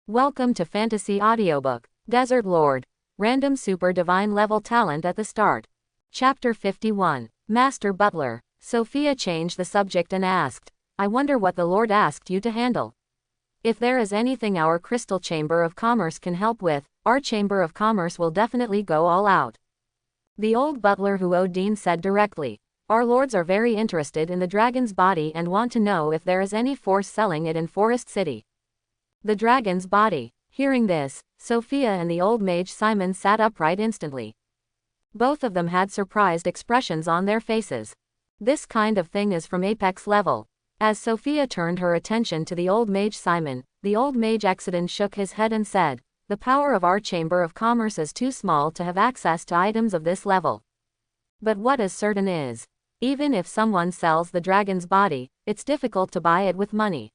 Welcome to Fantasy Audiobook, Desert Lord. Random super divine level talent at the start. Chapter 51. Master Butler. Sophia changed the subject and asked, I wonder what the Lord asked you to handle. If there is anything our Crystal Chamber of Commerce can help with, our Chamber of Commerce will definitely go all out. The old butler Huodine said directly. Our lords are very interested in the dragon's body and want to know if there is any force selling it in Forest City. The dragon's body. Hearing this, Sophia and the old mage Simon sat upright instantly. Both of them had surprised expressions on their faces. This kind of thing is from apex level. As Sophia turned her attention to the old mage Simon, the old mage Exodus shook his head and said, the power of our Chamber of Commerce is too small to have access to items of this level. But what is certain is, even if someone sells the dragon's body, it's difficult to buy it with money.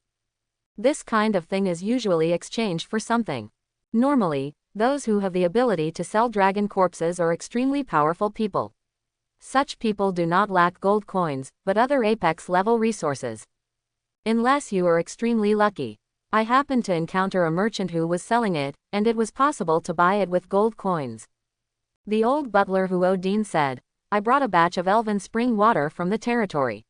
This kind of thing is usually exchanged for something. Normally, those who have the ability to sell dragon corpses are extremely powerful people. Such people do not lack gold coins, but other apex level resources. Unless you are extremely lucky. I happened to encounter a merchant who was selling it, and it was possible to buy it with gold coins. The old butler Huodine said, I brought a batch of elven spring water from the territory.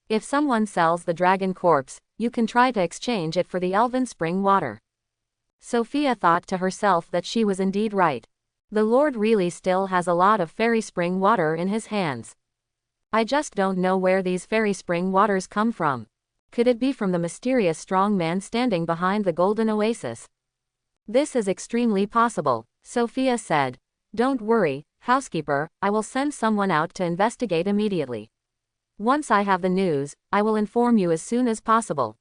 If someone sells the dragon corpse, you can try to exchange it for the elven spring water. Sophia thought to herself that she was indeed right. The Lord really still has a lot of fairy spring water in his hands. I just don't know where these fairy spring waters come from. Could it be from the mysterious strong man standing behind the golden oasis? This is extremely possible, Sophia said. Don't worry, housekeeper, I will send someone out to investigate immediately. Once I have the news, I will inform you as soon as possible.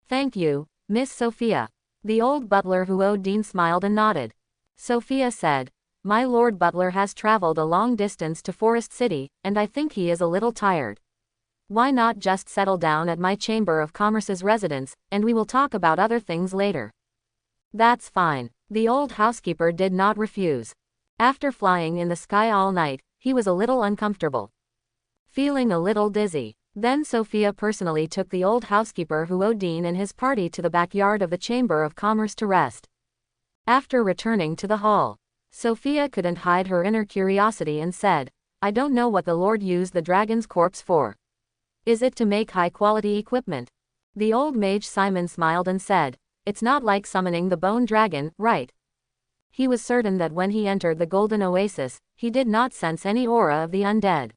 Thank you, Miss Sophia. The old butler Huodine smiled and nodded. Sophia said, my lord butler has traveled a long distance to Forest City, and I think he is a little tired. Why not just settle down at my Chamber of Commerce's residence, and we will talk about other things later. That's fine. The old housekeeper did not refuse. After flying in the sky all night, he was a little uncomfortable. Feeling a little dizzy. Then Sophia personally took the old housekeeper Huodine and his party to the backyard of the Chamber of Commerce to rest. After returning to the hall, Sophia couldn't hide her inner curiosity and said, I don't know what the Lord used the dragon's corpse for. Is it to make high-quality equipment? The old mage Simon smiled and said, it's not like summoning the bone dragon, right? He was certain that when he entered the golden oasis, he did not sense any aura of the undead.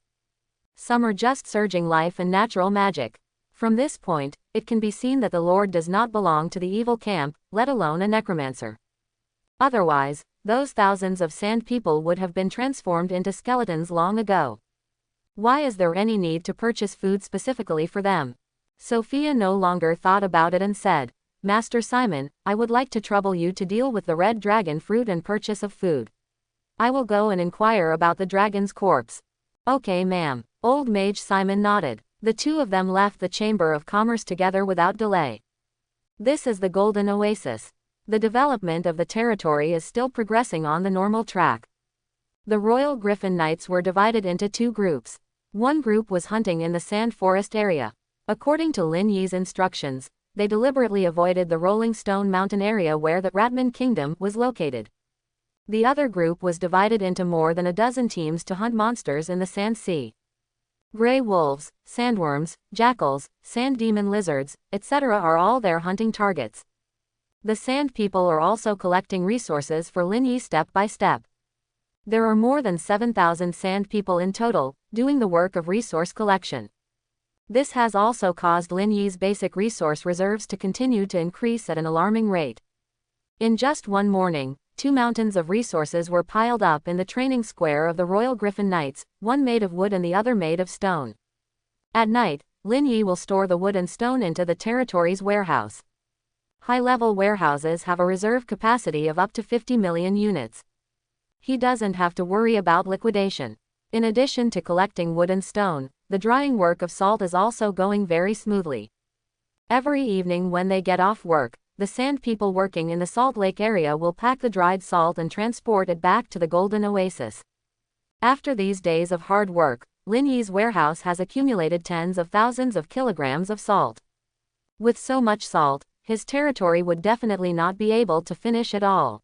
Some are just surging life and natural magic. From this point, it can be seen that the Lord does not belong to the evil camp, let alone a necromancer. Otherwise, those thousands of sand people would have been transformed into skeletons long ago. Why is there any need to purchase food specifically for them? Sophia no longer thought about it and said, Master Simon, I would like to trouble you to deal with the red dragon fruit and purchase of food. I will go and inquire about the dragon's corpse. Okay, ma'am. Old mage Simon nodded. The two of them left the Chamber of Commerce together without delay. This is the Golden Oasis. The development of the territory is still progressing on the normal track. The Royal Griffin Knights were divided into two groups. One group was hunting in the Sand Forest area. According to Lin Yi's instructions, they deliberately avoided the Rolling Stone Mountain area where the Ratman Kingdom was located. The other group was divided into more than a dozen teams to hunt monsters in the Sand Sea. Grey wolves, sandworms, jackals, sand demon lizards, etc. are all their hunting targets. The sand people are also collecting resources for Lin Yi step by step. There are more than 7,000 sand people in total, doing the work of resource collection. This has also caused Lin Yi's basic resource reserves to continue to increase at an alarming rate. In just one morning, 2 mountains of resources were piled up in the training square of the Royal Griffin Knights, one made of wood and the other made of stone. At night, Lin Yi will store the wood and stone into the territory's warehouse. High-level warehouses have a reserve capacity of up to 50 million units. He doesn't have to worry about liquidation. In addition to collecting wood and stone, the drying work of salt is also going very smoothly. Every evening when they get off work, the sand people working in the Salt Lake area will pack the dried salt and transport it back to the Golden Oasis. After these days of hard work, Lin Yi's warehouse has accumulated tens of thousands of kilograms of salt. With so much salt, his territory would definitely not be able to finish it all.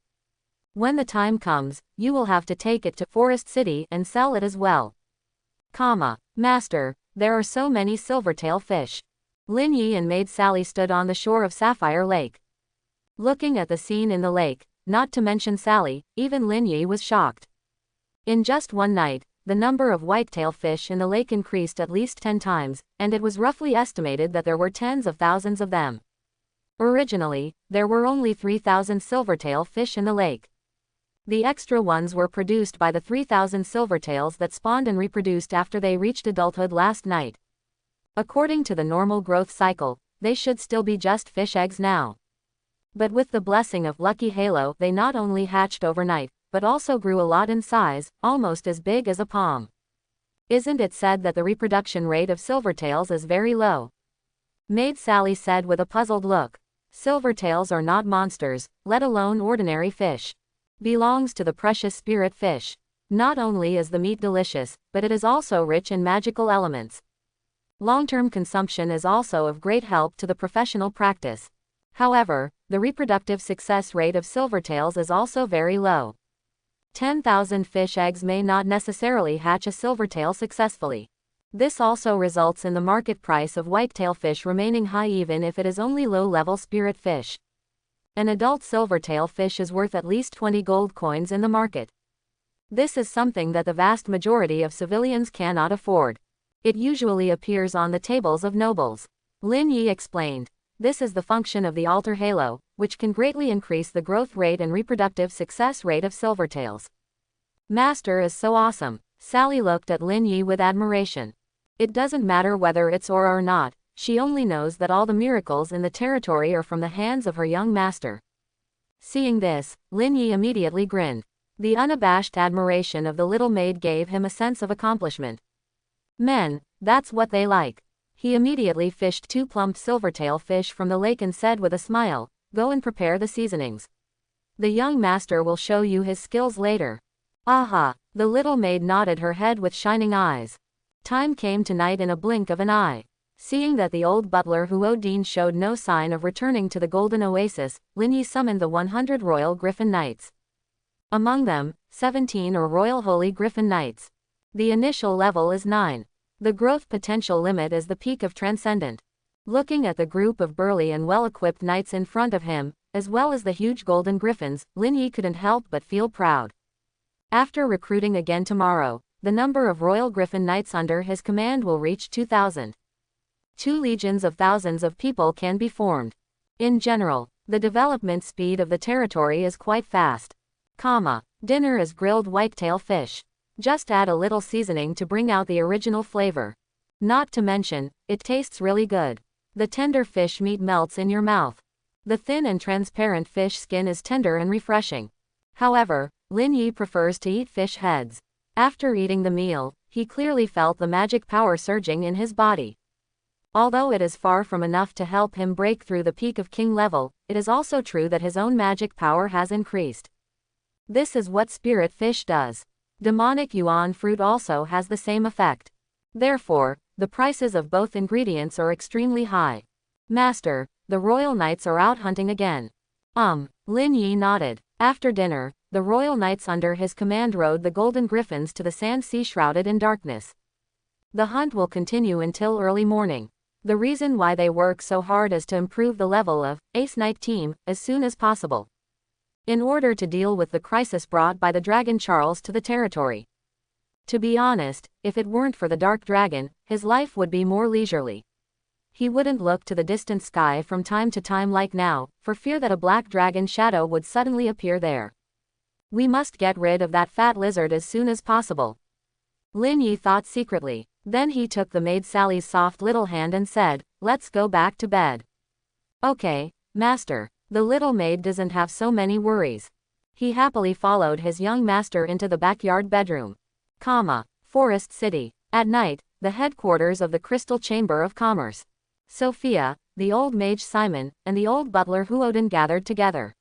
When the time comes, you will have to take it to Forest City and sell it as well. Master, there are so many silvertail fish. Lin Yi and maid Sally stood on the shore of Sapphire Lake. Looking at the scene in the lake, not to mention Sally, even Lin Yi was shocked. In just one night, the number of whitetail fish in the lake increased at least 10 times, and it was roughly estimated that there were tens of thousands of them. Originally, there were only 3,000 silvertail fish in the lake. The extra ones were produced by the 3,000 silvertails that spawned and reproduced after they reached adulthood last night. According to the normal growth cycle, they should still be just fish eggs now. But with the blessing of Lucky Halo, they not only hatched overnight, but also grew a lot in size, almost as big as a palm. Isn't it said that the reproduction rate of silvertails is very low? Maid Sally said with a puzzled look. Silvertails are not monsters, let alone ordinary fish. Belongs to the precious spirit fish. Not only is the meat delicious, but it is also rich in magical elements. Long-term consumption is also of great help to the professional practice. However, the reproductive success rate of silvertails is also very low. 10,000 fish eggs may not necessarily hatch a silvertail successfully. This also results in the market price of whitetail fish remaining high even if it is only low-level spirit fish. An adult silvertail fish is worth at least 20 gold coins in the market. This is something that the vast majority of civilians cannot afford. It usually appears on the tables of nobles. Lin Yi explained. This is the function of the altar halo, which can greatly increase the growth rate and reproductive success rate of silvertails. Master is so awesome. Sally looked at Lin Yi with admiration. It doesn't matter whether it's or not, she only knows that all the miracles in the territory are from the hands of her young master. Seeing this, Lin Yi immediately grinned. The unabashed admiration of the little maid gave him a sense of accomplishment. Men, that's what they like. He immediately fished 2 plump silvertail fish from the lake and said with a smile, "Go and prepare the seasonings. The young master will show you his skills later." Aha! The little maid nodded her head with shining eyes. Time came to night in a blink of an eye. Seeing that the old butler Huodin showed no sign of returning to the Golden Oasis, Lin Yi summoned the 100 Royal Griffin Knights. Among them, 17 are Royal Holy Griffin Knights. The initial level is 9. The growth potential limit is the peak of Transcendent. Looking at the group of burly and well-equipped knights in front of him, as well as the huge golden griffins, Lin Yi couldn't help but feel proud. After recruiting again tomorrow, the number of Royal Griffin Knights under his command will reach 2,000. 2 legions of thousands of people can be formed. In general, the development speed of the territory is quite fast. Dinner is grilled whitetail fish. Just add a little seasoning to bring out the original flavor. Not to mention, it tastes really good. The tender fish meat melts in your mouth. The thin and transparent fish skin is tender and refreshing. However, Lin Yi prefers to eat fish heads. After eating the meal, he clearly felt the magic power surging in his body. Although it is far from enough to help him break through the peak of king level, it is also true that his own magic power has increased. This is what spirit fish does. Demonic yuan fruit also has the same effect. Therefore, the prices of both ingredients are extremely high. Master, the royal knights are out hunting again. Lin Yi nodded. After dinner, the royal knights under his command rode the golden griffins to the sand sea shrouded in darkness. The hunt will continue until early morning. The reason why they work so hard is to improve the level of Ace Knight team as soon as possible, in order to deal with the crisis brought by the Dragon Charles to the territory. To be honest, if it weren't for the Dark Dragon, his life would be more leisurely. He wouldn't look to the distant sky from time to time like now, for fear that a black dragon shadow would suddenly appear there. We must get rid of that fat lizard as soon as possible. Lin Yi thought secretly. Then he took the maid Sally's soft little hand and said, "Let's go back to bed." "Okay, master." The little maid doesn't have so many worries. He happily followed his young master into the backyard bedroom. Forest City. At night, the headquarters of the Crystal Chamber of Commerce. Sophia, the old mage Simon, and the old butler Huodin gathered together.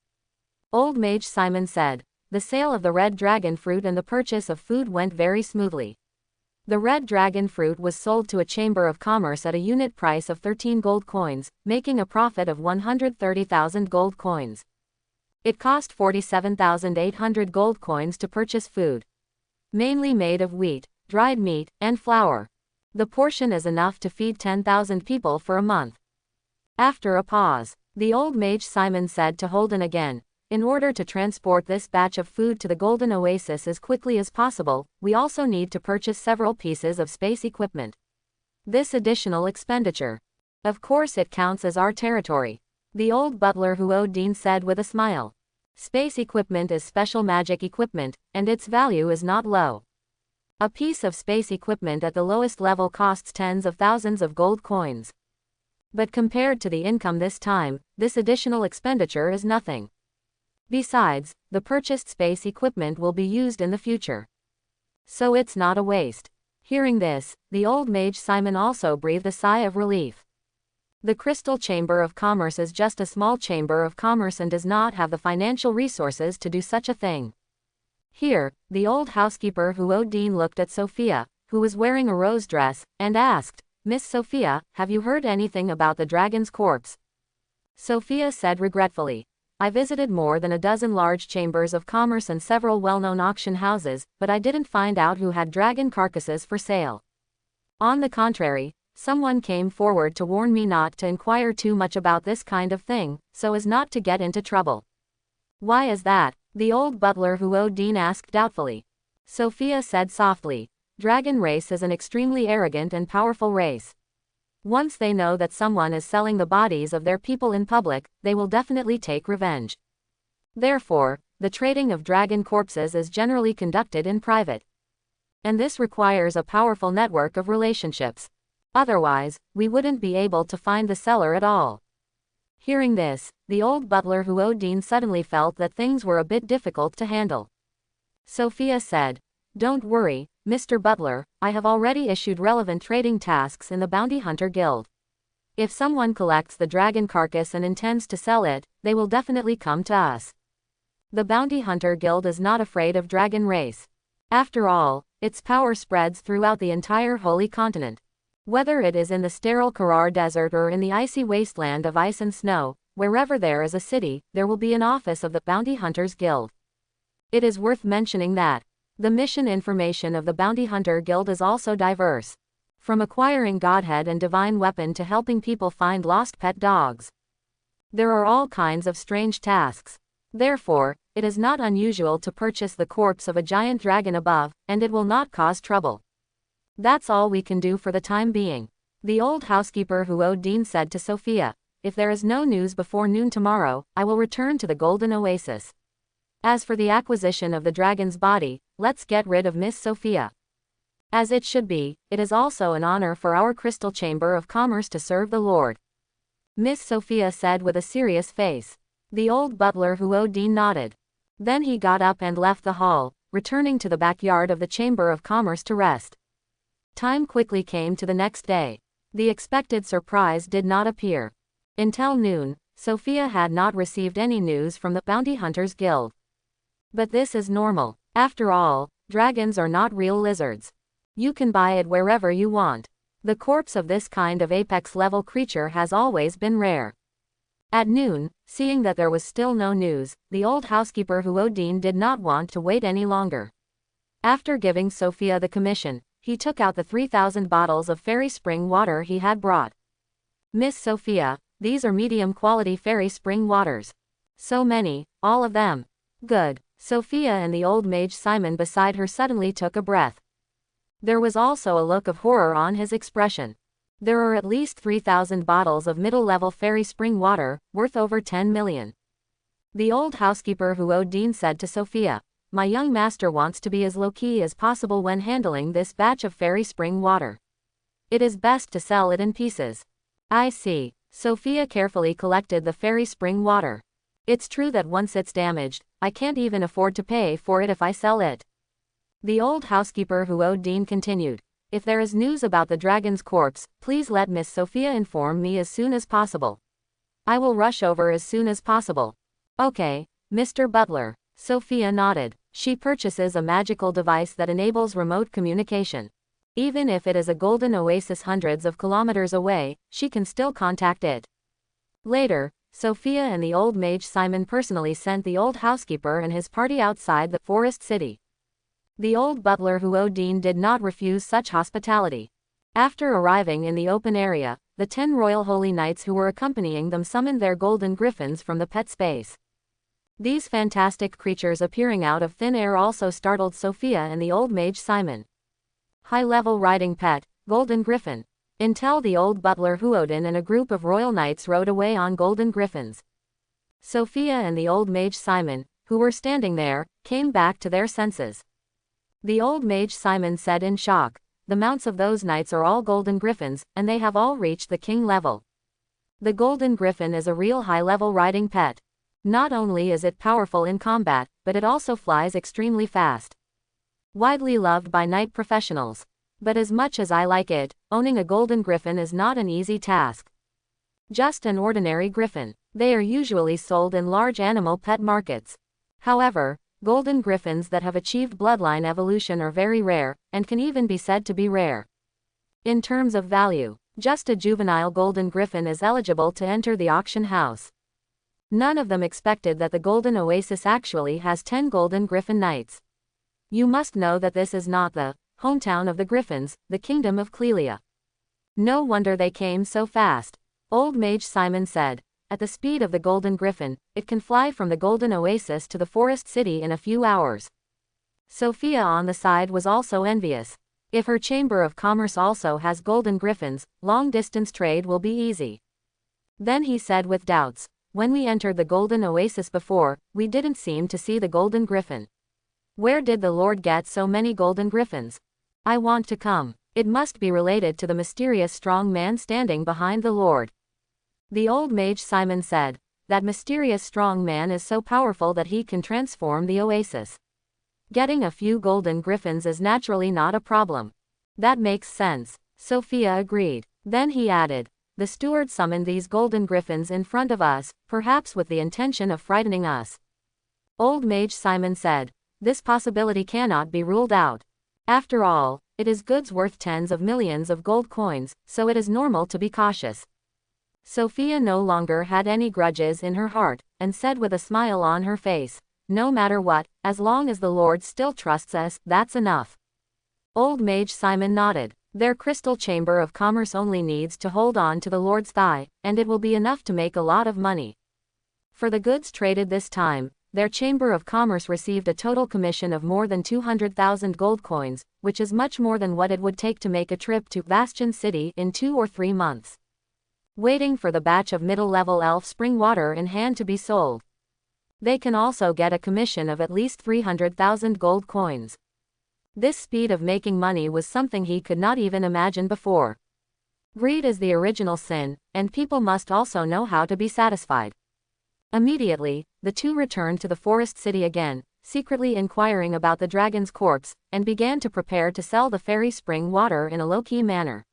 Old mage Simon said, "The sale of the red dragon fruit and the purchase of food went very smoothly. The red dragon fruit was sold to a chamber of commerce at a unit price of 13 gold coins, making a profit of 130,000 gold coins. It cost 47,800 gold coins to purchase food, mainly made of wheat, dried meat, and flour. The portion is enough to feed 10,000 people for a month. After a pause, the old mage Simon said to Holden again, "In order to transport this batch of food to the Golden Oasis as quickly as possible, we also need to purchase several pieces of space equipment. This additional expenditure, of course, it counts as our territory," the old butler Huodine said with a smile. "Space equipment is special magic equipment, and its value is not low. A piece of space equipment at the lowest level costs tens of thousands of gold coins. But compared to the income this time, this additional expenditure is nothing. Besides, the purchased space equipment will be used in the future, so it's not a waste." Hearing this, the old mage Simon also breathed a sigh of relief. The Crystal Chamber of Commerce is just a small chamber of commerce and does not have the financial resources to do such a thing. Here, the old housekeeper Huodine looked at Sophia, who was wearing a rose dress, and asked, "Miss Sophia, have you heard anything about the dragon's corpse?" Sophia said regretfully, "I visited more than a dozen large chambers of commerce and several well-known auction houses, but I didn't find out who had dragon carcasses for sale. On the contrary, someone came forward to warn me not to inquire too much about this kind of thing, so as not to get into trouble." "Why is that?" the old butler Huodine asked doubtfully. Sophia said softly, "Dragon race is an extremely arrogant and powerful race. Once they know that someone is selling the bodies of their people in public, they will definitely take revenge. Therefore, the trading of dragon corpses is generally conducted in private. And this requires a powerful network of relationships. Otherwise, we wouldn't be able to find the seller at all." Hearing this, the old butler Huodine suddenly felt that things were a bit difficult to handle. Sophia said, "Don't worry, Mr. Butler, I have already issued relevant trading tasks in the Bounty Hunter Guild. If someone collects the dragon carcass and intends to sell it, they will definitely come to us. The Bounty Hunter Guild is not afraid of dragon race. After all, its power spreads throughout the entire Holy Continent. Whether it is in the sterile Karar Desert or in the icy wasteland of ice and snow, wherever there is a city, there will be an office of the Bounty Hunters Guild. It is worth mentioning that the mission information of the Bounty Hunter Guild is also diverse, from acquiring Godhead and Divine Weapon to helping people find lost pet dogs. There are all kinds of strange tasks. Therefore, it is not unusual to purchase the corpse of a giant dragon above, and it will not cause trouble. That's all we can do for the time being," the old housekeeper Huodine said to Sophia. "If there is no news before noon tomorrow, I will return to the Golden Oasis. As for the acquisition of the dragon's body, let's get rid of Miss Sophia. As it should be, it is also an honor for our Crystal Chamber of Commerce to serve the Lord," Miss Sophia said with a serious face. The old butler Huodine nodded. Then he got up and left the hall, returning to the backyard of the Chamber of Commerce to rest. Time quickly came to the next day. The expected surprise did not appear. Until noon, Sophia had not received any news from the Bounty Hunters Guild. But this is normal. After all, dragons are not real lizards. You can buy it wherever you want. The corpse of this kind of apex-level creature has always been rare. At noon, seeing that there was still no news, the old housekeeper Huodine did not want to wait any longer. After giving Sophia the commission, he took out the 3,000 bottles of fairy spring water he had brought. "Miss Sophia, these are medium-quality fairy spring waters. So many, all of them. Good." Sophia and the old mage Simon beside her suddenly took a breath. There was also a look of horror on his expression. There are at least 3,000 bottles of middle-level fairy spring water, worth over 10 million. The old housekeeper Huodine said to Sophia, "My young master wants to be as low-key as possible when handling this batch of fairy spring water. It is best to sell it in pieces." "I see." Sophia carefully collected the fairy spring water. "It's true that once it's damaged, I can't even afford to pay for it if I sell it." The old housekeeper Huodine continued, "If there is news about the dragon's corpse, please let Miss Sophia inform me as soon as possible. I will rush over as soon as possible." "Okay, Mr. Butler." Sophia nodded. She purchases a magical device that enables remote communication. Even if it is a golden oasis hundreds of kilometers away, she can still contact it. Later, Sophia and the old mage Simon personally sent the old housekeeper and his party outside the forest city. The old butler Huodin did not refuse such hospitality. After arriving in the open area, the 10 royal holy knights who were accompanying them summoned their golden griffins from the pet space. These fantastic creatures appearing out of thin air also startled Sophia and the old mage Simon. High-level riding pet, golden griffin. Until the old butler Huodin and a group of royal knights rode away on golden griffins. Sophia and the old mage Simon, who were standing there, came back to their senses. The old mage Simon said in shock, "The mounts of those knights are all golden griffins, and they have all reached the king level. The golden griffin is a real high-level riding pet. Not only is it powerful in combat, but it also flies extremely fast. Widely loved by knight professionals. But as much as I like it, owning a golden griffin is not an easy task. Just an ordinary griffin. They are usually sold in large animal pet markets. However, golden griffins that have achieved bloodline evolution are very rare, and can even be said to be rare. In terms of value, just a juvenile golden griffin is eligible to enter the auction house." None of them expected that the Golden Oasis actually has 10 golden griffin knights. You must know that this is not the hometown of the griffins, the kingdom of Clelia. No wonder they came so fast. Old mage Simon said, "At the speed of the golden griffin, it can fly from the golden oasis to the forest city in a few hours." Sophia on the side was also envious. If her chamber of commerce also has golden griffins, long-distance trade will be easy. Then he said with doubts, "When we entered the golden oasis before, we didn't seem to see the golden griffin. Where did the Lord get so many golden griffins? I want to come. It must be related to the mysterious strong man standing behind the Lord." The old mage Simon said, "That mysterious strong man is so powerful that he can transform the oasis. Getting a few golden griffins is naturally not a problem." "That makes sense," Sophia agreed. Then he added, "The steward summoned these golden griffins in front of us, perhaps with the intention of frightening us." Old mage Simon said, "This possibility cannot be ruled out. After all, it is goods worth tens of millions of gold coins, so it is normal to be cautious." Sophia no longer had any grudges in her heart, and said with a smile on her face, "No matter what, as long as the Lord still trusts us, that's enough." Old mage Simon nodded. Their crystal chamber of commerce only needs to hold on to the Lord's thigh, and it will be enough to make a lot of money. For the goods traded this time, their chamber of commerce received a total commission of more than 200,000 gold coins, which is much more than what it would take to make a trip to Bastion City in 2 or 3 months. Waiting for the batch of middle-level elf spring water in hand to be sold. They can also get a commission of at least 300,000 gold coins. This speed of making money was something he could not even imagine before. Greed is the original sin, and people must also know how to be satisfied. Immediately, the two returned to the forest city again, secretly inquiring about the dragon's corpse, and began to prepare to sell the fairy spring water in a low-key manner.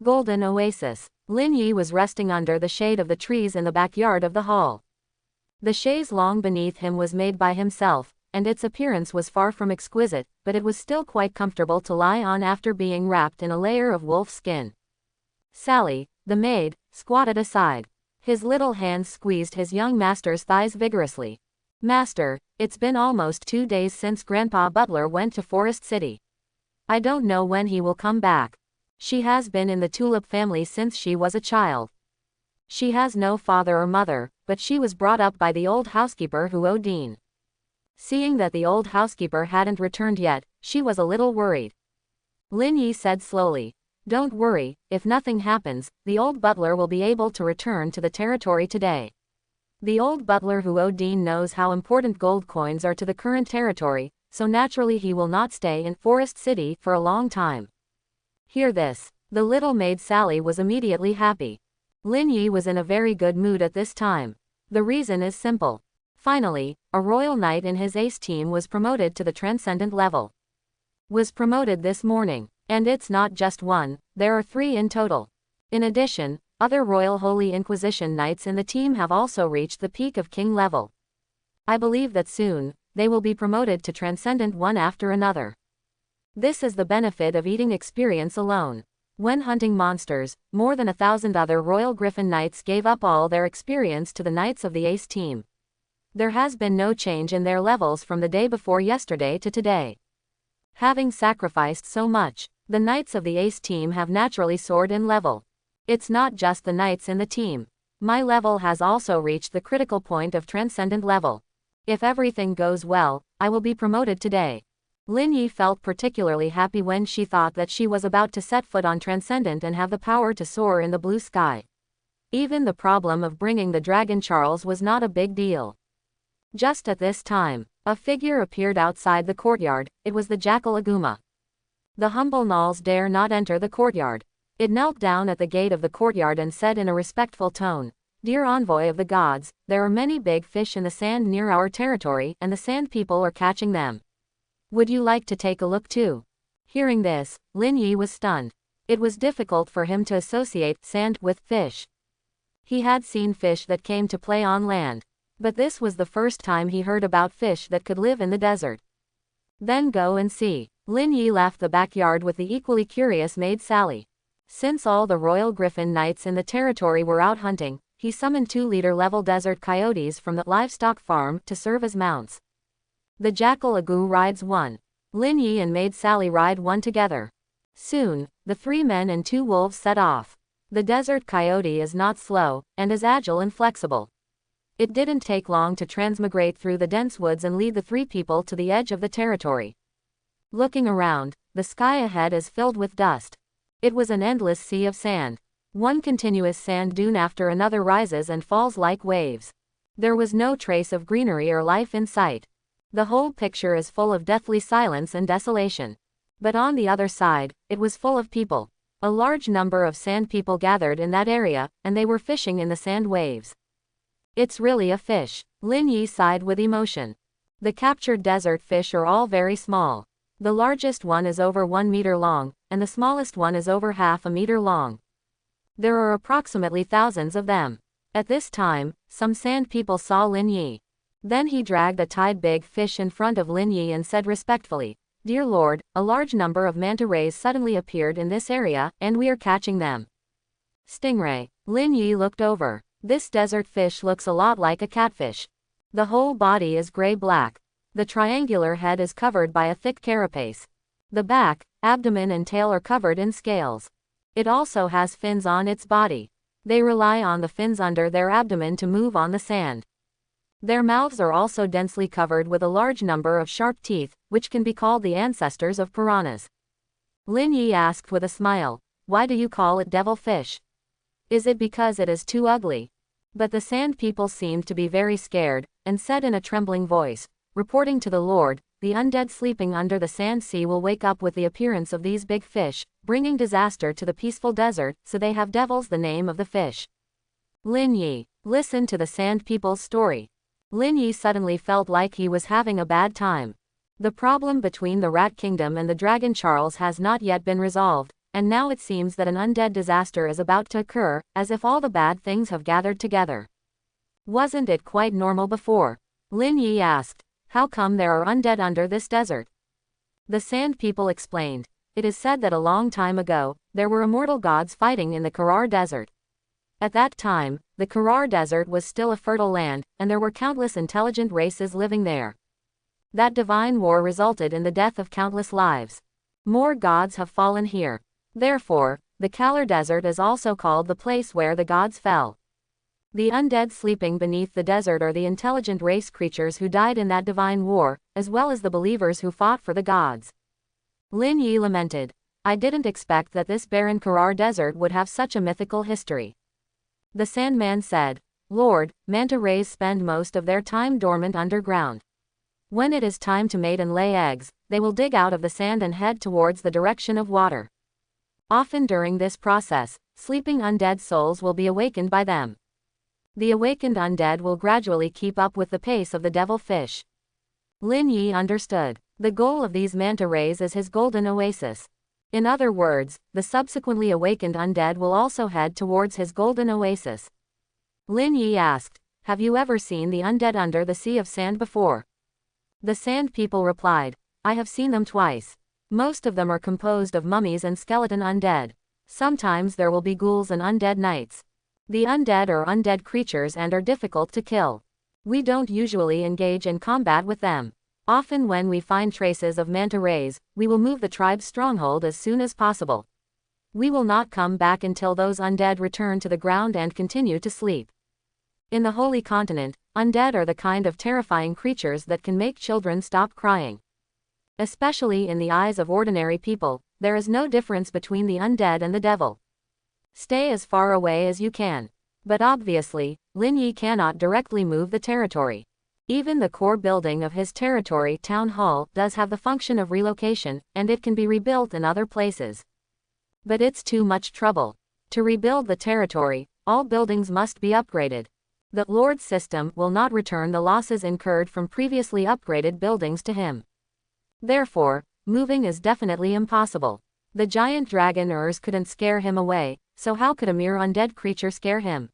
Golden Oasis. Lin Yi was resting under the shade of the trees in the backyard of the hall. The chaise longue beneath him was made by himself, and its appearance was far from exquisite, but it was still quite comfortable to lie on after being wrapped in a layer of wolf skin. Sally, the maid, squatted aside. His little hands squeezed his young master's thighs vigorously. "Master, it's been almost 2 days since Grandpa Butler went to Forest City. I don't know when he will come back. She has been in the Tulip family since she was a child. She has no father or mother, but she was brought up by the old housekeeper Huodin." Seeing that the old housekeeper hadn't returned yet, she was a little worried. Lin Yi said slowly, "Don't worry, if nothing happens, the old butler will be able to return to the territory today. The old butler Huodin knows how important gold coins are to the current territory, so naturally he will not stay in Forest City for a long time." Hear this. The little maid Sally was immediately happy. Lin Yi was in a very good mood at this time. The reason is simple. Finally, a royal knight in his ace team was promoted to the transcendent level. Was promoted this morning. And it's not just one, there are 3 in total. In addition, other Royal Holy Inquisition knights in the team have also reached the peak of king level. I believe that soon, they will be promoted to transcendent one after another. This is the benefit of eating experience alone. When hunting monsters, more than 1,000 other Royal Griffin Knights gave up all their experience to the Knights of the Ace team. There has been no change in their levels from the day before yesterday to today. Having sacrificed so much, the Knights of the Ace team have naturally soared in level. It's not just the Knights in the team. My level has also reached the critical point of Transcendent level. If everything goes well, I will be promoted today. Lin Yi felt particularly happy when she thought that she was about to set foot on Transcendent and have the power to soar in the blue sky. Even the problem of bringing the Dragon Charles was not a big deal. Just at this time, a figure appeared outside the courtyard. It was the Jackal Aguma. The humble gnolls dare not enter the courtyard. It knelt down at the gate of the courtyard and said in a respectful tone, "Dear envoy of the gods, there are many big fish in the sand near our territory and the sand people are catching them. Would you like to take a look too?" Hearing this, Lin Yi was stunned. It was difficult for him to associate sand with fish. He had seen fish that came to play on land, but this was the first time he heard about fish that could live in the desert. Then go and see. Lin Yi left the backyard with the equally curious maid Sally. Since all the Royal Griffin Knights in the territory were out hunting, he summoned 2-leader-level desert coyotes from the livestock farm to serve as mounts. The Jackal Agu rides one. Lin Yi and maid Sally ride one together. Soon, the 3 men and 2 wolves set off. The desert coyote is not slow, and is agile and flexible. It didn't take long to transmigrate through the dense woods and lead the 3 people to the edge of the territory. Looking around, the sky ahead is filled with dust. It was an endless sea of sand. One continuous sand dune after another rises and falls like waves. There was no trace of greenery or life in sight. The whole picture is full of deathly silence and desolation. But on the other side, it was full of people. A large number of sand people gathered in that area, and they were fishing in the sand waves. It's really a fish. Lin Yi sighed with emotion. The captured desert fish are all very small. The largest one is over 1 meter long, and the smallest one is over half a meter long. There are approximately thousands of them. At this time, some sand people saw Lin Yi. Then he dragged a tied big fish in front of Lin Yi and said respectfully, "Dear Lord, a large number of manta rays suddenly appeared in this area, and we are catching them." Stingray. Lin Yi looked over. This desert fish looks a lot like a catfish. The whole body is gray-black. The triangular head is covered by a thick carapace. The back, abdomen and tail are covered in scales. It also has fins on its body. They rely on the fins under their abdomen to move on the sand. Their mouths are also densely covered with a large number of sharp teeth, which can be called the ancestors of piranhas. Lin Yi asked with a smile, "Why do you call it devil fish? Is it because it is too ugly?" But the sand people seemed to be very scared, and said in a trembling voice, "Reporting to the Lord, the undead sleeping under the sand sea will wake up with the appearance of these big fish, bringing disaster to the peaceful desert, so they have devils the name of the fish." Lin Yi listened to the sand people's story. Lin Yi suddenly felt like he was having a bad time. The problem between the Rat Kingdom and the Dragon Charles has not yet been resolved, and now it seems that an undead disaster is about to occur, as if all the bad things have gathered together. Wasn't it quite normal before? Lin Yi asked. How come there are undead under this desert? The sand people explained. It is said that a long time ago, there were immortal gods fighting in the Karar Desert. At that time, the Karar Desert was still a fertile land, and there were countless intelligent races living there. That divine war resulted in the death of countless lives. More gods have fallen here. Therefore, the Kalar Desert is also called the place where the gods fell. The undead sleeping beneath the desert are the intelligent race creatures who died in that divine war, as well as the believers who fought for the gods. Lin Yi lamented. I didn't expect that this barren Karar Desert would have such a mythical history. The Sandman said, Lord, manta rays spend most of their time dormant underground. When it is time to mate and lay eggs, they will dig out of the sand and head towards the direction of water. Often during this process, sleeping undead souls will be awakened by them. The awakened undead will gradually keep up with the pace of the devil fish. Lin Yi understood. The goal of these manta rays is his golden oasis. In other words, the subsequently awakened undead will also head towards his golden oasis. Lin Yi asked, have you ever seen the undead under the sea of sand before? The sand people replied, I have seen them twice. Most of them are composed of mummies and skeleton undead. Sometimes there will be ghouls and undead knights. The undead are undead creatures and are difficult to kill. We don't usually engage in combat with them. Often when we find traces of manta rays, we will move the tribe's stronghold as soon as possible. We will not come back until those undead return to the ground and continue to sleep. In the Holy Continent, undead are the kind of terrifying creatures that can make children stop crying. Especially in the eyes of ordinary people, there is no difference between the undead and the devil. Stay as far away as you can. But obviously, Lin Yi cannot directly move the territory. Even the core building of his territory, Town Hall, does have the function of relocation, and it can be rebuilt in other places. But it's too much trouble. To rebuild the territory, all buildings must be upgraded. The Lord's system will not return the losses incurred from previously upgraded buildings to him. Therefore, moving is definitely impossible. The giant dragon Urs couldn't scare him away, so how could a mere undead creature scare him?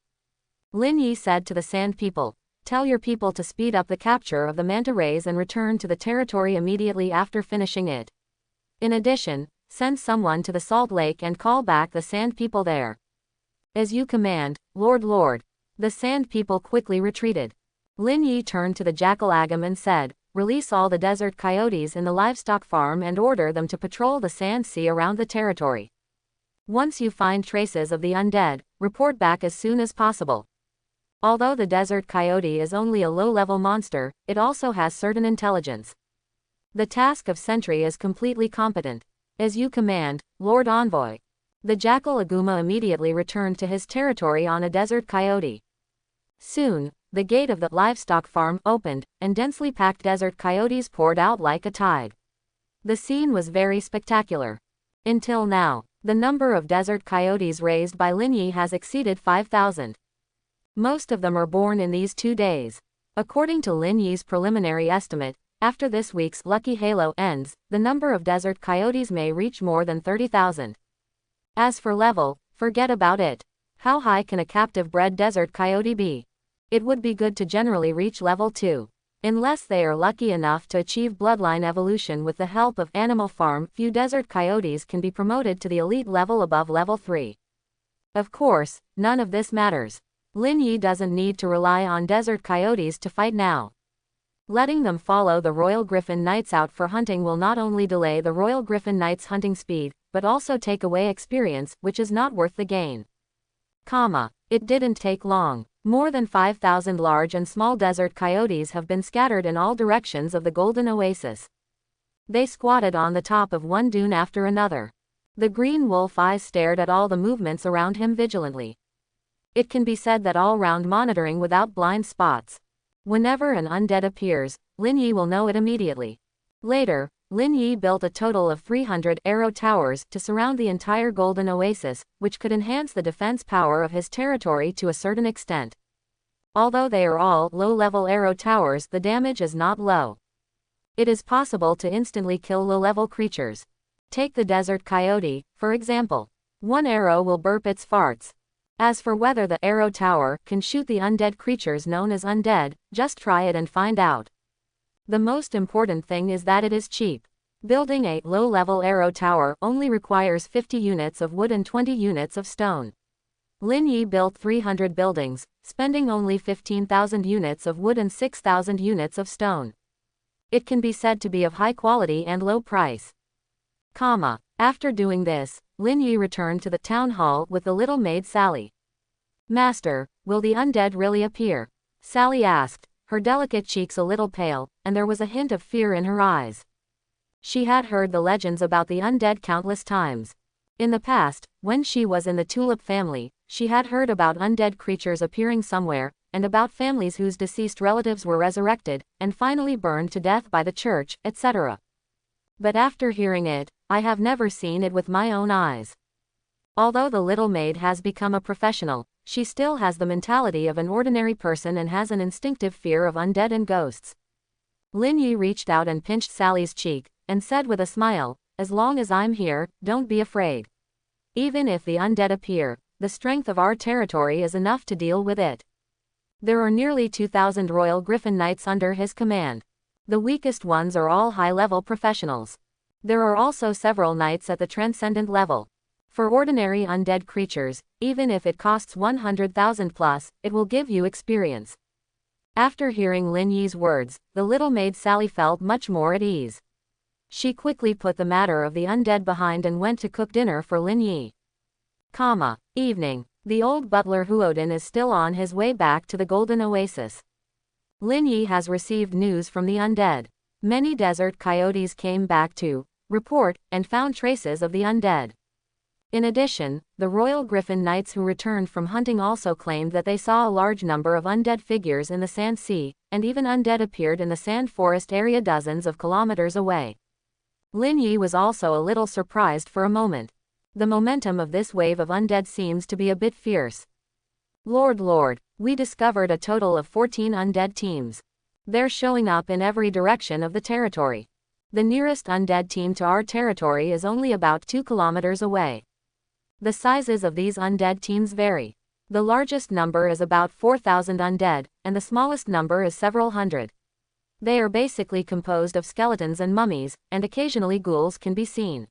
Lin Yi said to the Sand People, "Tell your people to speed up the capture of the manta rays and return to the territory immediately after finishing it. In addition, send someone to the Salt Lake and call back the Sand People there." "As you command, Lord." The Sand People quickly retreated. Lin Yi turned to the Jackal Agam and said, "Release all the desert coyotes in the livestock farm and order them to patrol the sand sea around the territory. Once you find traces of the undead, report back as soon as possible." Although the desert coyote is only a low-level monster, it also has certain intelligence. The task of sentry is completely competent. "As you command, Lord Envoy." The Jackal Aguma immediately returned to his territory on a desert coyote. Soon, the gate of the livestock farm opened, and densely packed desert coyotes poured out like a tide. The scene was very spectacular. Until now, the number of desert coyotes raised by Lin Yi has exceeded 5,000. Most of them are born in these 2 days. According to Lin Yi's preliminary estimate, after this week's Lucky Halo ends, the number of desert coyotes may reach more than 30,000. As for level, forget about it. How high can a captive-bred desert coyote be? It would be good to generally reach level 2. Unless they are lucky enough to achieve bloodline evolution with the help of Animal Farm, few desert coyotes can be promoted to the elite level above level 3. Of course, none of this matters. Lin Yi doesn't need to rely on desert coyotes to fight now. Letting them follow the Royal Griffin Knights out for hunting will not only delay the Royal Griffin Knights' hunting speed, but also take away experience, which is not worth the gain. It didn't take long. More than 5,000 large and small desert coyotes have been scattered in all directions of the Golden Oasis. They squatted on the top of one dune after another. The green wolf eyes stared at all the movements around him vigilantly. It can be said that all-round monitoring without blind spots. Whenever an undead appears, Lin Yi will know it immediately. Later, Lin Yi built a total of 300 arrow towers to surround the entire Golden Oasis, which could enhance the defense power of his territory to a certain extent. Although they are all low-level arrow towers, the damage is not low. It is possible to instantly kill low-level creatures. Take the desert coyote, for example. One arrow will burp its farts. As for whether the arrow tower can shoot the undead creatures known as undead, just try it and find out. The most important thing is that it is cheap. Building a low-level arrow tower only requires 50 units of wood and 20 units of stone. Lin Yi built 300 buildings, spending only 15,000 units of wood and 6,000 units of stone. It can be said to be of high quality and low price. After doing this, Lin Yi returned to the town hall with the little maid Sally. "Master, will the undead really appear?" Sally asked, her delicate cheeks a little pale, and there was a hint of fear in her eyes. She had heard the legends about the undead countless times. In the past, when she was in the Tulip family, she had heard about undead creatures appearing somewhere, and about families whose deceased relatives were resurrected, and finally burned to death by the church, etc. But after hearing it, I have never seen it with my own eyes. Although the little maid has become a professional, she still has the mentality of an ordinary person and has an instinctive fear of undead and ghosts. Lin Yi reached out and pinched Sally's cheek, and said with a smile, "As long as I'm here, don't be afraid. Even if the undead appear, the strength of our territory is enough to deal with it." There are nearly 2,000 Royal Griffin Knights under his command. The weakest ones are all high-level professionals. There are also several knights at the transcendent level. For ordinary undead creatures, even if it costs 100,000 plus, it will give you experience. After hearing Lin Yi's words, the little maid Sally felt much more at ease. She quickly put the matter of the undead behind and went to cook dinner for Lin Yi. Evening. The old butler Huodin is still on his way back to the Golden Oasis. Lin Yi has received news from the undead. Many desert coyotes came back to report and found traces of the undead. In addition, the Royal Griffin Knights who returned from hunting also claimed that they saw a large number of undead figures in the Sand Sea, and even undead appeared in the sand forest area dozens of kilometers away. Lin Yi was also a little surprised for a moment. The momentum of this wave of undead seems to be a bit fierce. Lord, we discovered a total of 14 undead teams. They're showing up in every direction of the territory. The nearest undead team to our territory is only about 2 kilometers away. The sizes of these undead teams vary. The largest number is about 4,000 undead, and the smallest number is several hundred. They are basically composed of skeletons and mummies, and occasionally ghouls can be seen.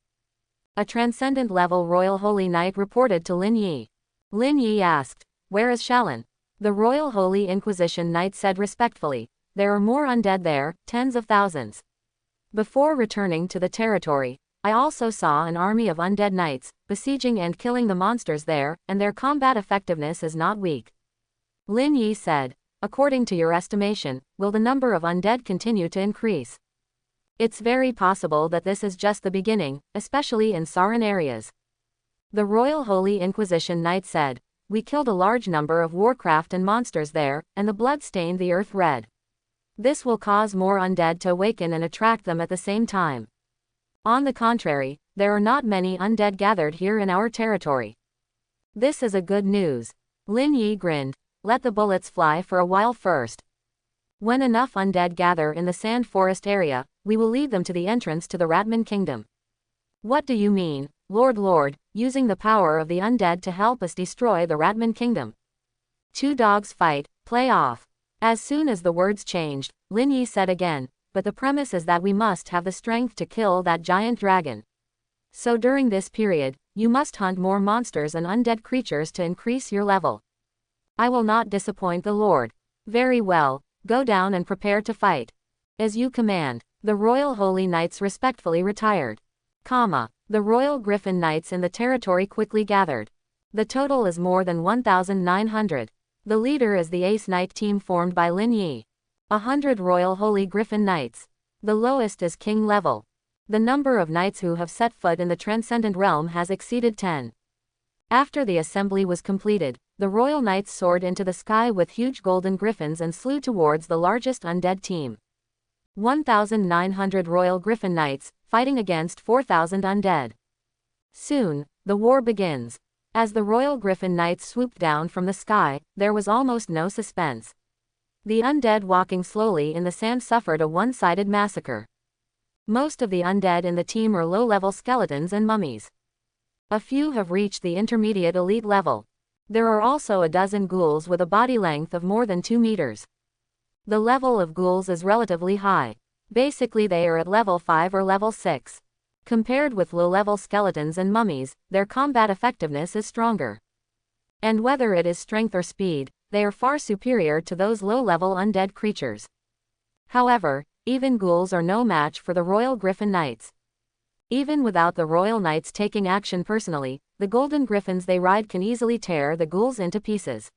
A transcendent level Royal Holy Knight reported to Lin Yi. Lin Yi asked, "Where is Shalin?" The Royal Holy Inquisition Knight said respectfully, "There are more undead there, tens of thousands. Before returning to the territory, I also saw an army of undead knights, besieging and killing the monsters there, and their combat effectiveness is not weak." Lin Yi said, "According to your estimation, will the number of undead continue to increase?" It's very possible that this is just the beginning, especially in Sarin areas. The Royal Holy Inquisition Knight said, "We killed a large number of warcraft and monsters there, and the blood stained the earth red. This will cause more undead to awaken and attract them at the same time. On the contrary, there are not many undead gathered here in our territory. This is a good news." Lin Yi grinned, "Let the bullets fly for a while first. When enough undead gather in the sand forest area, we will lead them to the entrance to the Ratman Kingdom." "What do you mean, Lord, using the power of the undead to help us destroy the Ratman Kingdom?" Two dogs fight, play off. As soon as the words changed, Lin Yi said again, "But the premise is that we must have the strength to kill that giant dragon. So during this period, you must hunt more monsters and undead creatures to increase your level." "I will not disappoint the Lord." "Very well, go down and prepare to fight." "As you command." The Royal Holy Knights respectfully retired. The Royal Griffin Knights in the territory quickly gathered. The total is more than 1,900. The leader is the Ace Knight team formed by Lin Yi. 100 Royal Holy Griffin Knights. The lowest is King level. The number of knights who have set foot in the Transcendent Realm has exceeded 10. After the assembly was completed, the Royal Knights soared into the sky with huge golden griffins and flew towards the largest undead team. 1,900 Royal Griffin Knights, fighting against 4,000 undead. Soon, the war begins. As the Royal Griffin Knights swooped down from the sky, there was almost no suspense. The undead walking slowly in the sand suffered a one-sided massacre. Most of the undead in the team are low-level skeletons and mummies. A few have reached the intermediate elite level. There are also a dozen ghouls with a body length of more than 2 meters. The level of ghouls is relatively high. Basically they are at level 5 or level 6. Compared with low-level skeletons and mummies, their combat effectiveness is stronger. And whether it is strength or speed, they are far superior to those low-level undead creatures. However, even ghouls are no match for the Royal Griffin Knights. Even without the Royal Knights taking action personally, the golden griffins they ride can easily tear the ghouls into pieces.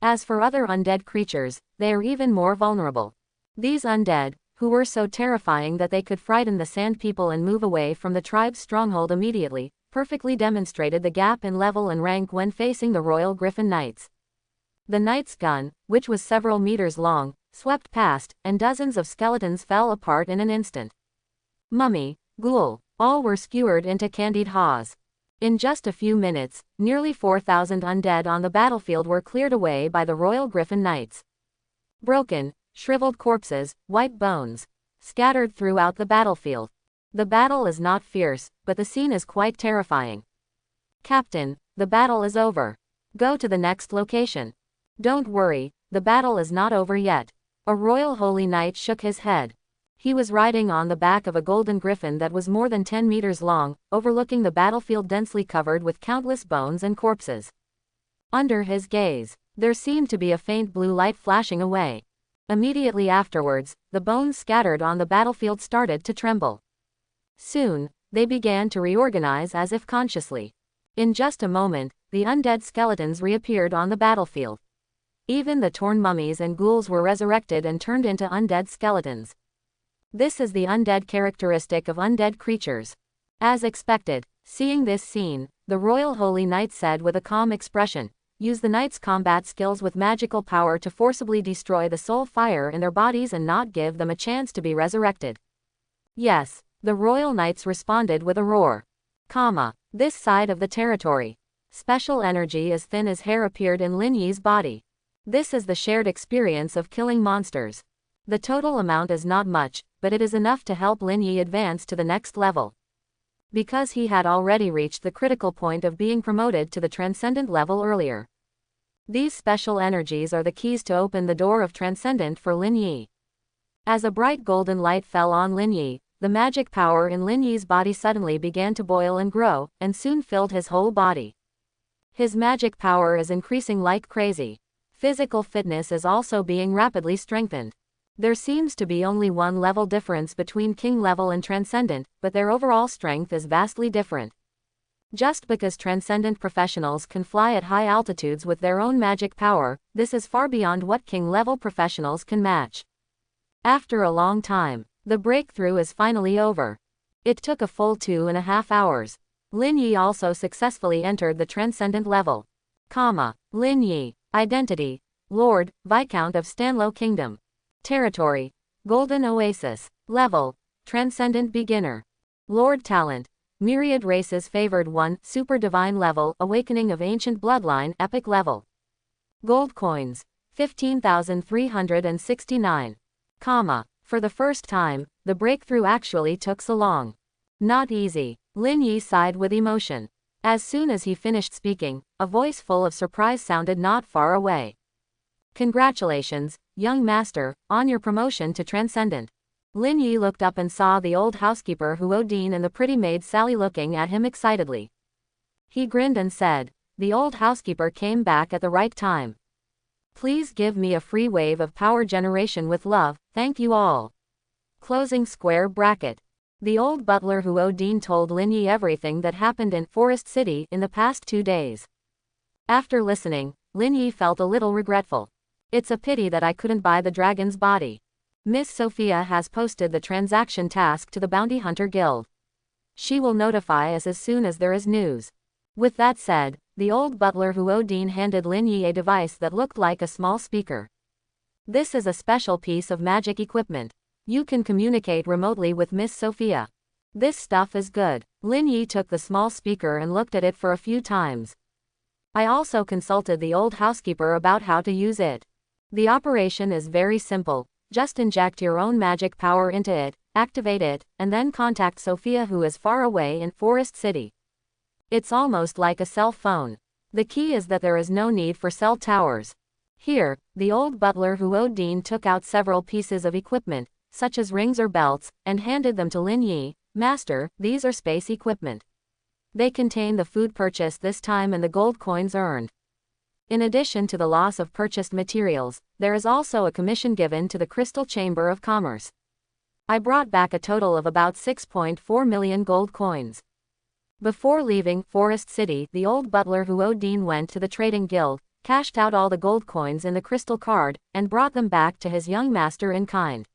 As for other undead creatures, they are even more vulnerable. These undead, who were so terrifying that they could frighten the Sand People and move away from the tribe's stronghold immediately, perfectly demonstrated the gap in level and rank when facing the Royal Griffin Knights. The knight's gun, which was several meters long, swept past, and dozens of skeletons fell apart in an instant. Mummy, ghoul, all were skewered into candied haws. In just a few minutes, nearly 4,000 undead on the battlefield were cleared away by the Royal Griffin Knights. Broken, shriveled corpses, white bones, scattered throughout the battlefield. The battle is not fierce, but the scene is quite terrifying. "Captain, the battle is over. Go to the next location." "Don't worry, the battle is not over yet." A Royal Holy Knight shook his head. He was riding on the back of a golden griffin that was more than 10 meters long, overlooking the battlefield densely covered with countless bones and corpses. Under his gaze, there seemed to be a faint blue light flashing away. Immediately afterwards, the bones scattered on the battlefield started to tremble. Soon, they began to reorganize as if consciously. In just a moment, the undead skeletons reappeared on the battlefield. Even the torn mummies and ghouls were resurrected and turned into undead skeletons. This is the undead characteristic of undead creatures. As expected, seeing this scene, the Royal Holy Knight said with a calm expression, "Use the knight's combat skills with magical power to forcibly destroy the soul fire in their bodies and not give them a chance to be resurrected." Yes, the Royal Knights responded with a roar. This side of the territory. Special energy as thin as hair appeared in Lin Yi's body. This is the shared experience of killing monsters. The total amount is not much, but it is enough to help Lin Yi advance to the next level. Because he had already reached the critical point of being promoted to the transcendent level earlier. These special energies are the keys to open the door of transcendent for Lin Yi. As a bright golden light fell on Lin Yi, the magic power in Lin Yi's body suddenly began to boil and grow, and soon filled his whole body. His magic power is increasing like crazy. Physical fitness is also being rapidly strengthened. There seems to be only one level difference between king level and transcendent, but their overall strength is vastly different. Just because transcendent professionals can fly at high altitudes with their own magic power, this is far beyond what king level professionals can match. After a long time, the breakthrough is finally over. It took a full 2.5 hours. Lin Yi also successfully entered the transcendent level. Lin Yi. Identity: Lord, Viscount of Stanlow Kingdom. Territory: Golden Oasis. Level: Transcendent Beginner. Lord Talent: Myriad Races Favored 1, Super Divine Level, Awakening of Ancient Bloodline, Epic Level. Gold Coins: 15,369. For the first time, the breakthrough actually took so long. Not easy. Lin Yi sighed with emotion. As soon as he finished speaking, a voice full of surprise sounded not far away. "Congratulations, young master, on your promotion to Transcendent." Lin Yi looked up and saw the old housekeeper Huodine and the pretty maid Sally looking at him excitedly. He grinned and said, "The old housekeeper came back at the right time. Please give me a free wave of power generation with love, thank you all." Closing square bracket. The old butler Huodine told Lin Yi everything that happened in Forest City in the past 2 days. After listening, Lin Yi felt a little regretful. It's a pity that I couldn't buy the dragon's body. Miss Sophia has posted the transaction task to the Bounty Hunter Guild. She will notify us as soon as there is news. With that said, the old butler Huodine handed Lin Yi a device that looked like a small speaker. This is a special piece of magic equipment. You can communicate remotely with Miss Sophia. This stuff is good. Lin Yi took the small speaker and looked at it for a few times. I also consulted the old housekeeper about how to use it. The operation is very simple. Just inject your own magic power into it, activate it, and then contact Sophia, who is far away in Forest City. It's almost like a cell phone. The key is that there is no need for cell towers. Here, the old butler Huodine took out several pieces of equipment, such as rings or belts, and handed them to Lin Yi. "Master, these are space equipment. They contain the food purchased this time and the gold coins earned. In addition to the loss of purchased materials, there is also a commission given to the Crystal Chamber of Commerce. I brought back a total of about 6.4 million gold coins." Before leaving Forest City, the old butler Huodine went to the trading guild, cashed out all the gold coins in the crystal card, and brought them back to his young master in kind.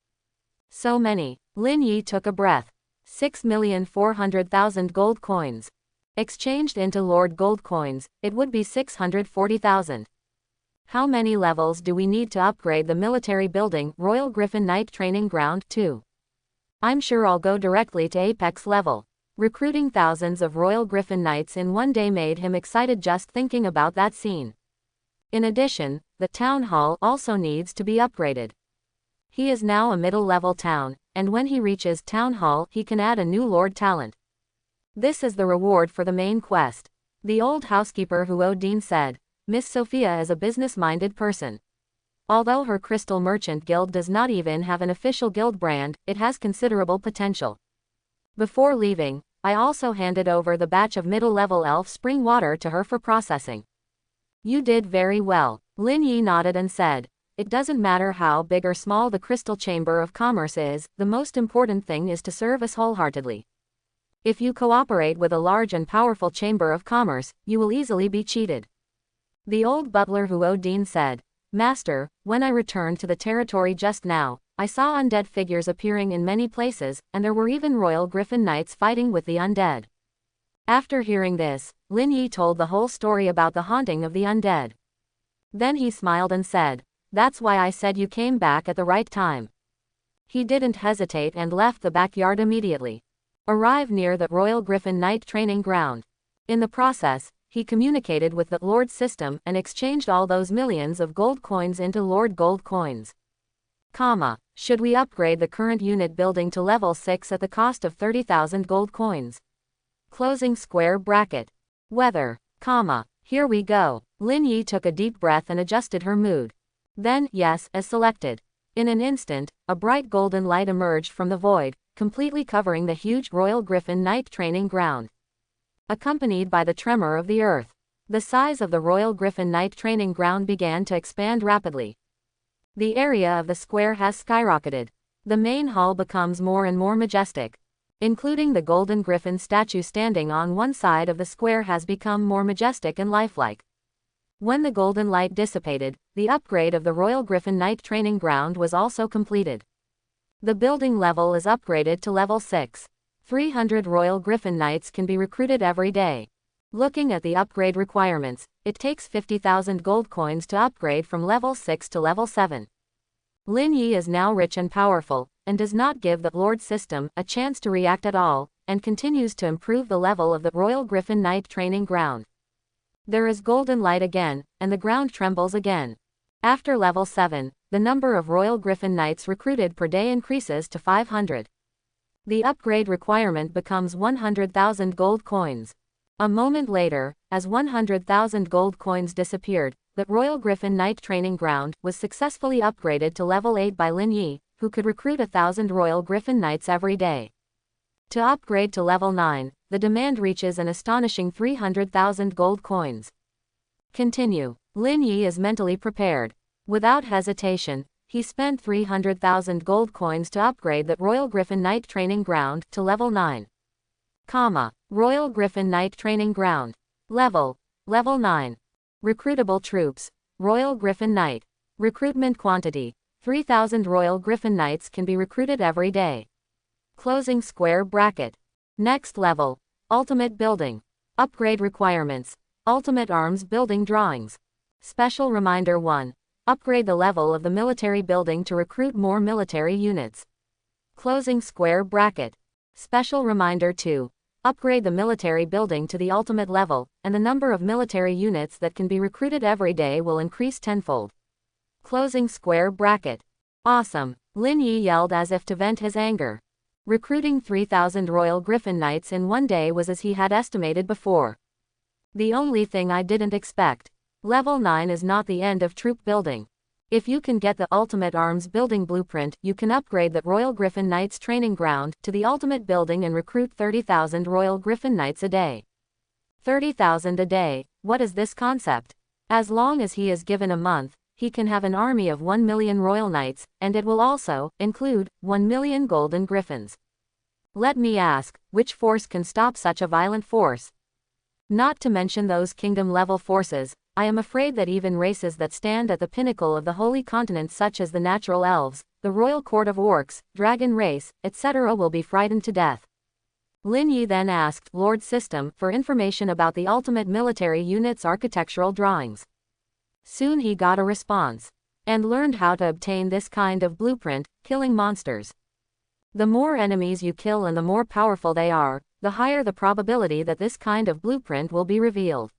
So many. Lin Yi took a breath. 6,400,000 gold coins. Exchanged into Lord Gold coins, it would be 640,000. How many levels do we need to upgrade the military building, Royal Griffin Knight Training Ground, to? I'm sure I'll go directly to Apex level. Recruiting thousands of Royal Griffin Knights in one day made him excited just thinking about that scene. In addition, the town hall also needs to be upgraded. He is now a middle-level town, and when he reaches town hall, he can add a new Lord Talent. This is the reward for the main quest. The old housekeeper Huodine said, "Miss Sophia is a business-minded person. Although her Crystal Merchant Guild does not even have an official guild brand, it has considerable potential. Before leaving, I also handed over the batch of middle-level elf spring water to her for processing. You did very well. Lin Yi nodded and said, it doesn't matter how big or small the Crystal Chamber of Commerce is, the most important thing is to serve us wholeheartedly. If you cooperate with a large and powerful Chamber of Commerce, you will easily be cheated. The old butler Huodin said, Master, when I returned to the territory just now, I saw undead figures appearing in many places, and there were even royal griffin knights fighting with the undead. After hearing this, Lin Yi told the whole story about the haunting of the undead. Then he smiled and said, that's why I said you came back at the right time. He didn't hesitate and left the backyard immediately. Arrived near the Royal Griffin Knight training ground. In the process, he communicated with the Lord system and exchanged all those millions of gold coins into Lord Gold coins. Should we upgrade the current unit building to level 6 at the cost of 30,000 gold coins? Closing square bracket. Weather, here we go. Lin Yi took a deep breath and adjusted her mood. Then, yes, as selected. In an instant, a bright golden light emerged from the void, completely covering the huge Royal Griffin Knight training ground. Accompanied by the tremor of the earth, the size of the Royal Griffin Knight training ground began to expand rapidly. The area of the square has skyrocketed. The main hall becomes more and more majestic. Including the golden griffin statue standing on one side of the square has become more majestic and lifelike. When the golden light dissipated, the upgrade of the Royal Griffin Knight training ground was also completed. The building level is upgraded to level 6. 300 Royal Griffin Knights can be recruited every day. Looking at the upgrade requirements, it takes 50,000 gold coins to upgrade from level 6 to level 7. Lin Yi is now rich and powerful, and does not give the Lord system a chance to react at all, and continues to improve the level of the Royal Griffin Knight training ground. There is golden light again, and the ground trembles again. After level 7, the number of Royal Griffin Knights recruited per day increases to 500. The upgrade requirement becomes 100,000 gold coins. A moment later, as 100,000 gold coins disappeared, the Royal Griffin Knight training ground was successfully upgraded to level 8 by Lin Yi, who could recruit 1,000 Royal Griffin Knights every day. To upgrade to level 9, the demand reaches an astonishing 300,000 gold coins. Continue. Lin Yi is mentally prepared. Without hesitation, he spent 300,000 gold coins to upgrade the Royal Griffin Knight training ground to level 9. Royal Griffin Knight training ground. Level 9. Recruitable troops. Royal Griffin Knight. Recruitment quantity. 3,000 Royal Griffin Knights can be recruited every day. Closing square bracket. Next level. Ultimate building. Upgrade requirements. Ultimate arms building drawings. Special reminder 1. Upgrade the level of the military building to recruit more military units. Closing square bracket. Special reminder 2. Upgrade the military building to the ultimate level, and the number of military units that can be recruited every day will increase tenfold. Closing square bracket. Awesome. Lin Yi yelled as if to vent his anger. Recruiting 3,000 Royal Griffin Knights in one day was as he had estimated before. The only thing I didn't expect. Level 9 is not the end of troop building. If you can get the ultimate arms building blueprint, you can upgrade the Royal Griffin Knights training ground to the ultimate building and recruit 30,000 Royal Griffin Knights a day. 30,000 a day, what is this concept? As long as he is given a month, he can have an army of 1 million Royal Knights, and it will also include 1 million Golden Griffins. Let me ask, which force can stop such a violent force? Not to mention those kingdom-level forces, I am afraid that even races that stand at the pinnacle of the Holy Continent such as the Natural Elves, the Royal Court of Orcs, Dragon Race, etc. will be frightened to death. Lin Yi then asked Lord System for information about the ultimate military unit's architectural drawings. Soon he got a response, and learned how to obtain this kind of blueprint, killing monsters. The more enemies you kill and the more powerful they are, the higher the probability that this kind of blueprint will be revealed.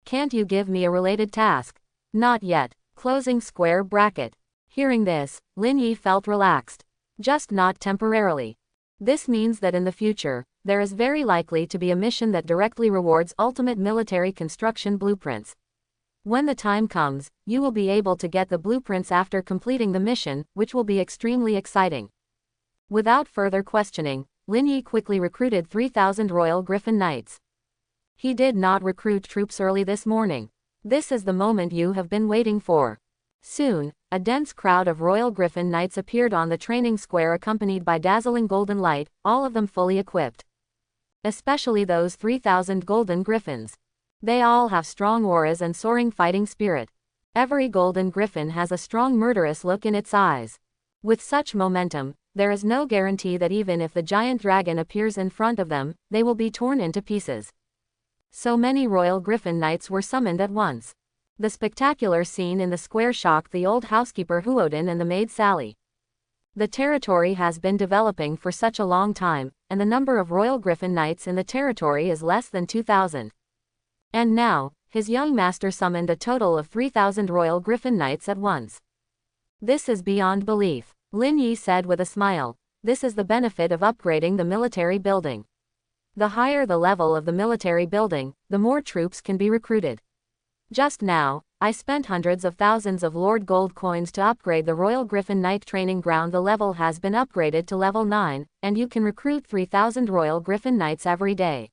Can't you give me a related task? Not yet. Closing square bracket. Hearing this, Lin Yi felt relaxed. Just not temporarily. This means that in the future, there is very likely to be a mission that directly rewards ultimate military construction blueprints. When the time comes, you will be able to get the blueprints after completing the mission, which will be extremely exciting. Without further questioning, Lin Yi quickly recruited 3,000 Royal Griffin Knights. He did not recruit troops early this morning. This is the moment you have been waiting for. Soon, a dense crowd of Royal Griffin Knights appeared on the training square accompanied by dazzling golden light, all of them fully equipped. Especially those 3,000 golden griffins. They all have strong auras and soaring fighting spirit. Every golden griffin has a strong murderous look in its eyes. With such momentum, there is no guarantee that even if the giant dragon appears in front of them, they will be torn into pieces. So many Royal Griffin Knights were summoned at once. The spectacular scene in the square shocked the old housekeeper Huodin and the maid Sally. The territory has been developing for such a long time, and the number of Royal Griffin Knights in the territory is less than 2,000. And now, his young master summoned a total of 3,000 Royal Griffin Knights at once. This is beyond belief, Lin Yi said with a smile. This is the benefit of upgrading the military building. The higher the level of the military building, the more troops can be recruited. Just now, I spent hundreds of thousands of Lord Gold coins to upgrade the Royal Griffin Knight training ground. The level has been upgraded to level 9, and you can recruit 3,000 Royal Griffin Knights every day.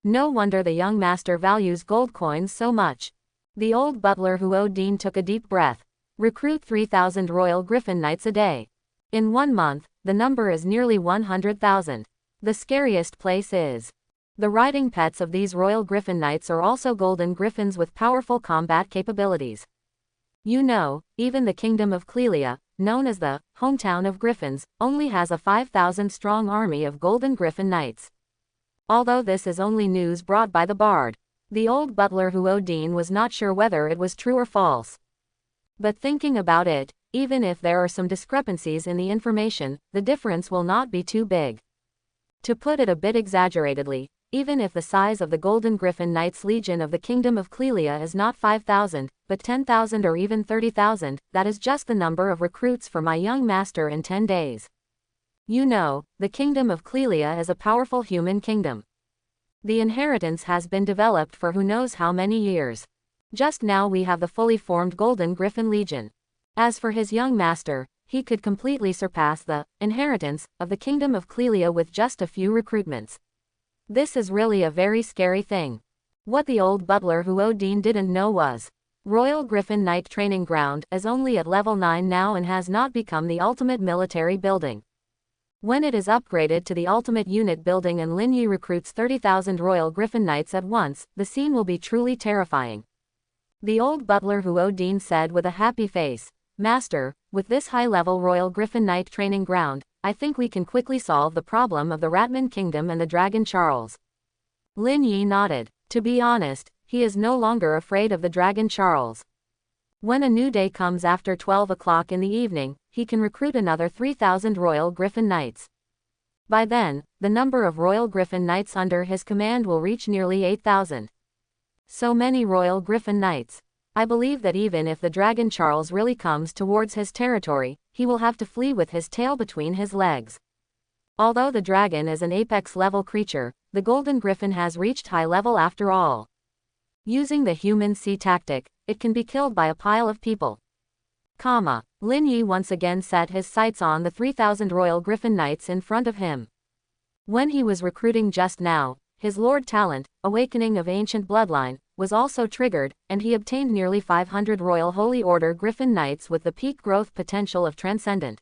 No wonder the young master values gold coins so much. The old butler Huodin took a deep breath. Recruit 3,000 Royal Griffin Knights a day. In 1 month, the number is nearly 100,000. The scariest place is. The riding pets of these Royal Griffin Knights are also golden griffins with powerful combat capabilities. You know, even the Kingdom of Clelia, known as the hometown of griffins, only has a 5,000-strong army of golden griffin knights. Although this is only news brought by the bard, the old butler Huodin was not sure whether it was true or false. But thinking about it, even if there are some discrepancies in the information, the difference will not be too big. To put it a bit exaggeratedly, even if the size of the Golden Griffin Knights Legion of the Kingdom of Clelia is not 5,000, but 10,000 or even 30,000, that is just the number of recruits for my young master in 10 days. You know, the Kingdom of Clelia is a powerful human kingdom. The inheritance has been developed for who knows how many years. Just now we have the fully formed Golden Griffin Legion. As for his young master, he could completely surpass the inheritance of the Kingdom of Clelia with just a few recruitments. This is really a very scary thing. What the old butler Huodin didn't know was, Royal Griffin Knight Training Ground is only at level 9 now and has not become the ultimate military building. When it is upgraded to the ultimate unit building and Lin Yi recruits 30,000 Royal Griffin Knights at once, the scene will be truly terrifying. The old butler Huodin said with a happy face, Master, with this high-level Royal Griffin Knight Training Ground, I think we can quickly solve the problem of the Ratman Kingdom and the Dragon Charles. Lin Yi nodded. To be honest, he is no longer afraid of the Dragon Charles. When a new day comes after 12 o'clock in the evening, he can recruit another 3,000 Royal Griffin Knights. By then, the number of Royal Griffin Knights under his command will reach nearly 8,000. So many Royal Griffin Knights. I believe that even if the Dragon Charles really comes towards his territory, he will have to flee with his tail between his legs. Although the dragon is an apex-level creature, the Golden Griffin has reached high level after all. Using the human sea tactic, it can be killed by a pile of people. Lin Yi once again set his sights on the 3,000 Royal Griffin Knights in front of him. When he was recruiting just now, his Lord Talent, Awakening of Ancient Bloodline, was also triggered, and he obtained nearly 500 Royal Holy Order Griffin Knights with the peak growth potential of Transcendent.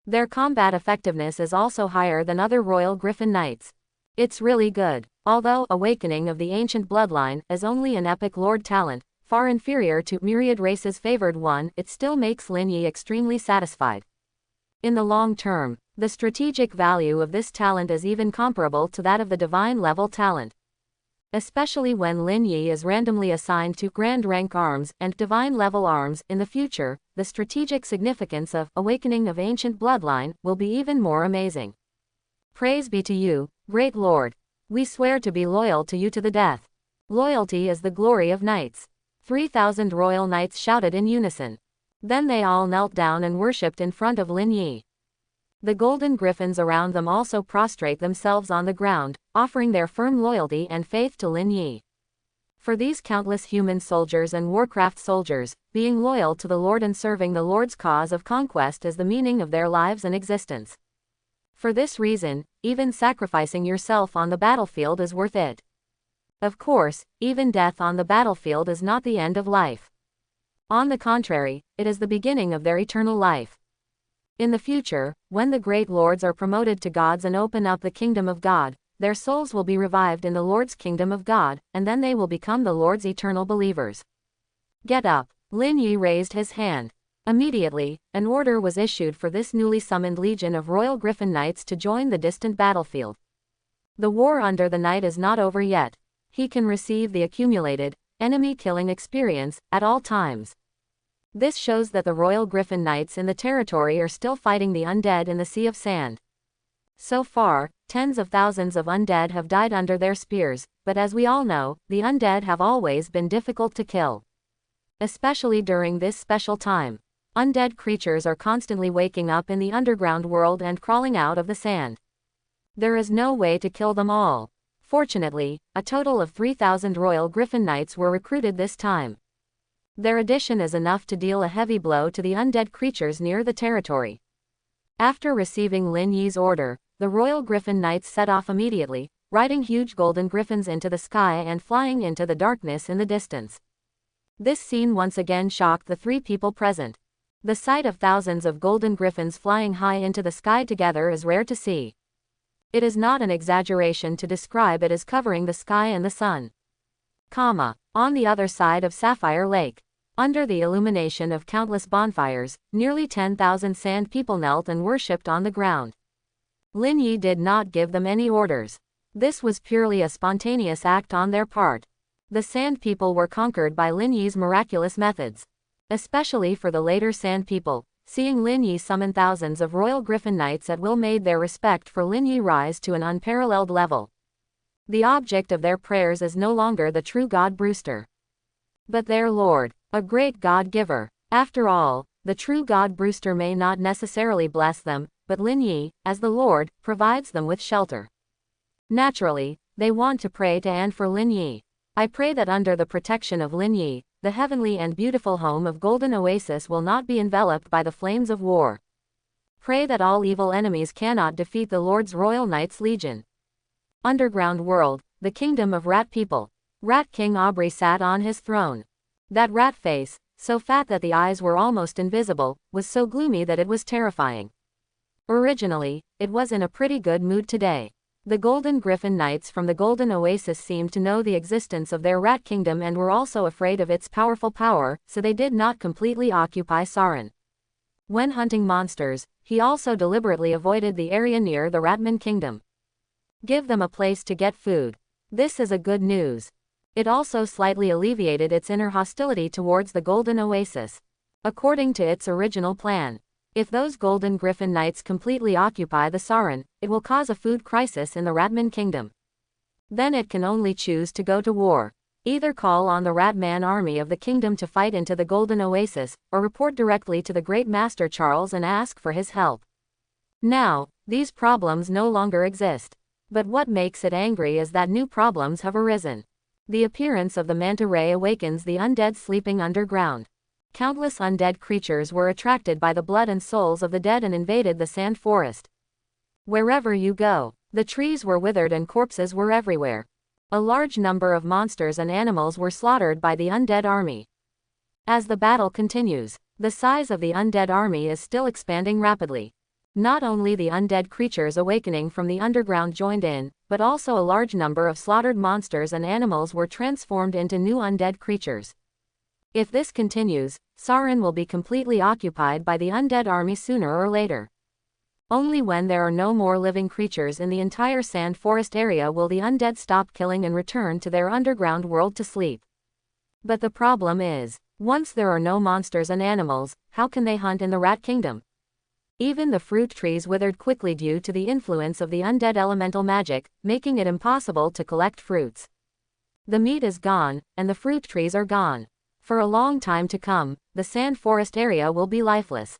Their combat effectiveness is also higher than other Royal Griffin Knights. It's really good. Although Awakening of the Ancient Bloodline is only an epic Lord Talent, far inferior to Myriad Race's favored one, it still makes Lin Yi extremely satisfied. In the long term, the strategic value of this talent is even comparable to that of the Divine level talent. Especially when Lin Yi is randomly assigned to Grand Rank Arms and Divine level arms in the future, the strategic significance of Awakening of Ancient Bloodline will be even more amazing. Praise be to you, Great Lord. We swear to be loyal to you to the death. Loyalty is the glory of knights. 3,000 royal knights shouted in unison. Then they all knelt down and worshipped in front of Lin Yi. The golden griffins around them also prostrate themselves on the ground, offering their firm loyalty and faith to Lin Yi. For these countless human soldiers and Warcraft soldiers, being loyal to the Lord and serving the Lord's cause of conquest is the meaning of their lives and existence. For this reason, even sacrificing yourself on the battlefield is worth it. Of course, even death on the battlefield is not the end of life. On the contrary, it is the beginning of their eternal life. In the future, when the great lords are promoted to gods and open up the kingdom of God, their souls will be revived in the Lord's kingdom of God, and then they will become the Lord's eternal believers. Get up. Lin Yi raised his hand. Immediately, an order was issued for this newly summoned legion of Royal Griffin Knights to join the distant battlefield. The war under the night is not over yet. He can receive the accumulated, enemy-killing experience, at all times. This shows that the Royal Griffin Knights in the territory are still fighting the undead in the Sea of Sand. So far, tens of thousands of undead have died under their spears, but as we all know, the undead have always been difficult to kill. Especially during this special time. Undead creatures are constantly waking up in the underground world and crawling out of the sand. There is no way to kill them all. Fortunately, a total of 3,000 Royal Griffin Knights were recruited this time. Their addition is enough to deal a heavy blow to the undead creatures near the territory. After receiving Lin Yi's order, the Royal Griffin Knights set off immediately, riding huge golden griffins into the sky and flying into the darkness in the distance. This scene once again shocked the three people present. The sight of thousands of golden griffins flying high into the sky together is rare to see. It is not an exaggeration to describe it as covering the sky and the sun. On the other side of Sapphire Lake, under the illumination of countless bonfires, nearly 10,000 sand people knelt and worshipped on the ground. Lin Yi did not give them any orders. This was purely a spontaneous act on their part. The sand people were conquered by Lin Yi's miraculous methods. Especially for the later sand people, seeing Lin Yi summon thousands of Royal Griffin Knights at will made their respect for Lin Yi rise to an unparalleled level. The object of their prayers is no longer the true God Brewster, but their Lord, a great God-giver. After all, the true God Brewster may not necessarily bless them, but Lin Yi, as the Lord, provides them with shelter. Naturally, they want to pray to and for Lin Yi. I pray that under the protection of Lin Yi, the heavenly and beautiful home of Golden Oasis will not be enveloped by the flames of war. Pray that all evil enemies cannot defeat the Lord's Royal Knights Legion. Underground world, the kingdom of rat people. Rat King Aubrey sat on his throne. That rat face, so fat that the eyes were almost invisible, was so gloomy that it was terrifying. Originally, it was in a pretty good mood today. The Golden Griffin Knights from the Golden Oasis seemed to know the existence of their rat kingdom and were also afraid of its powerful power, so they did not completely occupy Sarin. When hunting monsters, he also deliberately avoided the area near the Ratman Kingdom. Give them a place to get food. This is a good news. It also slightly alleviated its inner hostility towards the Golden Oasis. According to its original plan, if those Golden Griffin Knights completely occupy the Sarin, it will cause a food crisis in the Ratman Kingdom. Then it can only choose to go to war. Either call on the Ratman army of the kingdom to fight into the Golden Oasis, or report directly to the Great Master Charles and ask for his help. Now, these problems no longer exist. But what makes it angry is that new problems have arisen. The appearance of the manta ray awakens the undead sleeping underground. Countless undead creatures were attracted by the blood and souls of the dead and invaded the sand forest. Wherever you go, the trees were withered and corpses were everywhere. A large number of monsters and animals were slaughtered by the undead army. As the battle continues, the size of the undead army is still expanding rapidly. Not only the undead creatures awakening from the underground joined in, but also a large number of slaughtered monsters and animals were transformed into new undead creatures. If this continues, Sarin will be completely occupied by the undead army sooner or later. Only when there are no more living creatures in the entire sand forest area will the undead stop killing and return to their underground world to sleep. But the problem is, once there are no monsters and animals, how can they hunt in the Rat Kingdom? Even the fruit trees withered quickly due to the influence of the undead elemental magic, making it impossible to collect fruits. The meat is gone, and the fruit trees are gone. For a long time to come, the sand forest area will be lifeless.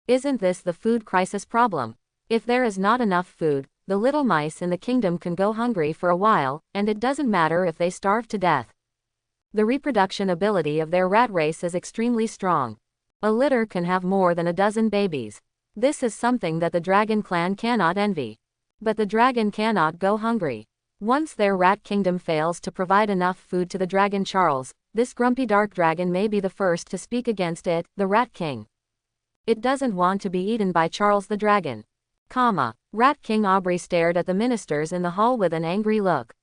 Isn't this the food crisis problem? If there is not enough food, the little mice in the kingdom can go hungry for a while, and it doesn't matter if they starve to death. The reproduction ability of their rat race is extremely strong. A litter can have more than a dozen babies. This is something that the dragon clan cannot envy. But the dragon cannot go hungry. Once their rat kingdom fails to provide enough food to the dragon Charles, this grumpy dark dragon may be the first to speak against it, the Rat King. It doesn't want to be eaten by Charles the dragon. Rat King Aubrey stared at the ministers in the hall with an angry look.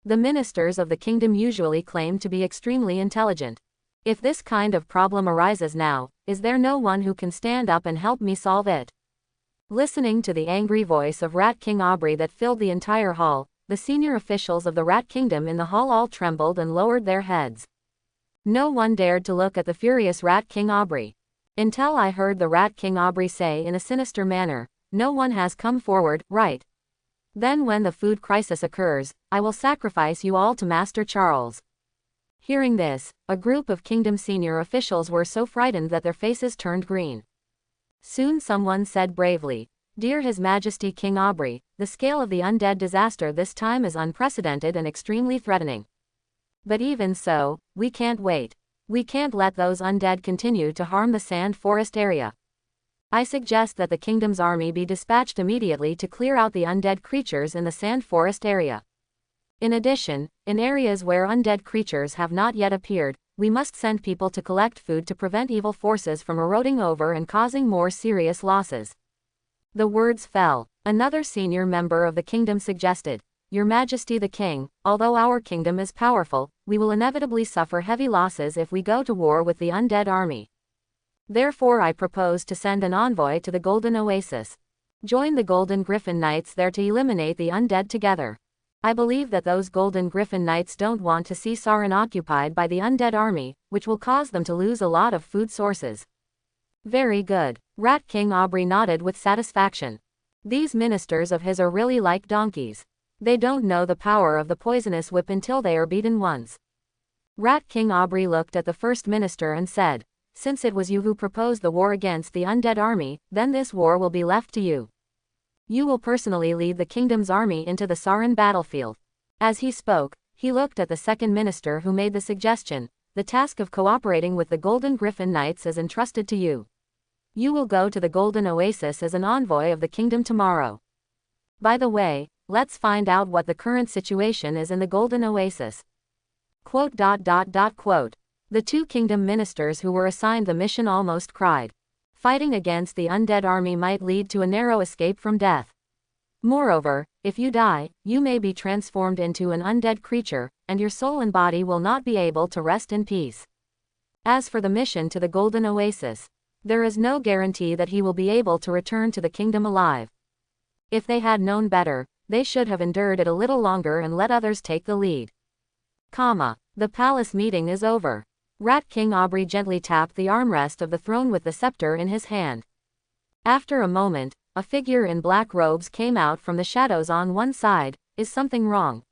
The ministers of the kingdom usually claim to be extremely intelligent. If this kind of problem arises now, is there no one who can stand up and help me solve it? Listening to the angry voice of Rat King Aubrey that filled the entire hall, the senior officials of the Rat Kingdom in the hall all trembled and lowered their heads. No one dared to look at the furious Rat King Aubrey. Until I heard the Rat King Aubrey say in a sinister manner, "No one has come forward, right? Then when the food crisis occurs, I will sacrifice you all to Master Charles." Hearing this, a group of kingdom senior officials were so frightened that their faces turned green. Soon someone said bravely, "Dear His Majesty King Aubrey, the scale of the undead disaster this time is unprecedented and extremely threatening. But even so, we can't wait. We can't let those undead continue to harm the sand forest area. I suggest that the kingdom's army be dispatched immediately to clear out the undead creatures in the sand forest area. In addition, in areas where undead creatures have not yet appeared, we must send people to collect food to prevent evil forces from eroding over and causing more serious losses." The words fell. Another senior member of the kingdom suggested, "Your Majesty the King, although our kingdom is powerful, we will inevitably suffer heavy losses if we go to war with the undead army. Therefore I propose to send an envoy to the Golden Oasis. Join the Golden Griffin Knights there to eliminate the undead together. I believe that those Golden Griffin Knights don't want to see Sarin occupied by the undead army, which will cause them to lose a lot of food sources." Very good. Rat King Aubrey nodded with satisfaction. These ministers of his are really like donkeys. They don't know the power of the poisonous whip until they are beaten once. Rat King Aubrey looked at the first minister and said, "Since it was you who proposed the war against the undead army, then this war will be left to you. You will personally lead the kingdom's army into the Sarin battlefield." As he spoke, he looked at the second minister who made the suggestion, "The task of cooperating with the Golden Griffin Knights is entrusted to you. You will go to the Golden Oasis as an envoy of the kingdom tomorrow. By the way, let's find out what the current situation is in the Golden Oasis." The two kingdom ministers who were assigned the mission almost cried. Fighting against the undead army might lead to a narrow escape from death. Moreover, if you die, you may be transformed into an undead creature, and your soul and body will not be able to rest in peace. As for the mission to the Golden Oasis, there is no guarantee that he will be able to return to the kingdom alive. If they had known better, they should have endured it a little longer and let others take the lead. The palace meeting is over. Rat King Aubrey gently tapped the armrest of the throne with the scepter in his hand. After a moment, a figure in black robes came out from the shadows on one side. "Is something wrong?"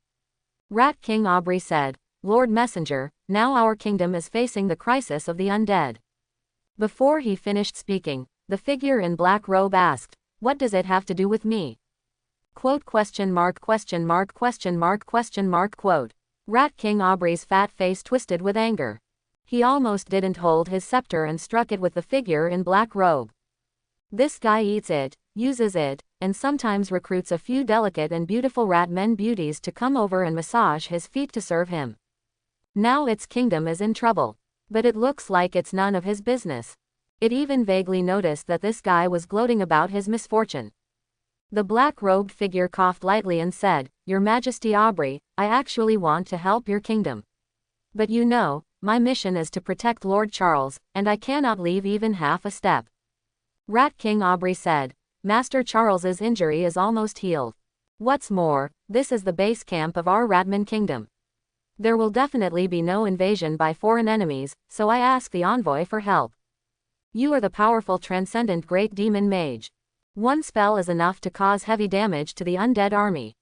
Rat King Aubrey said, "Lord Messenger, now our kingdom is facing the crisis of the undead." Before he finished speaking, the figure in black robe asked, "What does it have to do with me?" Rat King Aubrey's fat face twisted with anger. He almost didn't hold his scepter and struck it with the figure in black robe. This guy eats it, uses it, and sometimes recruits a few delicate and beautiful rat men beauties to come over and massage his feet to serve him. Now its kingdom is in trouble. But it looks like it's none of his business. It even vaguely noticed that this guy was gloating about his misfortune. The black-robed figure coughed lightly and said, "Your Majesty Aubrey, I actually want to help your kingdom. But you know, my mission is to protect Lord Charles, and I cannot leave even half a step." Rat King Aubrey said, "Master Charles's injury is almost healed. What's more, this is the base camp of our Ratman kingdom. There will definitely be no invasion by foreign enemies, so I ask the envoy for help. You are the powerful transcendent great demon mage. One spell is enough to cause heavy damage to the undead army.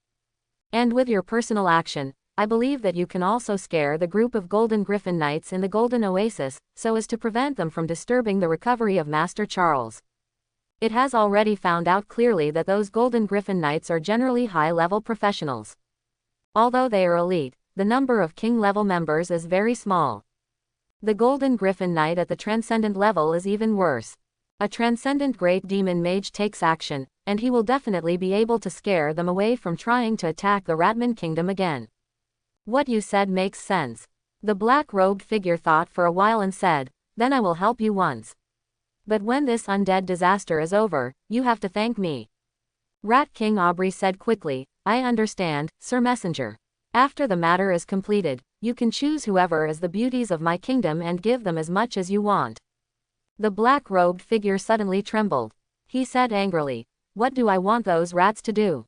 And with your personal action, I believe that you can also scare the group of Golden Griffin Knights in the Golden Oasis, so as to prevent them from disturbing the recovery of Master Charles. It has already found out clearly that those Golden Griffin Knights are generally high-level professionals. Although they are elite, the number of king level members is very small. The Golden Griffin Knight at the Transcendent level is even worse. A Transcendent Great Demon Mage takes action, and he will definitely be able to scare them away from trying to attack the Ratman Kingdom again. What you said makes sense. The black-robed figure thought for a while and said, then I will help you once. But when this undead disaster is over, you have to thank me. Rat King Aubrey said quickly, I understand, Sir Messenger. After the matter is completed, you can choose whoever is the beauties of my kingdom and give them as much as you want. The black-robed figure suddenly trembled. He said angrily, what do I want those rats to do?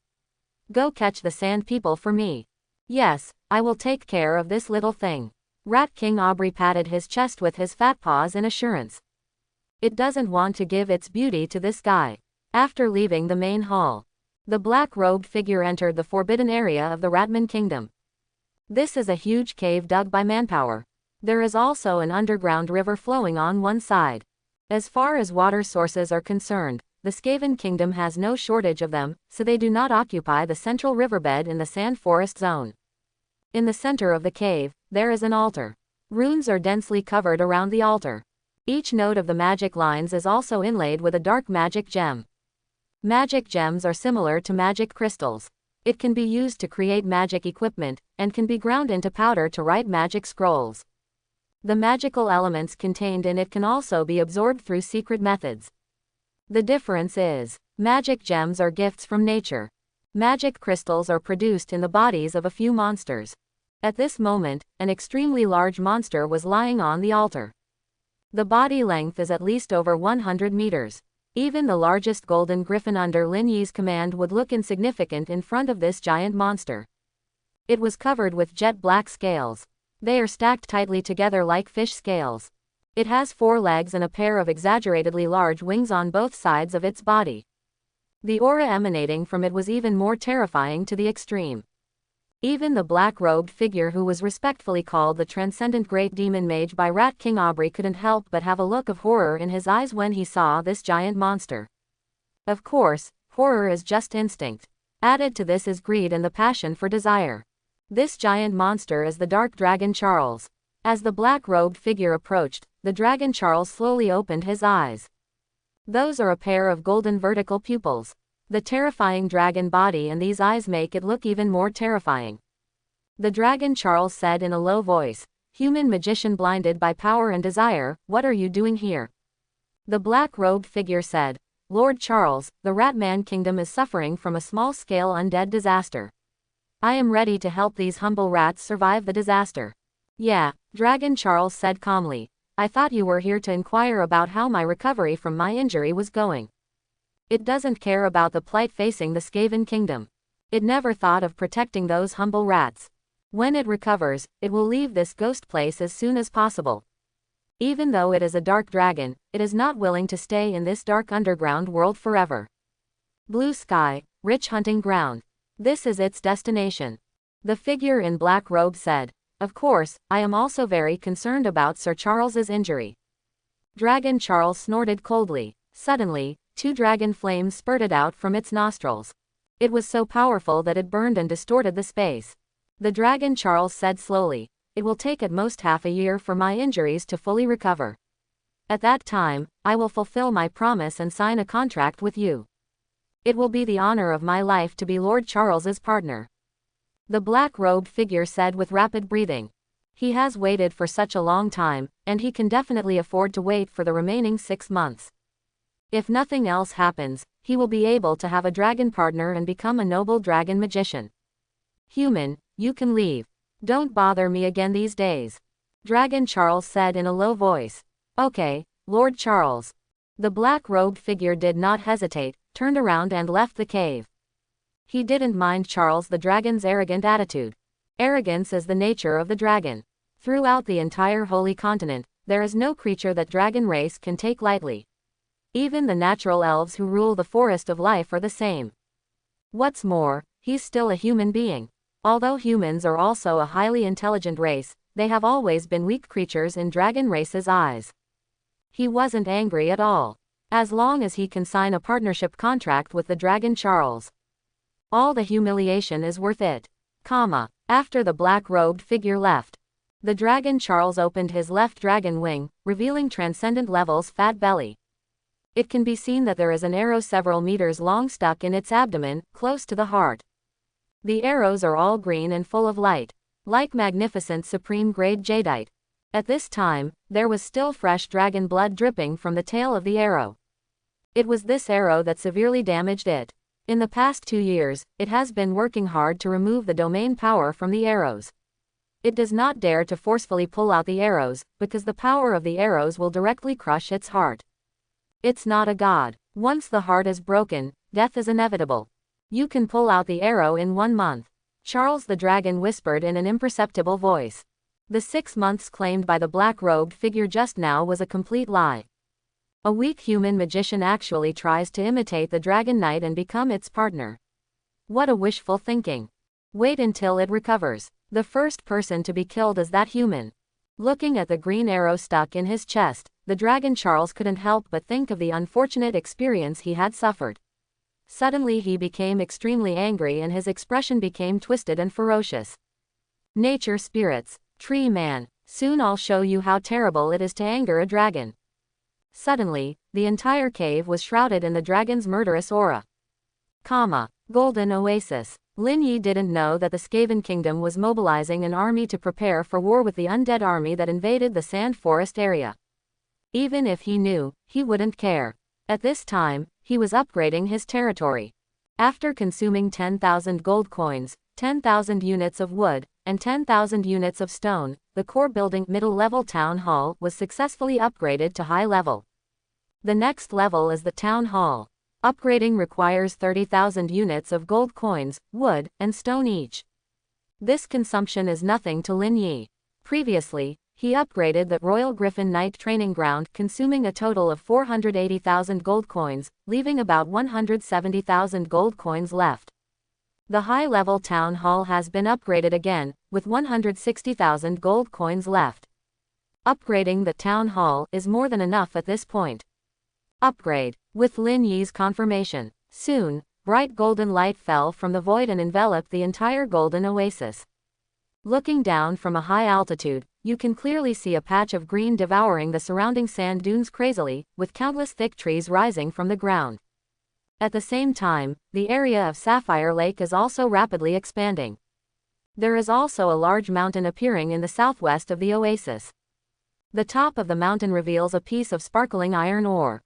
Go catch the sand people for me. Yes, I will take care of this little thing. Rat King Aubrey patted his chest with his fat paws in assurance. It doesn't want to give its beauty to this guy. After leaving the main hall, the black-robed figure entered the forbidden area of the Ratman Kingdom. This is a huge cave dug by manpower. There is also an underground river flowing on one side. As far as water sources are concerned, the Skaven Kingdom has no shortage of them, so they do not occupy the central riverbed in the sand forest zone. In the center of the cave, there is an altar. Runes are densely covered around the altar. Each node of the magic lines is also inlaid with a dark magic gem. Magic gems are similar to magic crystals. It can be used to create magic equipment, and can be ground into powder to write magic scrolls. The magical elements contained in it can also be absorbed through secret methods. The difference is, magic gems are gifts from nature. Magic crystals are produced in the bodies of a few monsters. At this moment, an extremely large monster was lying on the altar. The body length is at least over 100 meters. Even the largest golden griffin under Lin Yi's command would look insignificant in front of this giant monster. It was covered with jet black scales. They are stacked tightly together like fish scales. It has 4 legs and a pair of exaggeratedly large wings on both sides of its body. The aura emanating from it was even more terrifying to the extreme. Even the black-robed figure who was respectfully called the Transcendent Great Demon Mage by Rat King Aubrey couldn't help but have a look of horror in his eyes when he saw this giant monster. Of course, horror is just instinct. Added to this is greed and the passion for desire. This giant monster is the Dark Dragon Charles. As the black-robed figure approached, the Dragon Charles slowly opened his eyes. Those are a pair of golden vertical pupils. The terrifying dragon body and these eyes make it look even more terrifying. The Dragon Charles said in a low voice, human magician blinded by power and desire, what are you doing here? The black-robed figure said, Lord Charles, the Ratman Kingdom is suffering from a small-scale undead disaster. I am ready to help these humble rats survive the disaster. Yeah, Dragon Charles said calmly. I thought you were here to inquire about how my recovery from my injury was going. It doesn't care about the plight facing the Skaven Kingdom. It never thought of protecting those humble rats. When it recovers, it will leave this ghost place as soon as possible. Even though it is a dark dragon, it is not willing to stay in this dark underground world forever. Blue sky, rich hunting ground. This is its destination. The figure in black robe said. Of course, I am also very concerned about Sir Charles's injury. Dragon Charles snorted coldly. Suddenly, 2 dragon flames spurted out from its nostrils. It was so powerful that it burned and distorted the space. The Dragon Charles said slowly, it will take at most half a year for my injuries to fully recover. At that time, I will fulfill my promise and sign a contract with you. It will be the honor of my life to be Lord Charles's partner. The black-robed figure said with rapid breathing. He has waited for such a long time, and he can definitely afford to wait for the remaining 6 months. If nothing else happens, he will be able to have a dragon partner and become a noble dragon magician. Human, you can leave. Don't bother me again these days. Dragon Charles said in a low voice. Okay, Lord Charles. The black-robed figure did not hesitate, turned around and left the cave. He didn't mind Charles the dragon's arrogant attitude. Arrogance is the nature of the dragon. Throughout the entire Holy Continent, there is no creature that dragon race can take lightly. Even the natural elves who rule the forest of life are the same. What's more, he's still a human being. Although humans are also a highly intelligent race, they have always been weak creatures in dragon race's eyes. He wasn't angry at all. As long as he can sign a partnership contract with the Dragon Charles. All the humiliation is worth it. After the black-robed figure left, the dragon Charles opened his left dragon wing, revealing Transcendent Level's fat belly. It can be seen that there is an arrow several meters long stuck in its abdomen, close to the heart. The arrows are all green and full of light, like magnificent supreme-grade jadeite. At this time, there was still fresh dragon blood dripping from the tail of the arrow. It was this arrow that severely damaged it. In the past 2 years, it has been working hard to remove the domain power from the arrows. It does not dare to forcefully pull out the arrows, because the power of the arrows will directly crush its heart. It's not a god. Once the heart is broken, death is inevitable. You can pull out the arrow in 1 month. Charles the dragon whispered in an imperceptible voice. The 6 months claimed by the black-robed figure just now was a complete lie. A weak human magician actually tries to imitate the Dragon Knight and become its partner. What a wishful thinking. Wait until it recovers. The first person to be killed is that human. Looking at the green arrow stuck in his chest, the dragon Charles couldn't help but think of the unfortunate experience he had suffered. Suddenly he became extremely angry and his expression became twisted and ferocious. Nature spirits, tree man, soon I'll show you how terrible it is to anger a dragon. Suddenly, the entire cave was shrouded in the dragon's murderous aura. Golden Oasis. Lin Yi didn't know that the Skaven Kingdom was mobilizing an army to prepare for war with the undead army that invaded the Sand Forest area. Even if he knew, he wouldn't care. At this time, he was upgrading his territory. After consuming 10,000 gold coins, 10,000 units of wood, and 10,000 units of stone, the core building middle-level town hall was successfully upgraded to high level. The next level is the town hall. Upgrading requires 30,000 units of gold coins, wood, and stone each. This consumption is nothing to Lin Yi. Previously, he upgraded the Royal Griffin Knight Training Ground, consuming a total of 480,000 gold coins, leaving about 170,000 gold coins left. The high-level town hall has been upgraded again, with 160,000 gold coins left. Upgrading the town hall is more than enough at this point. Upgrade. With Lin Yi's confirmation, soon, bright golden light fell from the void and enveloped the entire golden oasis. Looking down from a high altitude, you can clearly see a patch of green devouring the surrounding sand dunes crazily, with countless thick trees rising from the ground. At the same time, the area of Sapphire Lake is also rapidly expanding. There is also a large mountain appearing in the southwest of the oasis. The top of the mountain reveals a piece of sparkling iron ore.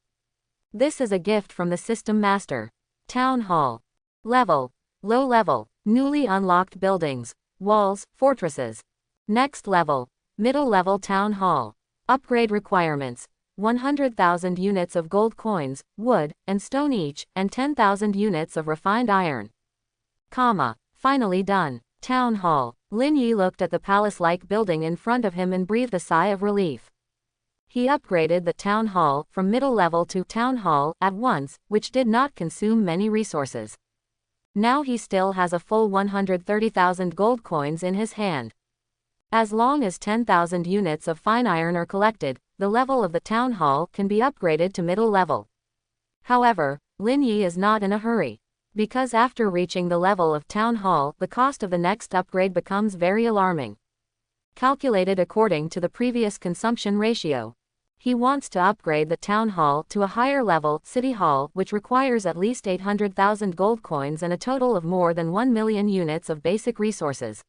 This is a gift from the System Master. Town Hall. Level. Low level. Newly unlocked buildings, walls, fortresses. Next level. Middle level Town Hall. Upgrade requirements. 100,000 units of gold coins, wood, and stone each, and 10,000 units of refined iron. Finally done. Town Hall. Lin Yi looked at the palace-like building in front of him and breathed a sigh of relief. He upgraded the town hall from middle level to town hall at once, which did not consume many resources. Now he still has a full 130,000 gold coins in his hand. As long as 10,000 units of fine iron are collected, the level of the town hall can be upgraded to middle level. However, Lin Yi is not in a hurry. Because after reaching the level of town hall, the cost of the next upgrade becomes very alarming. Calculated according to the previous consumption ratio. He wants to upgrade the town hall to a higher level, city hall, which requires at least 800,000 gold coins and a total of more than 1 million units of basic resources.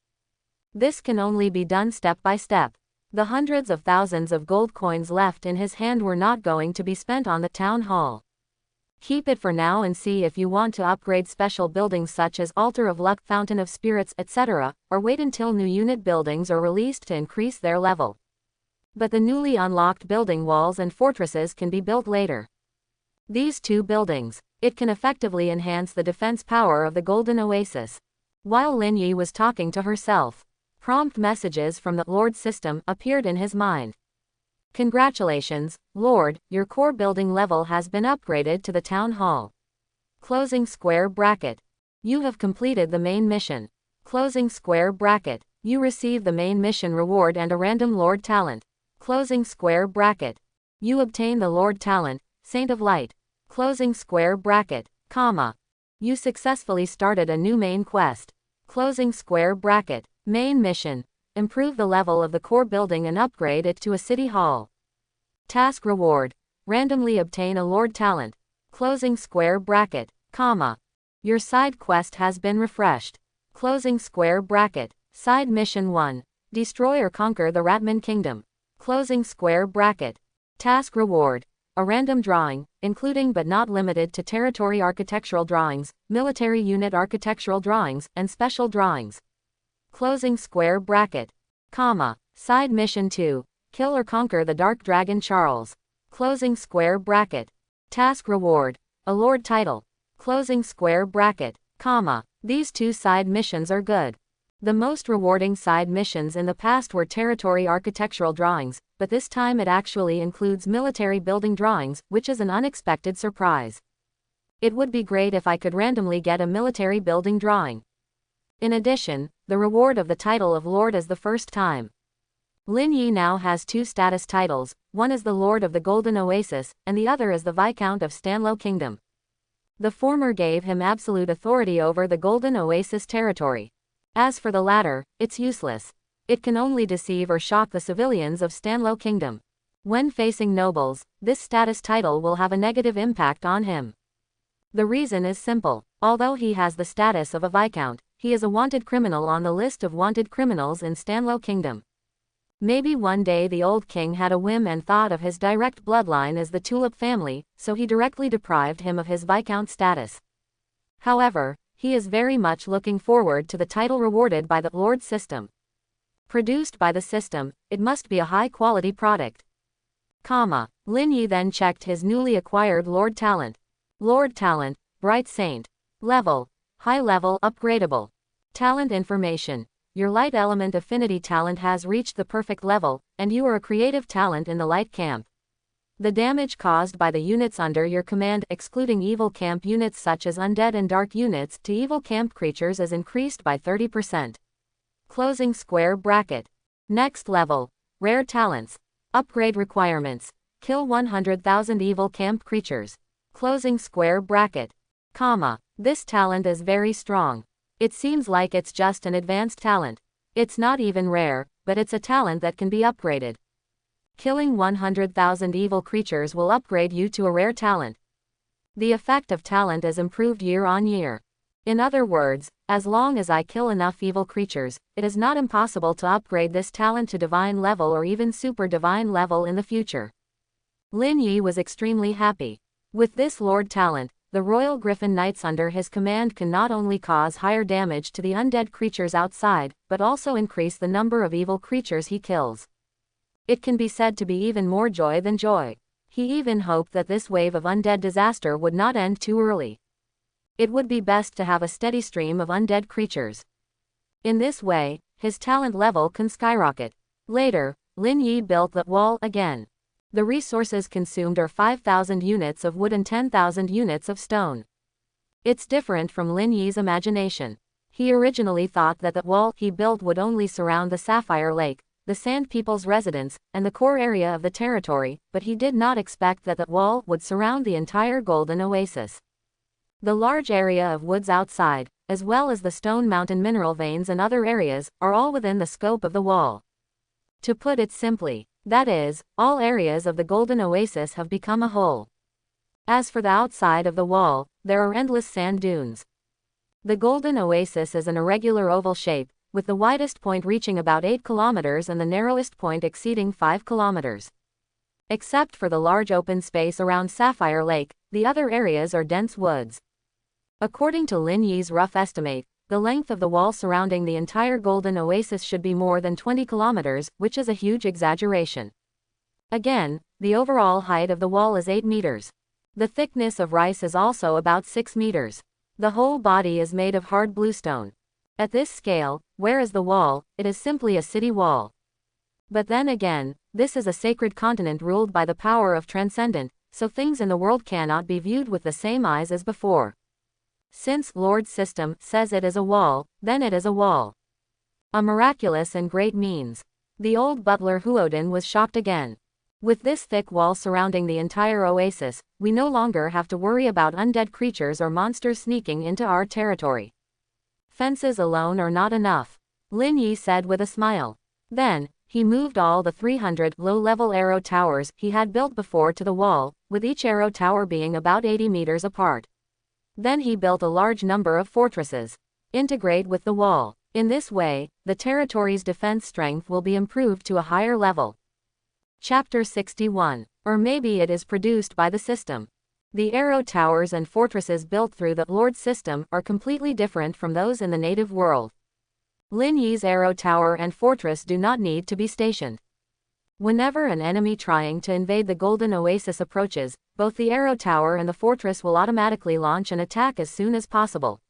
This can only be done step by step. The hundreds of thousands of gold coins left in his hand were not going to be spent on the town hall. Keep it for now and see if you want to upgrade special buildings such as Altar of Luck, Fountain of Spirits, etc., or wait until new unit buildings are released to increase their level. But the newly unlocked building walls and fortresses can be built later. These two buildings, it can effectively enhance the defense power of the Golden Oasis. While Lin Yi was talking to herself, prompt messages from the Lord system appeared in his mind. Congratulations, Lord, your core building level has been upgraded to the town hall. Closing square bracket. You have completed the main mission. Closing square bracket. You receive the main mission reward and a random Lord talent. Closing square bracket. You obtain the Lord talent, Saint of Light. Closing square bracket, You successfully started a new main quest. Closing square bracket. Main mission. Improve the level of the core building and upgrade it to a city hall. Task reward. Randomly obtain a Lord talent. Closing square bracket, comma. Your side quest has been refreshed. Closing square bracket. Side mission 1. Destroy or conquer the Ratman Kingdom. Closing square bracket. Task reward. A random drawing, including but not limited to territory architectural drawings, military unit architectural drawings, and special drawings. Closing square bracket, comma. Side mission 2. Kill or conquer the Dark Dragon Charles. Closing square bracket. Task reward. A Lord title. Closing square bracket, comma. These two side missions are good. The most rewarding side missions in the past were territory architectural drawings, but this time it actually includes military building drawings, which is an unexpected surprise. It would be great if I could randomly get a military building drawing. In addition, the reward of the title of Lord is the first time. Lin Yi now has 2 status titles, one is the Lord of the Golden Oasis, and the other is the Viscount of Stanlow Kingdom. The former gave him absolute authority over the Golden Oasis territory. As for the latter, it's useless. It can only deceive or shock the civilians of Stanlow Kingdom. When facing nobles, this status title will have a negative impact on him. The reason is simple. Although he has the status of a Viscount, he is a wanted criminal on the list of wanted criminals in Stanlow Kingdom. Maybe one day the old king had a whim and thought of his direct bloodline as the Tulip family, so he directly deprived him of his Viscount status. However, he is very much looking forward to the title rewarded by the Lord system. Produced by the system, it must be a high-quality product. Comma. Lin Yi then checked his newly acquired Lord talent. Lord talent, Bright Saint. Level. High level upgradable. Talent information. Your light element affinity talent has reached the perfect level, and you are a creative talent in the light camp. The damage caused by the units under your command, excluding evil camp units such as undead and dark units, to evil camp creatures is increased by 30%. Closing square bracket. Next level. Rare talents. Upgrade requirements. Kill 100,000 evil camp creatures. Closing square bracket. Comma. This talent is very strong. It seems like it's just an advanced talent. It's not even rare, but it's a talent that can be upgraded. Killing 100,000 evil creatures will upgrade you to a rare talent. The effect of talent is improved year on year. In other words, as long as I kill enough evil creatures, it is not impossible to upgrade this talent to divine level or even super divine level in the future. Lin Yi was extremely happy. With this Lord talent, the Royal Griffin Knights under his command can not only cause higher damage to the undead creatures outside, but also increase the number of evil creatures he kills. It can be said to be even more joy than joy. He even hoped that this wave of undead disaster would not end too early. It would be best to have a steady stream of undead creatures. In this way, his talent level can skyrocket. Later, Lin Yi built the wall again. The resources consumed are 5,000 units of wood and 10,000 units of stone. It's different from Lin Yi's imagination. He originally thought that the wall he built would only surround the Sapphire Lake, the Sand People's residence, and the core area of the territory, but he did not expect that the wall would surround the entire Golden Oasis. The large area of woods outside, as well as the stone mountain mineral veins and other areas, are all within the scope of the wall. To put it simply, that is, all areas of the Golden Oasis have become a whole. As for the outside of the wall, there are endless sand dunes. The Golden Oasis is an irregular oval shape, with the widest point reaching about 8 kilometers and the narrowest point exceeding 5 kilometers. Except for the large open space around Sapphire Lake, the other areas are dense woods. According to Lin Yi's rough estimate, the length of the wall surrounding the entire Golden Oasis should be more than 20 kilometers, which is a huge exaggeration. Again, the overall height of the wall is 8 meters. The thickness of rice is also about 6 meters. The whole body is made of hard bluestone. At this scale, where is the wall? It is simply a city wall. But then again, this is a sacred continent ruled by the power of Transcendent, so things in the world cannot be viewed with the same eyes as before. Since Lord's system says it is a wall, then it is a wall. A miraculous and great means. The old butler Huodin was shocked again. With this thick wall surrounding the entire oasis, we no longer have to worry about undead creatures or monsters sneaking into our territory. Fences alone are not enough. Lin Yi said with a smile. Then, he moved all the 300 low-level arrow towers he had built before to the wall, with each arrow tower being about 80 meters apart. Then he built a large number of fortresses. Integrate with the wall. In this way, the territory's defense strength will be improved to a higher level. Chapter 61. Or maybe it is produced by the system. The arrow towers and fortresses built through the Lord system are completely different from those in the native world. Lin Yi's arrow tower and fortress do not need to be stationed. Whenever an enemy trying to invade the Golden Oasis approaches, both the arrow tower and the fortress will automatically launch an attack as soon as possible.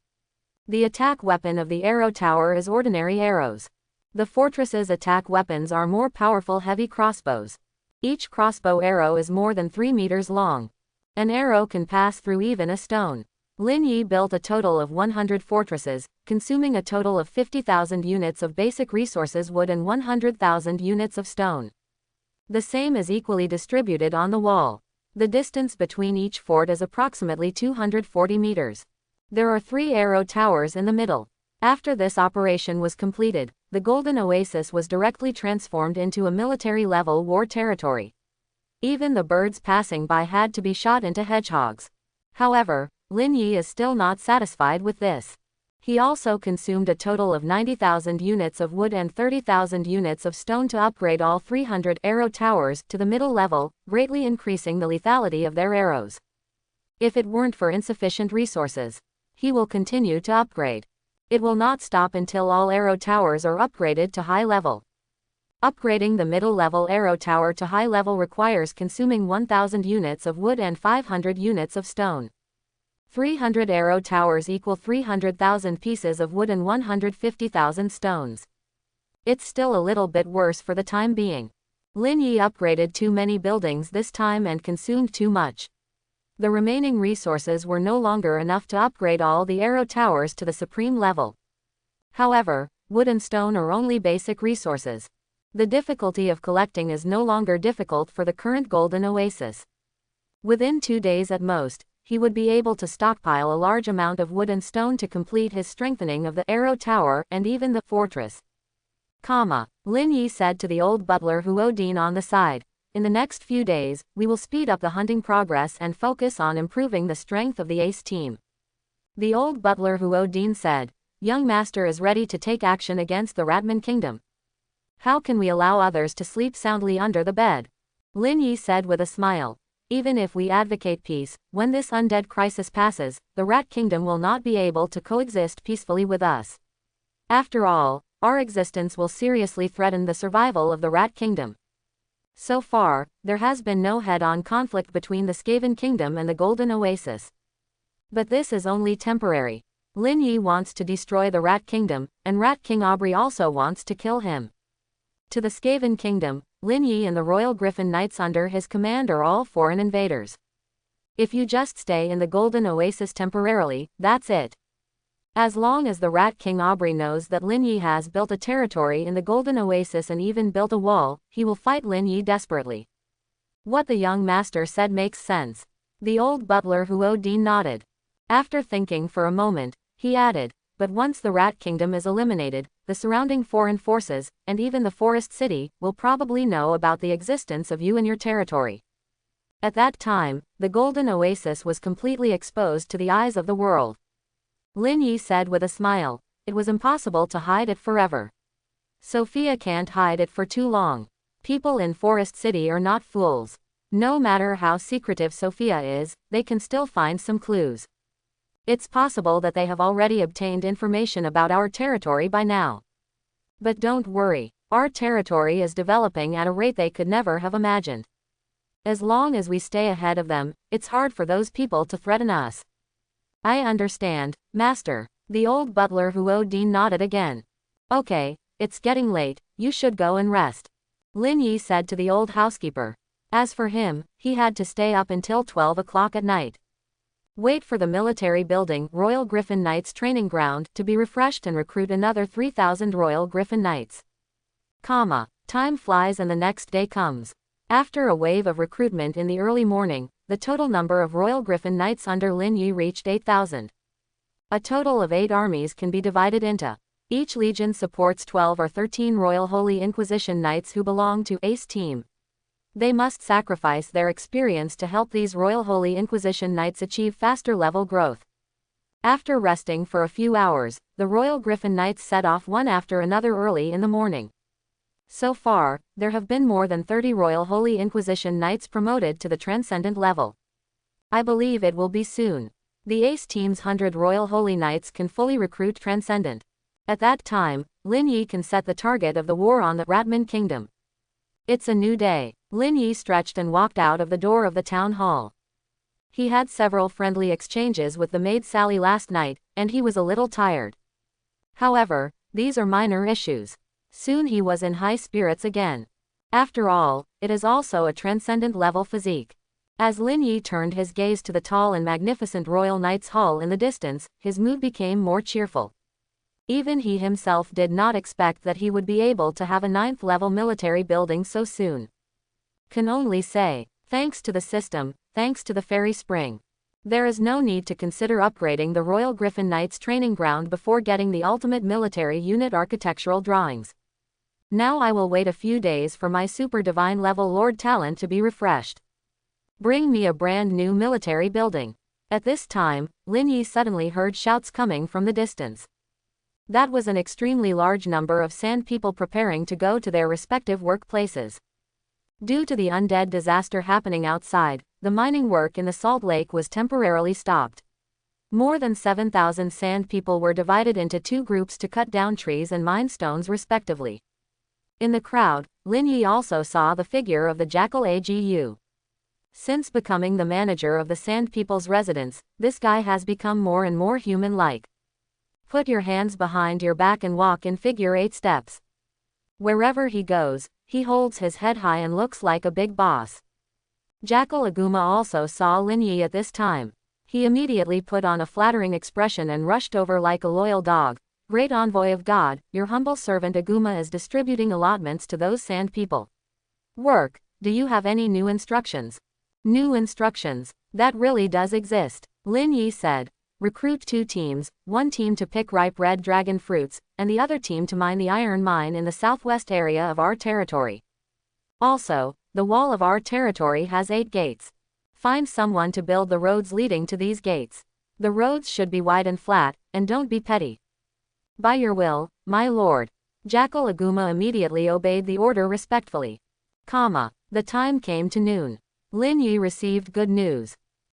The attack weapon of the arrow tower is ordinary arrows. The fortress's attack weapons are more powerful heavy crossbows. Each crossbow arrow is more than 3 meters long. An arrow can pass through even a stone. Lin Yi built a total of 100 fortresses, consuming a total of 50,000 units of basic resources wood and 100,000 units of stone. The same is equally distributed on the wall. The distance between each fort is approximately 240 meters. There are 3 arrow towers in the middle. After this operation was completed, the Golden Oasis was directly transformed into a military-level war territory. Even the birds passing by had to be shot into hedgehogs. However, Lin Yi is still not satisfied with this. He also consumed a total of 90,000 units of wood and 30,000 units of stone to upgrade all 300 arrow towers to the middle level, greatly increasing the lethality of their arrows. If it weren't for insufficient resources, he will continue to upgrade. It will not stop until all arrow towers are upgraded to high level. Upgrading the middle-level arrow tower to high level requires consuming 1,000 units of wood and 500 units of stone. 300 arrow towers equal 300,000 pieces of wood and 150,000 stones. It's still a little bit worse for the time being. Lin Yi upgraded too many buildings this time and consumed too much. The remaining resources were no longer enough to upgrade all the arrow towers to the supreme level. However, wood and stone are only basic resources. The difficulty of collecting is no longer difficult for the current Golden Oasis. Within 2 days at most, he would be able to stockpile a large amount of wood and stone to complete his strengthening of the arrow tower and even the fortress. Lin Yi said to the old butler Huodin on the side, in the next few days, we will speed up the hunting progress and focus on improving the strength of the ace team. The old butler Huodin said, young master is ready to take action against the Ratman Kingdom. How can we allow others to sleep soundly under the bed? Lin Yi said with a smile. Even if we advocate peace, when this undead crisis passes, the Rat Kingdom will not be able to coexist peacefully with us. After all, our existence will seriously threaten the survival of the Rat Kingdom. So far, there has been no head-on conflict between the Skaven Kingdom and the Golden Oasis. But this is only temporary. Lin Yi wants to destroy the Rat Kingdom, and Rat King Aubrey also wants to kill him. To the Skaven Kingdom, Lin Yi and the Royal Griffin Knights under his command are all foreign invaders. If you just stay in the Golden Oasis temporarily, that's it. As long as the Rat King Aubrey knows that Lin Yi has built a territory in the Golden Oasis and even built a wall, he will fight Lin Yi desperately. What the young master said makes sense. The old butler Huodin nodded. After thinking for a moment, he added, but once the Rat Kingdom is eliminated, the surrounding foreign forces, and even the Forest City, will probably know about the existence of you in your territory. At that time, the Golden Oasis was completely exposed to the eyes of the world. Lin Yi said with a smile, it was impossible to hide it forever. Sophia can't hide it for too long. People in Forest City are not fools. No matter how secretive Sophia is, they can still find some clues. It's possible that they have already obtained information about our territory by now. But don't worry, our territory is developing at a rate they could never have imagined. As long as we stay ahead of them, it's hard for those people to threaten us. I understand, master. The old butler Huodin nodded again. Okay, it's getting late, you should go and rest. Lin Yi said to the old housekeeper. As for him, he had to stay up until 12 o'clock at night. Wait for the military building Royal Griffin Knights training ground to be refreshed and recruit another 3,000 Royal Griffin Knights. Time flies and the next day comes. After a wave of recruitment in the early morning, the total number of Royal Griffin Knights under Lin Yi reached 8,000. A total of 8 armies can be divided into. Each legion supports 12 or 13 Royal Holy Inquisition Knights who belong to Ace Team. They must sacrifice their experience to help these Royal Holy Inquisition Knights achieve faster level growth. After resting for a few hours, the Royal Griffin Knights set off one after another early in the morning. So far, there have been more than 30 Royal Holy Inquisition Knights promoted to the Transcendent level. I believe it will be soon. The Ace Team's 100 Royal Holy Knights can fully recruit Transcendent. At that time, Lin Yi can set the target of the war on the Ratman Kingdom. It's a new day. Lin Yi stretched and walked out of the door of the town hall. He had several friendly exchanges with the maid Sally last night, and he was a little tired. However, these are minor issues. Soon he was in high spirits again. After all, it is also a transcendent level physique. As Lin Yi turned his gaze to the tall and magnificent Royal Knight's Hall in the distance, his mood became more cheerful. Even he himself did not expect that he would be able to have a 9th level military building so soon. Can only say, thanks to the system, thanks to the Fairy Spring. There is no need to consider upgrading the Royal Griffin Knights training ground before getting the ultimate military unit architectural drawings. Now I will wait a few days for my super divine level Lord talent to be refreshed. Bring me a brand new military building. At this time, Lin Yi suddenly heard shouts coming from the distance. That was an extremely large number of sand people preparing to go to their respective workplaces. Due to the undead disaster happening outside, the mining work in the salt lake was temporarily stopped. More than 7,000 sand people were divided into 2 groups to cut down trees and mine stones respectively. In the crowd, Lin Yi also saw the figure of the Jackal Agu. Since becoming the manager of the Sand People's residence, this guy has become more and more human-like. Put your hands behind your back and walk in figure 8 steps. Wherever he goes, he holds his head high and looks like a big boss. Jackal Aguma also saw Lin Yi at this time. He immediately put on a flattering expression and rushed over like a loyal dog. Great envoy of God, your humble servant Aguma is distributing allotments to those sand people. Work, do you have any new instructions? New instructions, that really does exist, Lin Yi said. Recruit 2 teams, one team to pick ripe red dragon fruits, and the other team to mine the iron mine in the southwest area of our territory. Also, the wall of our territory has 8 gates. Find someone to build the roads leading to these gates. The roads should be wide and flat, and don't be petty. By your will, my lord. Jackal Aguma immediately obeyed the order respectfully. The time came to noon. Lin Yi received good news.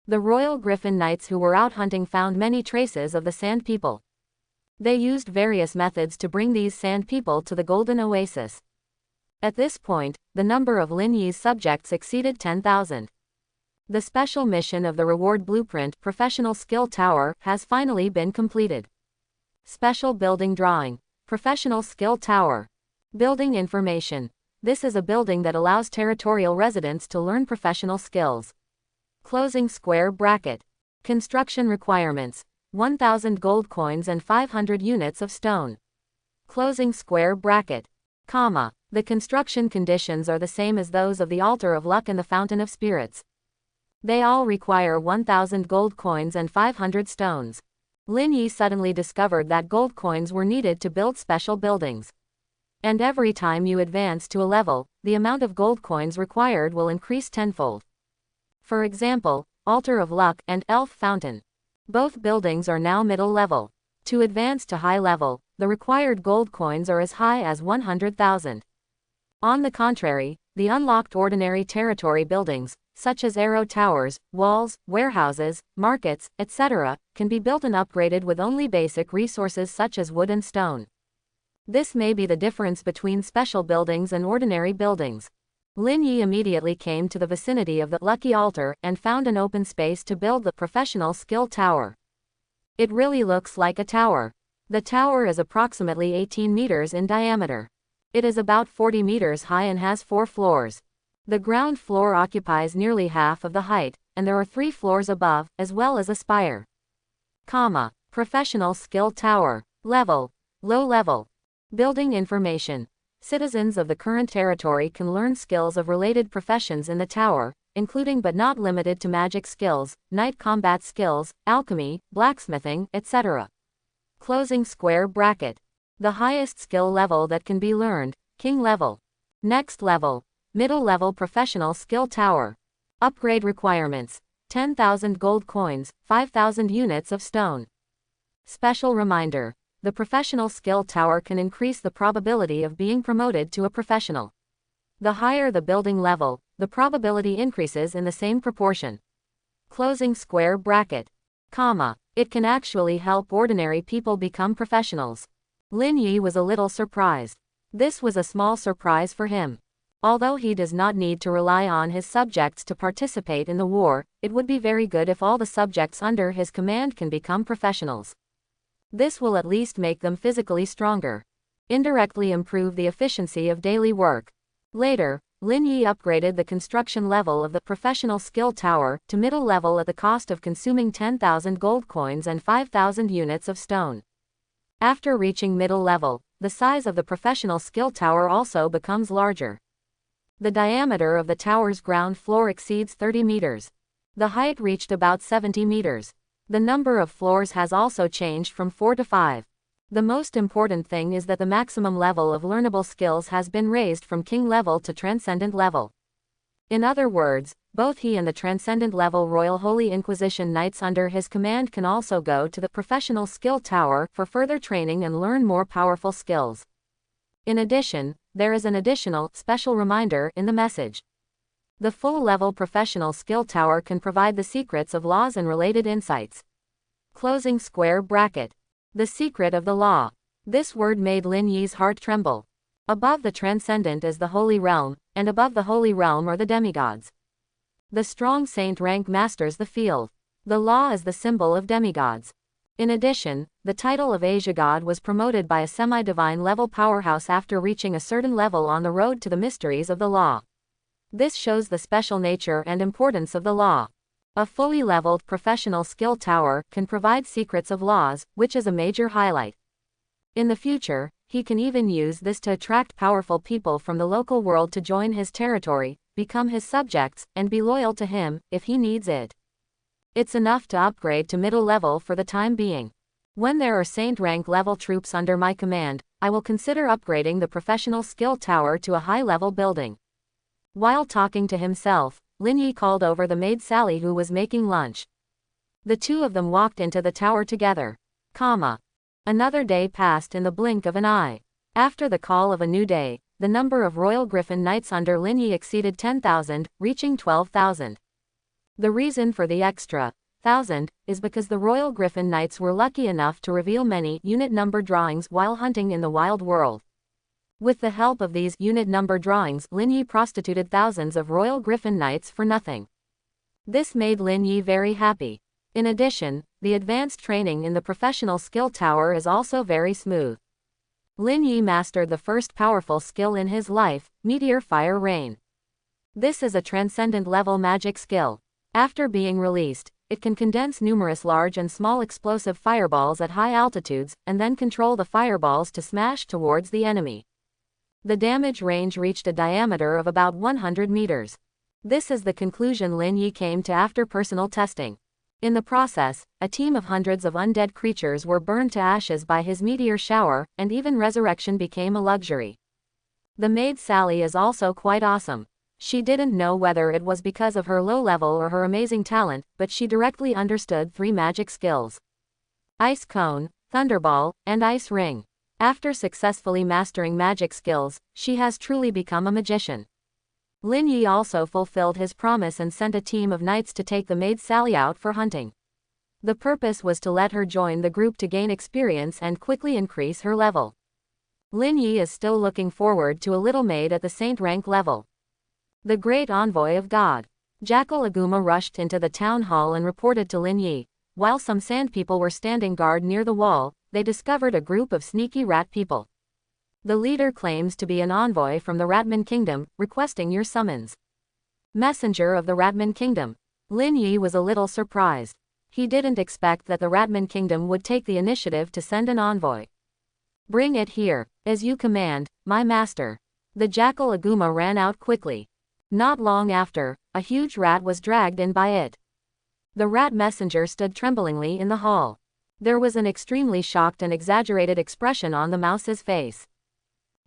The Royal Griffin Knights who were out hunting found many traces of the Sand People. They used various methods to bring these Sand People to the Golden Oasis. At this point, the number of Lin Yi's subjects exceeded 10,000. The special mission of the Reward Blueprint Professional Skill Tower has finally been completed. Special Building Drawing. Professional Skill Tower. Building Information. This is a building that allows territorial residents to learn professional skills. Closing square bracket. Construction requirements. 1,000 gold coins and 500 units of stone. Closing square bracket. The construction conditions are the same as those of the Altar of Luck and the Fountain of Spirits. They all require 1,000 gold coins and 500 stones. Lin Yi suddenly discovered that gold coins were needed to build special buildings. And every time you advance to a level, the amount of gold coins required will increase tenfold. For example, Altar of Luck and Elf Fountain. Both buildings are now middle level. To advance to high level, the required gold coins are as high as 100,000. On the contrary, the unlocked ordinary territory buildings, such as arrow towers, walls, warehouses, markets, etc., can be built and upgraded with only basic resources such as wood and stone. This may be the difference between special buildings and ordinary buildings. Lin Yi immediately came to the vicinity of the Lucky Altar and found an open space to build the Professional Skill Tower. It really looks like a tower. The tower is approximately 18 meters in diameter. It is about 40 meters high and has 4 floors. The ground floor occupies nearly half of the height, and there are 3 floors above, as well as a spire. Professional Skill Tower. Level. Low level. Building information. Citizens of the current territory can learn skills of related professions in the tower, including but not limited to magic skills, night combat skills, alchemy, blacksmithing, etc. Closing square bracket. The highest skill level that can be learned, King level. Next level, Middle level Professional Skill Tower. Upgrade requirements, 10,000 gold coins, 5,000 units of stone. Special reminder, the Professional Skill Tower can increase the probability of being promoted to a professional. The higher the building level, the probability increases in the same proportion. Closing square bracket. Comma. It can actually help ordinary people become professionals. Lin Yi was a little surprised. This was a small surprise for him. Although he does not need to rely on his subjects to participate in the war, it would be very good if all the subjects under his command can become professionals. This will at least make them physically stronger. Indirectly improve the efficiency of daily work. Later, Lin Yi upgraded the construction level of the Professional Skill Tower to middle level at the cost of consuming 10,000 gold coins and 5,000 units of stone. After reaching middle level, the size of the Professional Skill Tower also becomes larger. The diameter of the tower's ground floor exceeds 30 meters. The height reached about 70 meters. The number of floors has also changed from 4 to 5. The most important thing is that the maximum level of learnable skills has been raised from King level to Transcendent level. In other words, both he and the Transcendent level Royal Holy Inquisition Knights under his command can also go to the Professional Skill Tower for further training and learn more powerful skills. In addition, there is an additional, special reminder in the message. The full-level Professional Skill Tower can provide the secrets of laws and related insights. Closing square bracket. The secret of the law. This word made Lin Yi's heart tremble. Above the Transcendent is the Holy Realm, and above the Holy Realm are the demigods. The strong saint rank masters the field. The law is the symbol of demigods. In addition, the title of Asia God was promoted by a semi-divine level powerhouse after reaching a certain level on the road to the mysteries of the law. This shows the special nature and importance of the law. A fully leveled Professional Skill Tower can provide secrets of laws, which is a major highlight. In the future, he can even use this to attract powerful people from the local world to join his territory, become his subjects, and be loyal to him, if he needs it. It's enough to upgrade to middle level for the time being. When there are saint rank level troops under my command, I will consider upgrading the Professional Skill Tower to a high level building. While talking to himself, Lin Yi called over the maid Sally who was making lunch. The two of them walked into the tower together. Another day passed in the blink of an eye. After the call of a new day, the number of Royal Griffin Knights under Lin Yi exceeded 10,000, reaching 12,000. The reason for the extra 1,000 is because the Royal Griffin Knights were lucky enough to reveal many unit number drawings while hunting in the wild world. With the help of these unit number drawings, Lin Yi prostituted thousands of Royal Griffin Knights for nothing. This made Lin Yi very happy. In addition, the advanced training in the Professional Skill Tower is also very smooth. Lin Yi mastered the first powerful skill in his life, Meteor Fire Rain. This is a transcendent level magic skill. After being released, it can condense numerous large and small explosive fireballs at high altitudes, and then control the fireballs to smash towards the enemy. The damage range reached a diameter of about 100 meters. This is the conclusion Lin Yi came to after personal testing. In the process, a team of hundreds of undead creatures were burned to ashes by his meteor shower, and even resurrection became a luxury. The maid Sally is also quite awesome. She didn't know whether it was because of her low level or her amazing talent, but she directly understood 3 magic skills: Ice Cone, Thunderball, and Ice Ring. After successfully mastering magic skills, she has truly become a magician. Lin Yi also fulfilled his promise and sent a team of knights to take the maid Sally out for hunting. The purpose was to let her join the group to gain experience and quickly increase her level. Lin Yi is still looking forward to a little maid at the saint rank level. The Great Envoy of God. Jackal Aguma rushed into the town hall and reported to Lin Yi. While some sand people were standing guard near the wall, they discovered a group of sneaky rat people. The leader claims to be an envoy from the Ratman Kingdom, requesting your summons. Messenger of the Ratman Kingdom. Lin Yi was a little surprised. He didn't expect that the Ratman Kingdom would take the initiative to send an envoy. Bring it here, as you command, my master. The Jackal Aguma ran out quickly. Not long after, a huge rat was dragged in by it. The rat messenger stood tremblingly in the hall. There was an extremely shocked and exaggerated expression on the mouse's face.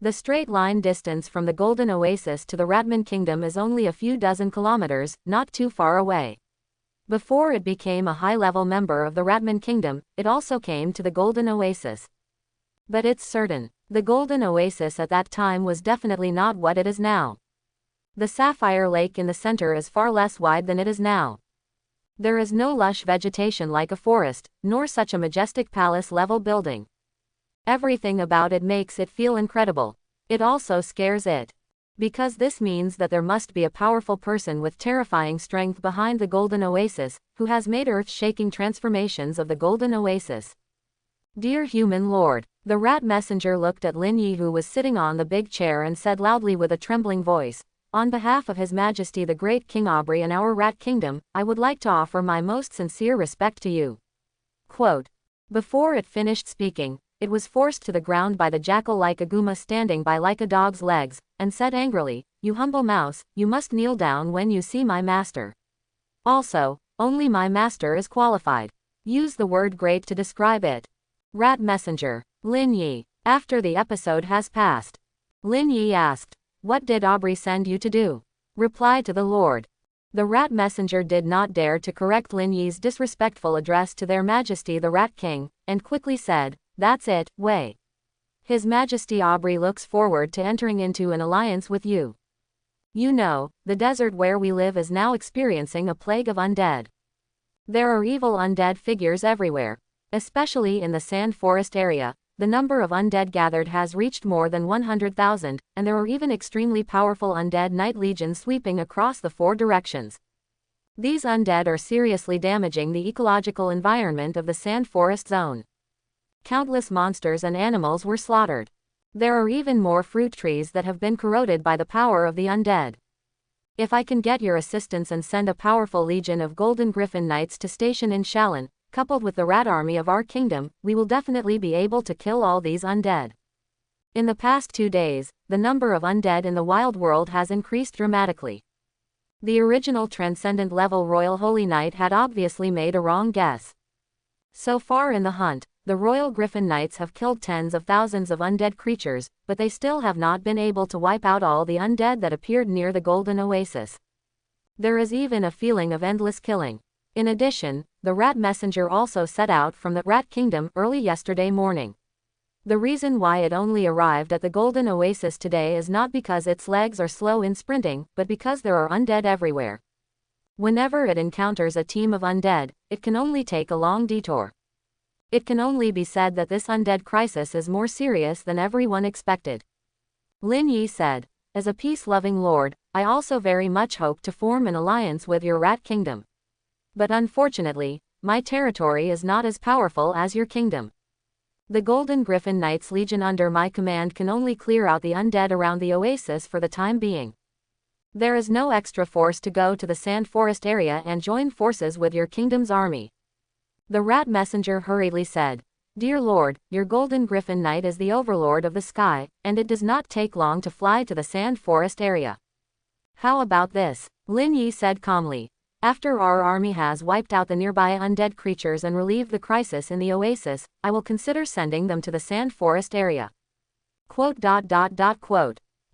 The straight line distance from the Golden Oasis to the Ratman Kingdom is only a few dozen kilometers, not too far away. Before it became a high-level member of the Ratman Kingdom, it also came to the Golden Oasis. But it's certain, the Golden Oasis at that time was definitely not what it is now. The Sapphire Lake in the center is far less wide than it is now. There is no lush vegetation like a forest, nor such a majestic palace-level building. Everything about it makes it feel incredible. It also scares it. Because this means that there must be a powerful person with terrifying strength behind the Golden Oasis, who has made earth-shaking transformations of the Golden Oasis. Dear human lord, the rat messenger looked at Lin Yi, who was sitting on the big chair, and said loudly with a trembling voice, "On behalf of His Majesty the Great King Aubrey and our Rat Kingdom, I would like to offer my most sincere respect to you." Quote. Before it finished speaking, it was forced to the ground by the jackal like Aguma, standing by like a dog's legs, and said angrily, "You humble mouse, you must kneel down when you see my master. Also, only my master is qualified. Use the word great to describe it." Rat messenger. Lin Yi. After the episode has passed, Lin Yi asked, "What did Aubrey send you to do?" Reply to the Lord. The rat messenger did not dare to correct Lin Yi's disrespectful address to their Majesty the Rat King, and quickly said, "That's it, Wei. His Majesty Aubrey looks forward to entering into an alliance with you. You know, the desert where we live is now experiencing a plague of undead. There are evil undead figures everywhere. Especially in the Sand Forest area, the number of undead gathered has reached more than 100,000, and there are even extremely powerful undead night legions sweeping across the 4 directions. These undead are seriously damaging the ecological environment of the Sand Forest zone. Countless monsters and animals were slaughtered. There are even more fruit trees that have been corroded by the power of the undead. If I can get your assistance and send a powerful legion of Golden Griffin Knights to station in Shallan, coupled with the rat army of our kingdom, we will definitely be able to kill all these undead." In the past 2 days, the number of undead in the wild world has increased dramatically. The original Transcendent level Royal Holy Knight had obviously made a wrong guess. So far in the hunt, the Royal Griffin Knights have killed tens of thousands of undead creatures, but they still have not been able to wipe out all the undead that appeared near the Golden Oasis. There is even a feeling of endless killing. In addition, the rat messenger also set out from the Rat Kingdom early yesterday morning. The reason why it only arrived at the Golden Oasis today is not because its legs are slow in sprinting, but because there are undead everywhere. Whenever it encounters a team of undead, it can only take a long detour. It can only be said that this undead crisis is more serious than everyone expected. Lin Yi said, "As a peace-loving lord, I also very much hope to form an alliance with your Rat Kingdom. But unfortunately, my territory is not as powerful as your kingdom. The Golden Griffin Knights Legion under my command can only clear out the undead around the oasis for the time being. There is no extra force to go to the Sand Forest area and join forces with your kingdom's army." The rat messenger hurriedly said, "Dear Lord, your Golden Griffin Knight is the overlord of the sky, and it does not take long to fly to the Sand Forest area. How about this?" Lin Yi said calmly. "After our army has wiped out the nearby undead creatures and relieved the crisis in the oasis, I will consider sending them to the Sand Forest area." Quote.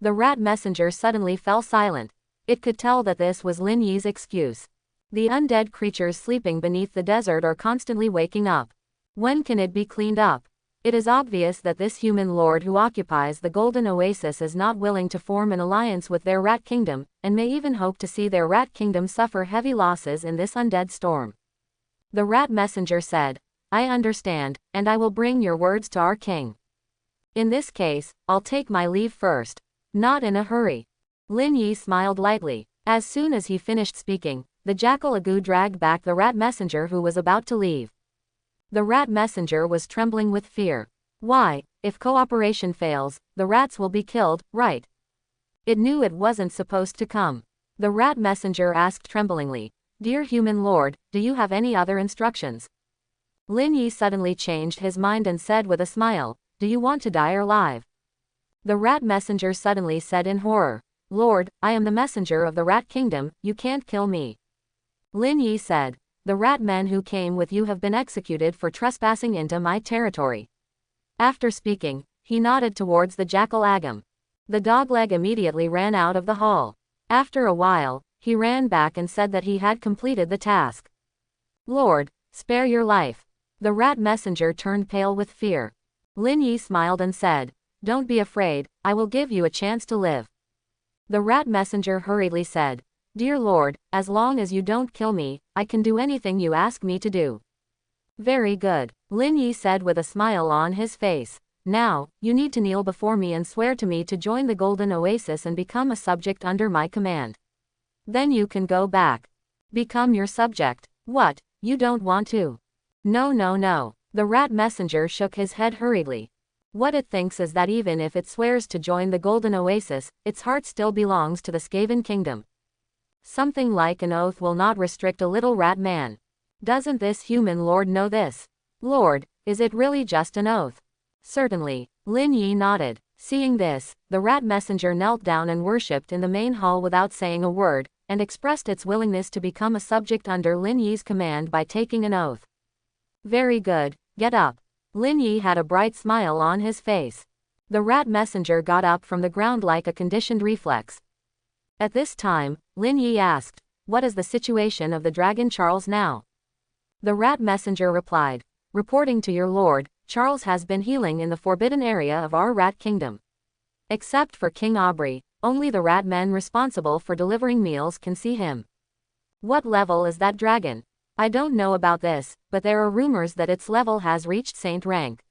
The rat messenger suddenly fell silent. It could tell that this was Lin Yi's excuse. The undead creatures sleeping beneath the desert are constantly waking up. When can it be cleaned up? It is obvious that this human lord who occupies the Golden Oasis is not willing to form an alliance with their rat kingdom, and may even hope to see their rat kingdom suffer heavy losses in this undead storm. The rat messenger said, "I understand, and I will bring your words to our king. In this case, I'll take my leave first. Not in a hurry." Lin Yi smiled lightly. As soon as he finished speaking, the jackal Agu dragged back the rat messenger who was about to leave. The rat messenger was trembling with fear. Why, if cooperation fails, the rats will be killed, right? It knew it wasn't supposed to come. The rat messenger asked tremblingly, "Dear human lord, do you have any other instructions?" Lin Yi suddenly changed his mind and said with a smile, "Do you want to die or live?" The rat messenger suddenly said in horror, "Lord, I am the messenger of the Rat Kingdom, you can't kill me." Lin Yi said, The rat men who came with you have been executed for trespassing into my territory. After speaking, he nodded towards the jackal Agam. The dogleg immediately ran out of the hall. After a while, he ran back and said that he had completed the task. Lord, spare your life. The rat messenger turned pale with fear. Lin Yi smiled and said, don't be afraid, I will give you a chance to live. The rat messenger hurriedly said, Dear Lord, as long as you don't kill me, I can do anything you ask me to do. Very good, Lin Yi said with a smile on his face. Now, you need to kneel before me and swear to me to join the Golden Oasis and become a subject under my command. Then you can go back. Become your subject. What, you don't want to? No, no, no. The rat messenger shook his head hurriedly. What it thinks is that even if it swears to join the Golden Oasis, its heart still belongs to the Skaven kingdom. Something like an oath will not restrict a little rat man. Doesn't this human lord know this? Lord, is it really just an oath? Certainly, Lin Yi nodded. Seeing this, the rat messenger knelt down and worshipped in the main hall without saying a word, and expressed its willingness to become a subject under Lin Yi's command by taking an oath. Very good, get up. Lin Yi had a bright smile on his face. The rat messenger got up from the ground like a conditioned reflex. At this time, Lin Yi asked, What is the situation of the dragon Charles now? The rat messenger replied, Reporting to your lord, Charles has been healing in the forbidden area of our rat kingdom. Except for King Aubrey, only the rat men responsible for delivering meals can see him. What level is that dragon? I don't know about this, but there are rumors that its level has reached saint rank.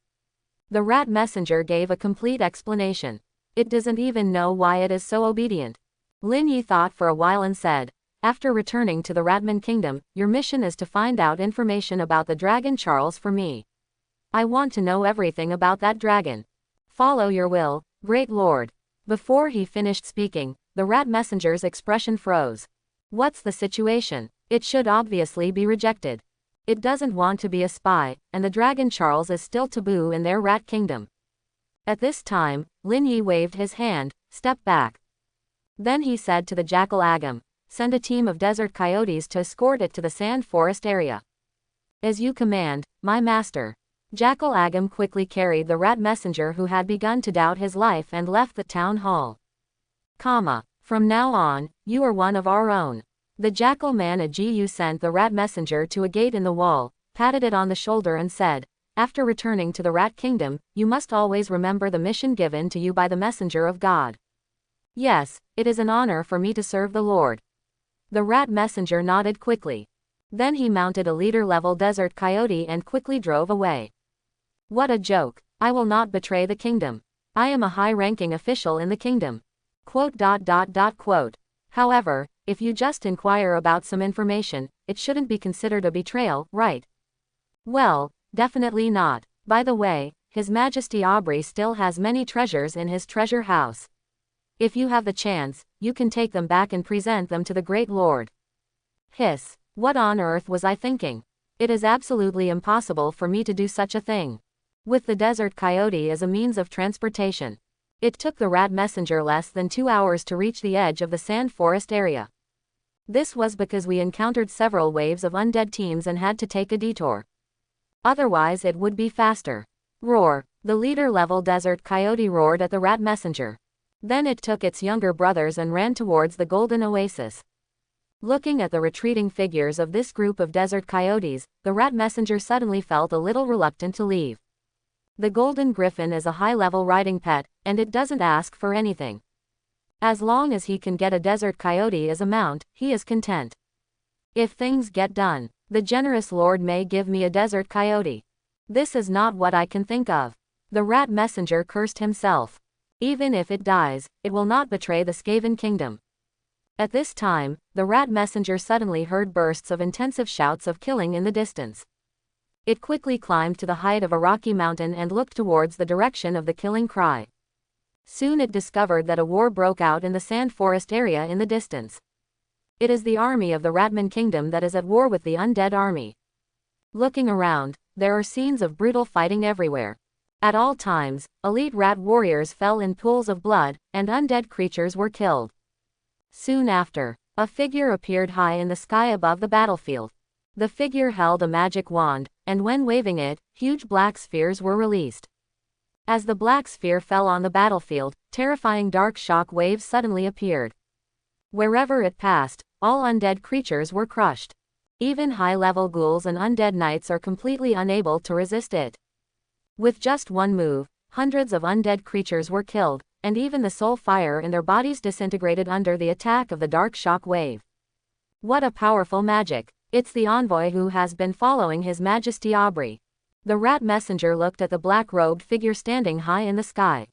The rat messenger gave a complete explanation. It doesn't even know why it is so obedient. Lin Yi thought for a while and said, After returning to the Ratman kingdom, your mission is to find out information about the dragon Charles for me. I want to know everything about that dragon. Follow your will, great lord. Before he finished speaking, the rat messenger's expression froze. What's the situation? It should obviously be rejected. It doesn't want to be a spy, and the dragon Charles is still taboo in their rat kingdom. At this time, Lin Yi waved his hand, step back. Then he said to the jackal Agam, send a team of desert coyotes to escort it to the sand forest area. As you command, my master. Jackal Agam quickly carried the rat messenger who had begun to doubt his life and left the town hall. From now on, you are one of our own. The jackal man Ajiyu sent the rat messenger to a gate in the wall, patted it on the shoulder and said, After returning to the rat kingdom, you must always remember the mission given to you by the messenger of God. Yes, it is an honor for me to serve the Lord. The rat messenger nodded quickly. Then he mounted a leader-level desert coyote and quickly drove away. What a joke. I will not betray the kingdom. I am a high-ranking official in the kingdom. Quote. However, if you just inquire about some information, it shouldn't be considered a betrayal, right? Well, definitely not. By the way, His Majesty Aubrey still has many treasures in his treasure house. If you have the chance, you can take them back and present them to the great lord. Hiss. What on earth was I thinking? It is absolutely impossible for me to do such a thing. With the desert coyote as a means of transportation. It took the rat messenger less than 2 hours to reach the edge of the sand forest area. This was because we encountered several waves of undead teams and had to take a detour. Otherwise it would be faster. Roar. The leader-level desert coyote roared at the rat messenger. Then it took its younger brothers and ran towards the golden oasis. Looking at the retreating figures of this group of desert coyotes, the rat messenger suddenly felt a little reluctant to leave. The golden griffin is a high-level riding pet, and it doesn't ask for anything. As long as he can get a desert coyote as a mount, he is content. If things get done, the generous lord may give me a desert coyote. This is not what I can think of. The rat messenger cursed himself. Even if it dies, it will not betray the Skaven kingdom. At this time, the rat messenger suddenly heard bursts of intensive shouts of killing in the distance. It quickly climbed to the height of a rocky mountain and looked towards the direction of the killing cry. Soon it discovered that a war broke out in the sand forest area in the distance. It is the army of the Ratman kingdom that is at war with the undead army. Looking around, there are scenes of brutal fighting everywhere. At all times, elite rat warriors fell in pools of blood, and undead creatures were killed. Soon after, a figure appeared high in the sky above the battlefield. The figure held a magic wand, and when waving it, huge black spheres were released. As the black sphere fell on the battlefield, terrifying dark shock waves suddenly appeared. Wherever it passed, all undead creatures were crushed. Even high-level ghouls and undead knights are completely unable to resist it. With just one move, hundreds of undead creatures were killed, and even the soul fire in their bodies disintegrated under the attack of the dark shock wave. What a powerful magic! It's the envoy who has been following His Majesty Aubrey. The rat messenger looked at the black-robed figure standing high in the sky.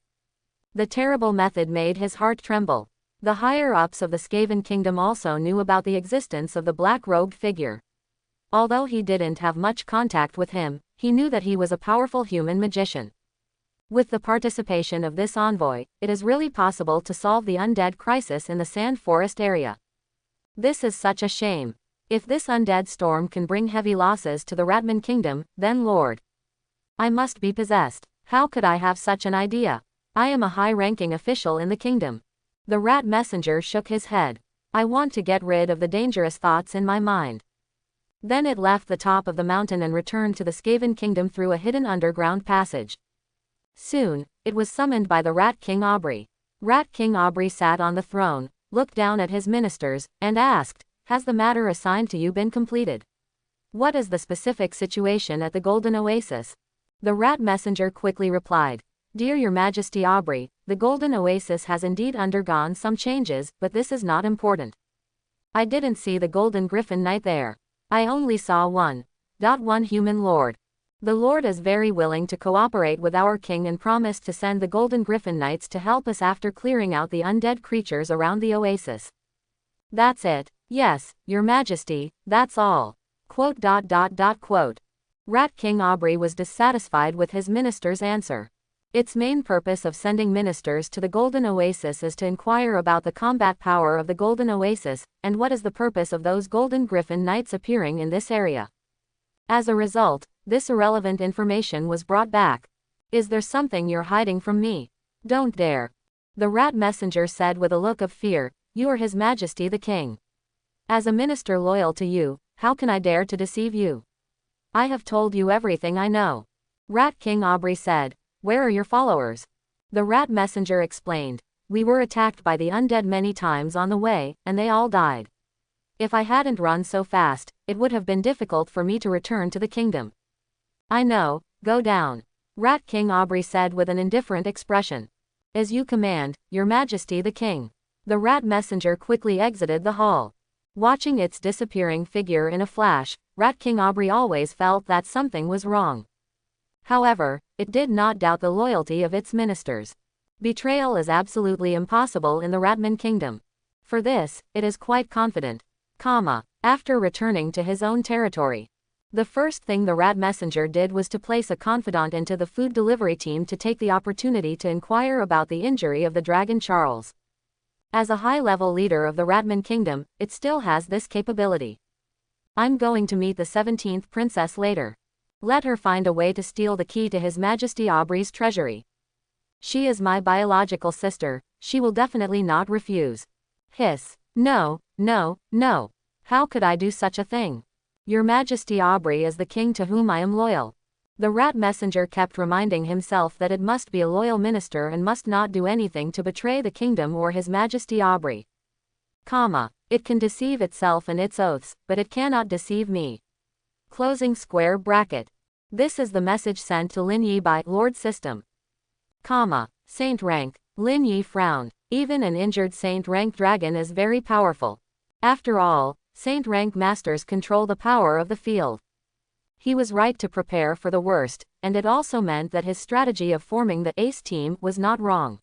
The terrible method made his heart tremble. The higher-ups of the Skaven kingdom also knew about the existence of the black-robed figure. Although he didn't have much contact with him, he knew that he was a powerful human magician. With the participation of this envoy, it is really possible to solve the undead crisis in the Sand Forest area. This is such a shame. If this undead storm can bring heavy losses to the Ratman kingdom, then Lord, I must be possessed. How could I have such an idea? I am a high-ranking official in the kingdom. The rat messenger shook his head. I want to get rid of the dangerous thoughts in my mind. Then it left the top of the mountain and returned to the Skaven kingdom through a hidden underground passage. Soon, it was summoned by the Rat King Aubrey. Rat King Aubrey sat on the throne, looked down at his ministers, and asked, "Has the matter assigned to you been completed? What is the specific situation at the Golden Oasis?" The rat messenger quickly replied, "Dear Your Majesty Aubrey, the Golden Oasis has indeed undergone some changes, but this is not important. I didn't see the Golden Griffin Knight there. I only saw one human lord. The Lord is very willing to cooperate with our king and promised to send the Golden Griffin Knights to help us after clearing out the undead creatures around the oasis." "That's it. Yes, Your Majesty, that's all." Rat King Aubrey was dissatisfied with his minister's answer. Its main purpose of sending ministers to the Golden Oasis is to inquire about the combat power of the Golden Oasis, and what is the purpose of those Golden Griffin Knights appearing in this area. As a result, this irrelevant information was brought back. "Is there something you're hiding from me? Don't dare." The rat messenger said with a look of fear, "You are His Majesty the King. As a minister loyal to you, how can I dare to deceive you? I have told you everything I know." Rat King Aubrey said, "Where are your followers?" The rat messenger explained, "We were attacked by the undead many times on the way, and they all died. If I hadn't run so fast, it would have been difficult for me to return to the kingdom." "I know, go down," Rat King Aubrey said with an indifferent expression. "As you command, Your Majesty the King." The rat messenger quickly exited the hall. Watching its disappearing figure in a flash, Rat King Aubrey always felt that something was wrong. However, it did not doubt the loyalty of its ministers. Betrayal is absolutely impossible in the Ratman kingdom. For this, it is quite confident. After returning to his own territory, the first thing the rat messenger did was to place a confidant into the food delivery team to take the opportunity to inquire about the injury of the dragon Charles. As a high-level leader of the Ratman kingdom, it still has this capability. "I'm going to meet the 17th princess later. Let her find a way to steal the key to His Majesty Aubrey's treasury. She is my biological sister, she will definitely not refuse." Hiss. No. How could I do such a thing? Your Majesty Aubrey is the king to whom I am loyal. The rat messenger kept reminding himself that it must be a loyal minister and must not do anything to betray the kingdom or His Majesty Aubrey. It can deceive itself and its oaths, but it cannot deceive me. Closing square bracket. This is the message sent to Lin Yi by Lord System. Saint rank. Lin Yi frowned. Even an injured Saint rank dragon is very powerful. After all, Saint rank masters control the power of the field. He was right to prepare for the worst, and it also meant that his strategy of forming the ace team was not wrong.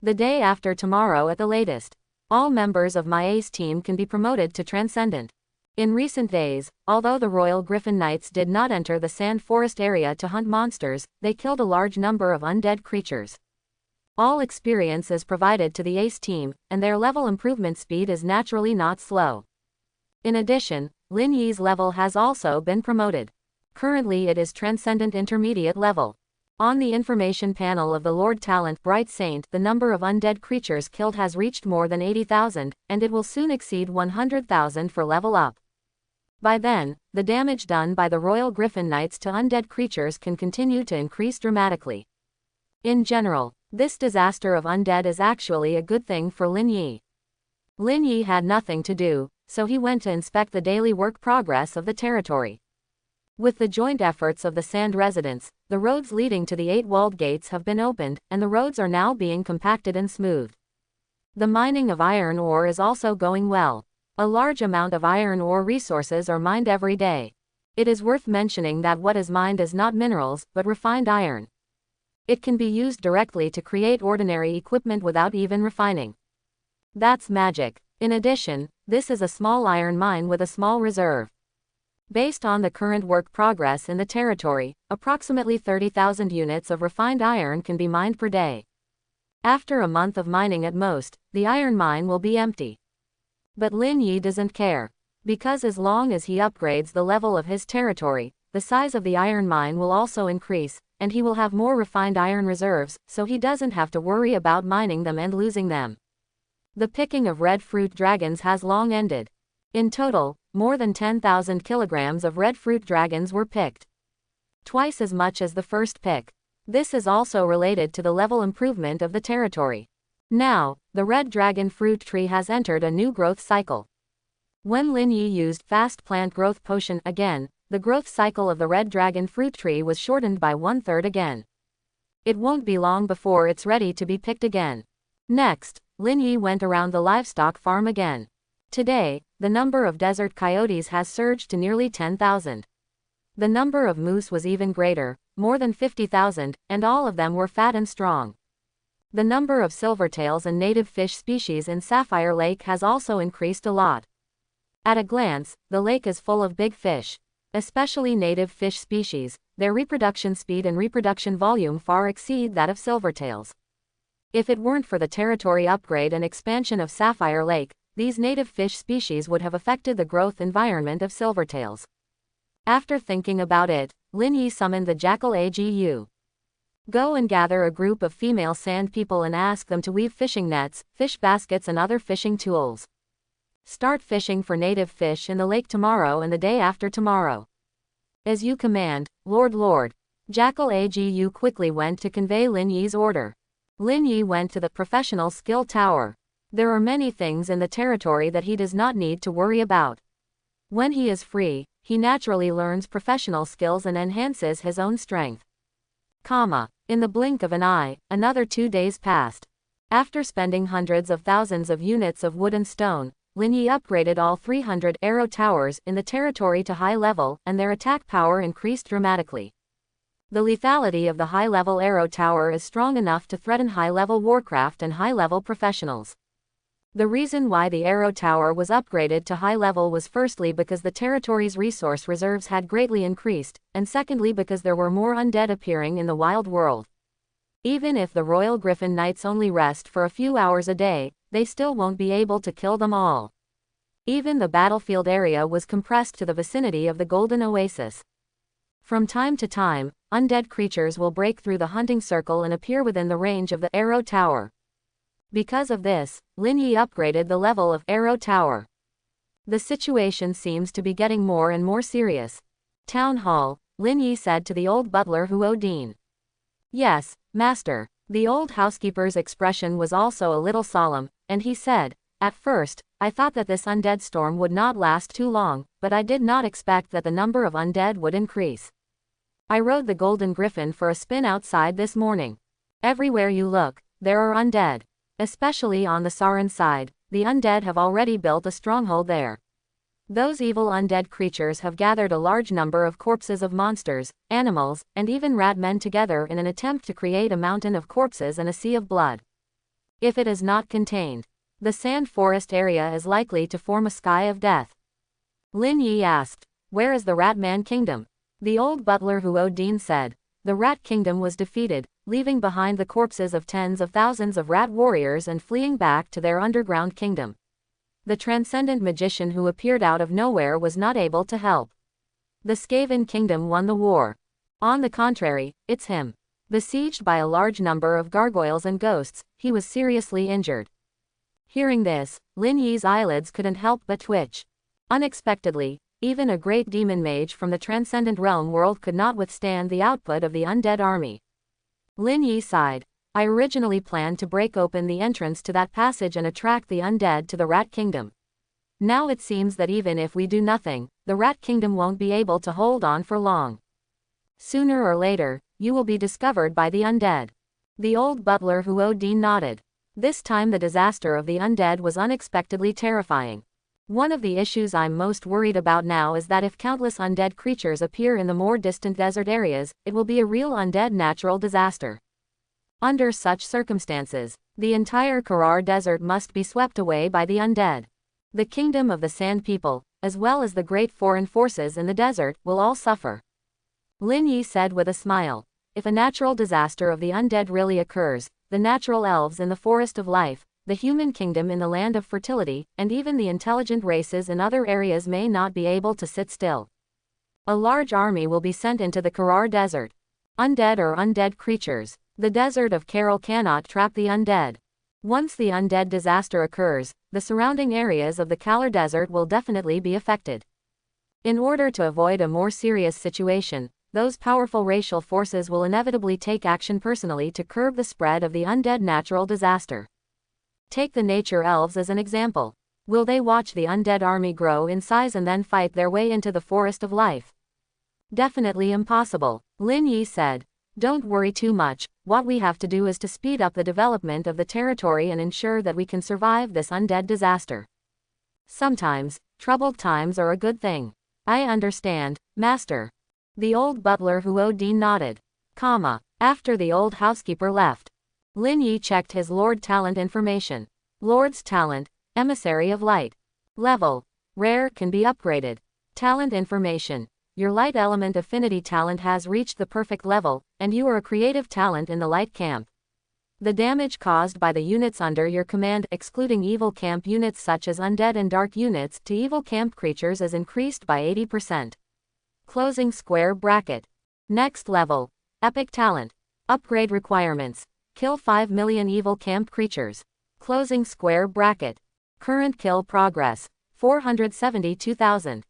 The day after tomorrow at the latest, all members of my ace team can be promoted to Transcendent. In recent days, although the Royal Griffin Knights did not enter the Sand Forest area to hunt monsters, they killed a large number of undead creatures. All experience is provided to the ace team, and their level improvement speed is naturally not slow. In addition, Lin Yi's level has also been promoted. Currently it is Transcendent Intermediate level. On the information panel of the Lord Talent Bright Saint, the number of undead creatures killed has reached more than 80,000, and it will soon exceed 100,000 for level up. By then, the damage done by the Royal Griffin Knights to undead creatures can continue to increase dramatically. In general, this disaster of undead is actually a good thing for Lin Yi. Lin Yi had nothing to do, so he went to inspect the daily work progress of the territory. With the joint efforts of the Sand residents, the roads leading to the 8-walled gates have been opened, and the roads are now being compacted and smoothed. The mining of iron ore is also going well. A large amount of iron ore resources are mined every day. It is worth mentioning that what is mined is not minerals, but refined iron. It can be used directly to create ordinary equipment without even refining. That's magic. In addition, this is a small iron mine with a small reserve. Based on the current work progress in the territory, approximately 30,000 units of refined iron can be mined per day. After a month of mining at most, the iron mine will be empty. But Lin Yi doesn't care. Because as long as he upgrades the level of his territory, the size of the iron mine will also increase, and he will have more refined iron reserves, so he doesn't have to worry about mining them and losing them. The picking of red fruit dragons has long ended. In total, more than 10,000 kilograms of red fruit dragons were picked. Twice as much as the first pick. This is also related to the level improvement of the territory. Now, the red dragon fruit tree has entered a new growth cycle. When Lin Yi used fast plant growth potion again, the growth cycle of the red dragon fruit tree was shortened by 1/3 again. It won't be long before it's ready to be picked again. Next, Lin Yi went around the livestock farm again. Today, the number of desert coyotes has surged to nearly 10,000. The number of moose was even greater, more than 50,000, and all of them were fat and strong. The number of silvertails and native fish species in Sapphire Lake has also increased a lot. At a glance, the lake is full of big fish. Especially native fish species, their reproduction speed and reproduction volume far exceed that of silvertails. If it weren't for the territory upgrade and expansion of Sapphire Lake, these native fish species would have affected the growth environment of silvertails. After thinking about it, Lin Yi summoned the Jackal Agu. Go and gather a group of female sand people and ask them to weave fishing nets, fish baskets and other fishing tools. Start fishing for native fish in the lake tomorrow and the day after tomorrow. As you command, Lord. Jackal Agu quickly went to convey Lin Yi's order. Lin Yi went to the professional skill tower. There are many things in the territory that he does not need to worry about. When he is free, he naturally learns professional skills and enhances his own strength. In the blink of an eye, another 2 days passed. After spending hundreds of thousands of units of wood and stone, Lin Yi upgraded all 300 arrow towers in the territory to high level, and their attack power increased dramatically. The lethality of the high-level arrow tower is strong enough to threaten high-level warcraft and high-level professionals. The reason why the arrow tower was upgraded to high level was firstly because the territory's resource reserves had greatly increased, and secondly because there were more undead appearing in the wild world. Even if the Royal Griffin Knights only rest for a few hours a day, they still won't be able to kill them all. Even the battlefield area was compressed to the vicinity of the Golden Oasis. From time to time, undead creatures will break through the hunting circle and appear within the range of the arrow tower. Because of this, Lin Yi upgraded the level of arrow tower. The situation seems to be getting more and more serious. Town hall, Lin Yi said to the old butler Huodin. Yes, master. The old housekeeper's expression was also a little solemn, and he said, at first, I thought that this undead storm would not last too long, but I did not expect that the number of undead would increase. I rode the Golden Griffin for a spin outside this morning. Everywhere you look, there are undead. Especially on the Saran side, the undead have already built a stronghold there. Those evil undead creatures have gathered a large number of corpses of monsters, animals, and even rat men together in an attempt to create a mountain of corpses and a sea of blood. If it is not contained, the sand forest area is likely to form a sky of death. Lin Yi asked, where is the Rat Man Kingdom? The old butler Huodin said, the Rat Kingdom was defeated, leaving behind the corpses of tens of thousands of rat warriors and fleeing back to their underground kingdom. The transcendent magician who appeared out of nowhere was not able to help. The Skaven Kingdom won the war. On the contrary, it's him. Besieged by a large number of gargoyles and ghosts, he was seriously injured. Hearing this, Lin Yi's eyelids couldn't help but twitch. Unexpectedly, Even a great demon mage from the transcendent realm world could not withstand the output of the undead army. Lin Yi sighed. I originally planned to break open the entrance to that passage and attract the undead to the Rat Kingdom. Now it seems that even if we do nothing, the Rat Kingdom won't be able to hold on for long. Sooner or later, you will be discovered by the undead. The old butler Huodin nodded. This time the disaster of the undead was unexpectedly terrifying. One of the issues I'm most worried about now is that if countless undead creatures appear in the more distant desert areas, it will be a real undead natural disaster. Under such circumstances, the entire Karar Desert must be swept away by the undead. The kingdom of the Sand People, as well as the great foreign forces in the desert, will all suffer. Lin Yi said with a smile. If a natural disaster of the undead really occurs, the natural elves in the Forest of Life, the human kingdom in the Land of Fertility, and even the intelligent races in other areas may not be able to sit still. A large army will be sent into the Karar Desert. Undead or undead creatures. The desert of Carol cannot trap the undead. Once the undead disaster occurs, the surrounding areas of the Kalar Desert will definitely be affected. In order to avoid a more serious situation, those powerful racial forces will inevitably take action personally to curb the spread of the undead natural disaster. Take the nature elves as an example. Will they watch the undead army grow in size and then fight their way into the Forest of Life? Definitely impossible, Lin Yi said. Don't worry too much, what we have to do is to speed up the development of the territory and ensure that we can survive this undead disaster. Sometimes, troubled times are a good thing. I understand, Master. The old butler Huodin nodded. After the old housekeeper left, Lin Yi checked his Lord Talent information. Lord's Talent, Emissary of Light. Level, Rare, can be upgraded. Talent information. Your light element affinity talent has reached the perfect level, and you are a creative talent in the light camp. The damage caused by the units under your command, excluding evil camp units such as undead and dark units, to evil camp creatures is increased by 80%. Closing square bracket. Next level. Epic talent. Upgrade requirements. Kill 5 million evil camp creatures. Closing square bracket. Current kill progress. 472,000.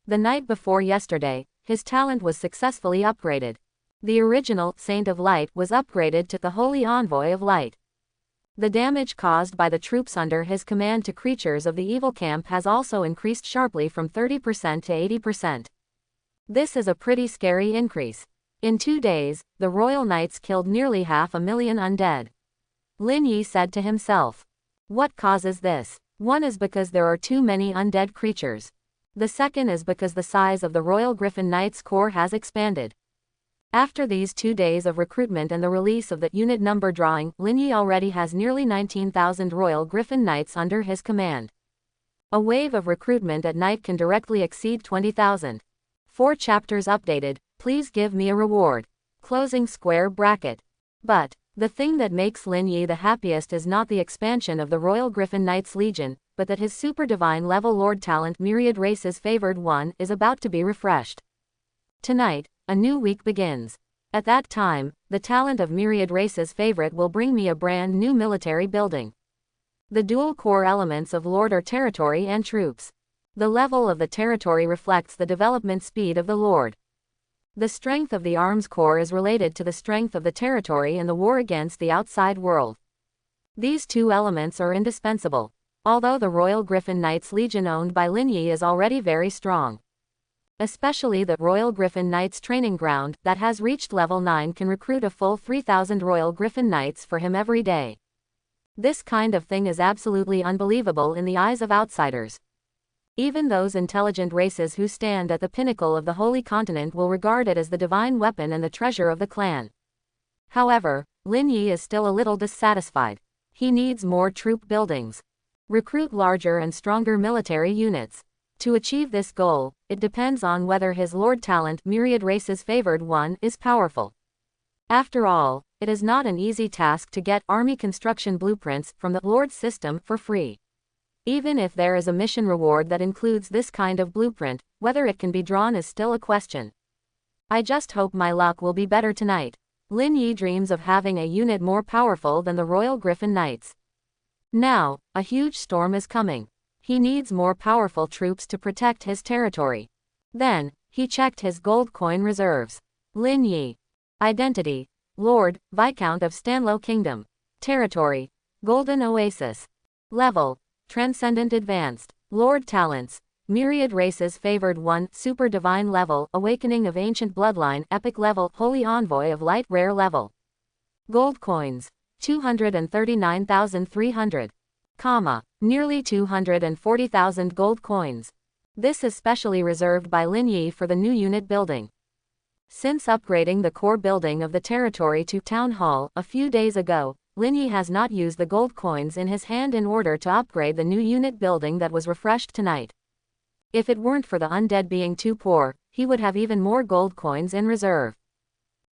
The night before yesterday, his talent was successfully upgraded. The original Saint of Light was upgraded to the Holy Envoy of Light. The damage caused by the troops under his command to creatures of the evil camp has also increased sharply from 30% to 80%. This is a pretty scary increase. In 2 days, the Royal Knights killed nearly 500,000 undead. Lin Yi said to himself. What causes this? One is because there are too many undead creatures. The second is because the size of the Royal Griffin Knights Corps has expanded. After these 2 days of recruitment and the release of the unit number drawing, Lin Yi already has nearly 19,000 Royal Griffin Knights under his command. A wave of recruitment at night can directly exceed 20,000. 4 chapters updated, please give me a reward. Closing square bracket. But, the thing that makes Lin Yi the happiest is not the expansion of the Royal Griffin Knights Legion, but that his super divine level Lord Talent Myriad Races Favored One is about to be refreshed. Tonight, a new week begins. At that time, the talent of Myriad Races Favorite will bring me a brand new military building. The dual core elements of Lord are territory and troops. The level of the territory reflects the development speed of the Lord. The strength of the arms core is related to the strength of the territory in the war against the outside world. These two elements are indispensable. Although the Royal Griffin Knights Legion owned by Lin Yi is already very strong. Especially the Royal Griffin Knights training ground that has reached level 9 can recruit a full 3,000 Royal Griffin Knights for him every day. This kind of thing is absolutely unbelievable in the eyes of outsiders. Even those intelligent races who stand at the pinnacle of the Holy Continent will regard it as the divine weapon and the treasure of the clan. However, Lin Yi is still a little dissatisfied. He needs more troop buildings. Recruit larger and stronger military units. To achieve this goal, it depends on whether his Lord Talent Myriad Races Favored One is powerful. After all, it is not an easy task to get army construction blueprints from the Lord's system for free. Even if there is a mission reward that includes this kind of blueprint, whether it can be drawn is still a question. I just hope my luck will be better tonight. Lin Yi dreams of having a unit more powerful than the Royal Griffin Knights. Now, a huge storm is coming. He needs more powerful troops to protect his territory. Then, he checked his gold coin reserves. Lin Yi. Identity: Lord, Viscount of Stanlow Kingdom. Territory: Golden Oasis. Level: Transcendent Advanced. Lord Talents: Myriad Races Favored 1, Super Divine Level, Awakening of Ancient Bloodline, Epic Level, Holy Envoy of Light, Rare Level. Gold Coins: 239,300. Nearly 240,000 gold coins. This is specially reserved by Lin Yi for the new unit building. Since upgrading the core building of the territory to Town Hall a few days ago, Lin Yi has not used the gold coins in his hand in order to upgrade the new unit building that was refreshed tonight. If it weren't for the undead being too poor, he would have even more gold coins in reserve.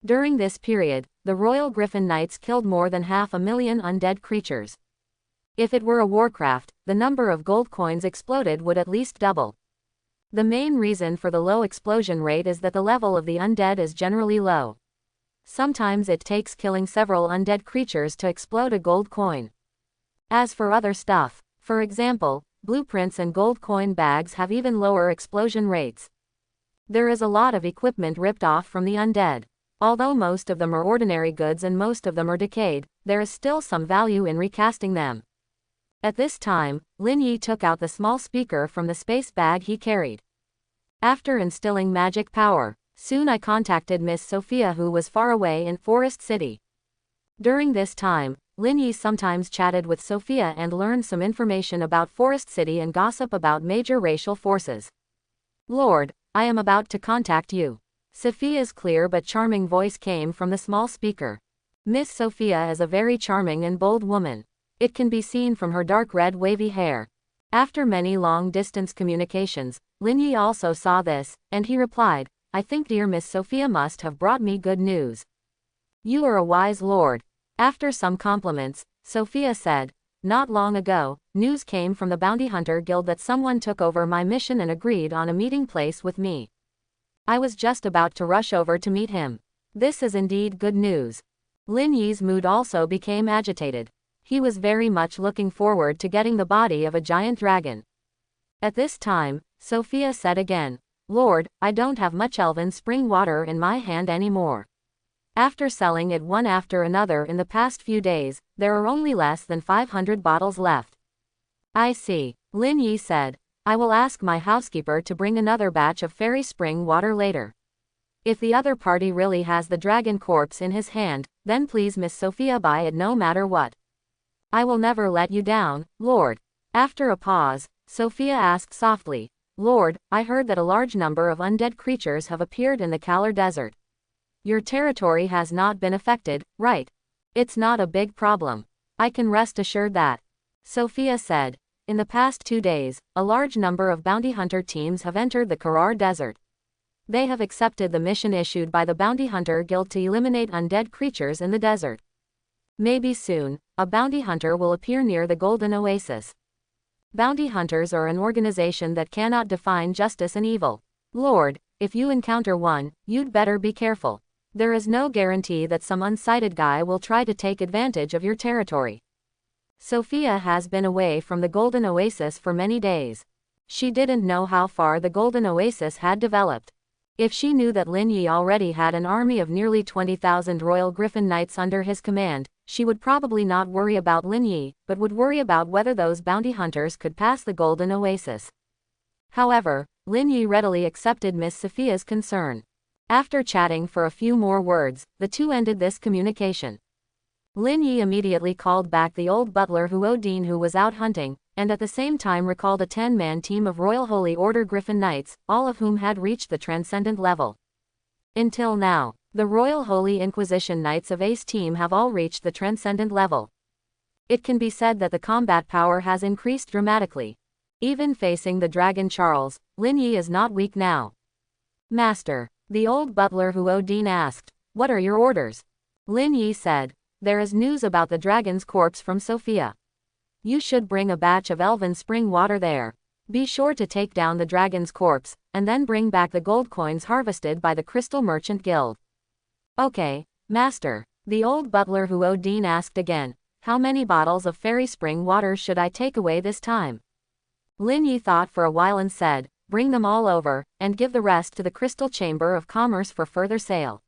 During this period, the Royal Griffin Knights killed more than 500,000 undead creatures. If it were a Warcraft, the number of gold coins exploded would at least double. The main reason for the low explosion rate is that the level of the undead is generally low. Sometimes it takes killing several undead creatures to explode a gold coin. As for other stuff, for example, blueprints and gold coin bags have even lower explosion rates. There is a lot of equipment ripped off from the undead. Although most of them are ordinary goods and most of them are decayed, there is still some value in recasting them. At this time, Lin Yi took out the small speaker from the space bag he carried. After instilling magic power, soon I contacted Miss Sophia, who was far away in Forest City. During this time, Lin Yi sometimes chatted with Sophia and learned some information about Forest City and gossip about major racial forces. Lord, I am about to contact you. Sophia's clear but charming voice came from the small speaker. Miss Sophia is a very charming and bold woman. It can be seen from her dark red wavy hair. After many long-distance communications, Lin Yi also saw this, and he replied, I think dear Miss Sophia must have brought me good news. You are a wise lord. After some compliments, Sophia said, not long ago, news came from the Bounty Hunter Guild that someone took over my mission and agreed on a meeting place with me. I was just about to rush over to meet him. This is indeed good news. Lin Yi's mood also became agitated. He was very much looking forward to getting the body of a giant dragon. At this time, Sophia said again, Lord, I don't have much elven spring water in my hand anymore. After selling it one after another in the past few days, there are only less than 500 bottles left. I see, Lin Yi said. I will ask my housekeeper to bring another batch of fairy spring water later. If the other party really has the dragon corpse in his hand, then please Miss Sophia buy it no matter what. I will never let you down, Lord. After a pause, Sophia asked softly, Lord, I heard that a large number of undead creatures have appeared in the Kalar Desert. Your territory has not been affected, right? It's not a big problem. I can rest assured that. Sophia said, in the past 2 days, a large number of bounty hunter teams have entered the Kalar Desert. They have accepted the mission issued by the Bounty Hunter Guild to eliminate undead creatures in the desert. Maybe soon, a bounty hunter will appear near the Golden Oasis. Bounty hunters are an organization that cannot define justice and evil. Lord, if you encounter one, you'd better be careful. There is no guarantee that some unsighted guy will try to take advantage of your territory. Sophia has been away from the Golden Oasis for many days. She didn't know how far the Golden Oasis had developed. If she knew that Lin Yi already had an army of nearly 20,000 Royal Griffin Knights under his command, she would probably not worry about Lin Yi, but would worry about whether those bounty hunters could pass the Golden Oasis. However, Lin Yi readily accepted Miss Sophia's concern. After chatting for a few more words, the two ended this communication. Lin Yi immediately called back the old butler Huodin, who was out hunting, and at the same time recalled a 10-man team of Royal Holy Order Griffin Knights, all of whom had reached the Transcendent level. Until now, the Royal Holy Inquisition Knights of Ace team have all reached the Transcendent level. It can be said that the combat power has increased dramatically. Even facing the Dragon Charles, Lin Yi is not weak now. Master, the old butler Huodin asked, what are your orders? Lin Yi said, there is news about the dragon's corpse from Sophia. You should bring a batch of elven spring water there. Be sure to take down the dragon's corpse, and then bring back the gold coins harvested by the Crystal Merchant Guild. Okay, Master. The old butler Huodin asked again, how many bottles of fairy spring water should I take away this time? Lin Yi thought for a while and said, bring them all over, and give the rest to the Crystal Chamber of Commerce for further sale.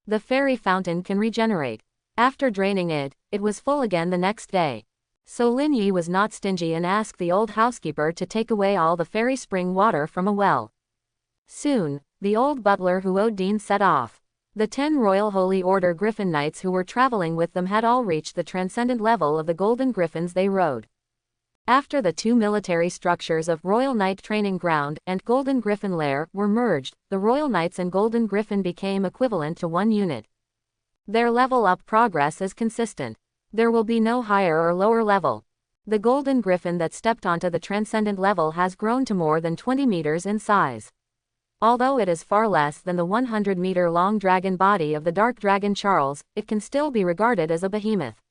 The fairy fountain can regenerate. After draining it, it was full again the next day. So Lin Yi was not stingy and asked the old housekeeper to take away all the fairy spring water from a well. Soon, the old butler Huodin set off. The 10 Royal Holy Order Griffin Knights who were traveling with them had all reached the transcendent level of the golden griffins they rode. After the 2 military structures of Royal Knight Training Ground and Golden Griffin Lair were merged, the Royal Knights and Golden Griffin became equivalent to one unit. Their level-up progress is consistent. There will be no higher or lower level. The Golden Griffin that stepped onto the transcendent level has grown to more than 20 meters in size. Although it is far less than the 100-meter-long dragon body of the Dark Dragon Charles, it can still be regarded as a behemoth.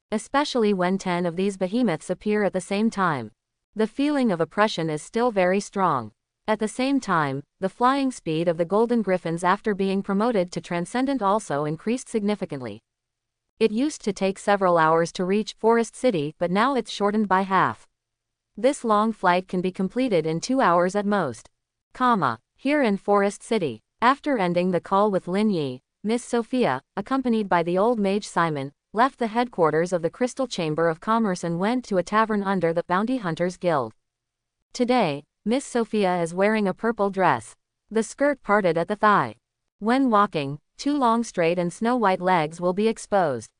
Especially when 10 of these behemoths appear at the same time. The feeling of oppression is still very strong. At the same time, the flying speed of the Golden Griffins after being promoted to Transcendent also increased significantly. It used to take several hours to reach Forest City, but now it's shortened by half. This long flight can be completed in 2 hours at most. Here in Forest City. After ending the call with Lin Yi, Miss Sophia, accompanied by the old mage Simon, left the headquarters of the Crystal Chamber of Commerce and went to a tavern under the Bounty Hunters Guild. Today, Miss Sophia is wearing a purple dress. The skirt parted at the thigh. When walking, 2 long straight and snow-white legs will be exposed.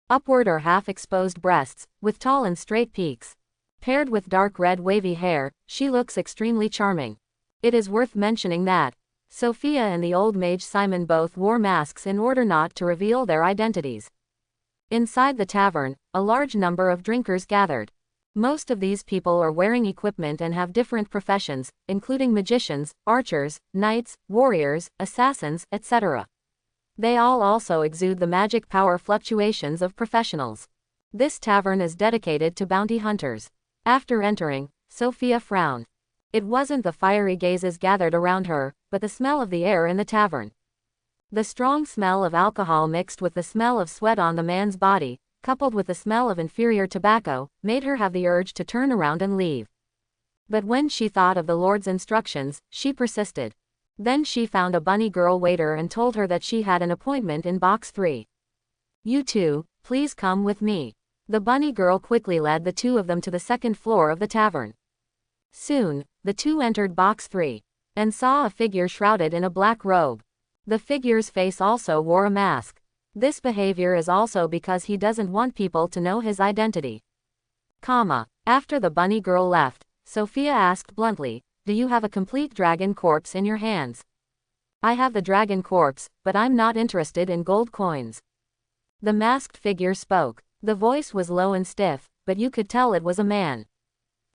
Upward or half-exposed breasts, with tall and straight peaks. Paired with dark red wavy hair, she looks extremely charming. It is worth mentioning that Sophia and the old mage Simon both wore masks in order not to reveal their identities. Inside the tavern, a large number of drinkers gathered. Most of these people are wearing equipment and have different professions, including magicians, archers, knights, warriors, assassins, etc. They all also exude the magic power fluctuations of professionals. This tavern is dedicated to bounty hunters. After entering, Sophia frowned. It wasn't the fiery gazes gathered around her, but the smell of the air in the tavern. The strong smell of alcohol mixed with the smell of sweat on the man's body, coupled with the smell of inferior tobacco, made her have the urge to turn around and leave. But when she thought of the Lord's instructions, she persisted. Then she found a bunny girl waiter and told her that she had an appointment in box 3. You two, please come with me. The bunny girl quickly led the 2 of them to the 2nd floor of the tavern. Soon, the 2 entered box 3, and saw a figure shrouded in a black robe. The figure's face also wore a mask. This behavior is also because he doesn't want people to know his identity. After the bunny girl left, Sophia asked bluntly, do you have a complete dragon corpse in your hands? I have the dragon corpse, but I'm not interested in gold coins. The masked figure spoke. The voice was low and stiff, but you could tell it was a man.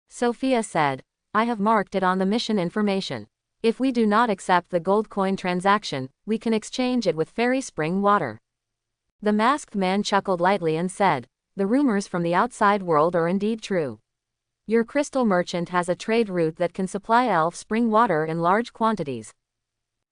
Sophia said, I have marked it on the mission information. If we do not accept the gold coin transaction, we can exchange it with fairy spring water. The masked man chuckled lightly and said, the rumors from the outside world are indeed true. Your crystal merchant has a trade route that can supply elf spring water in large quantities.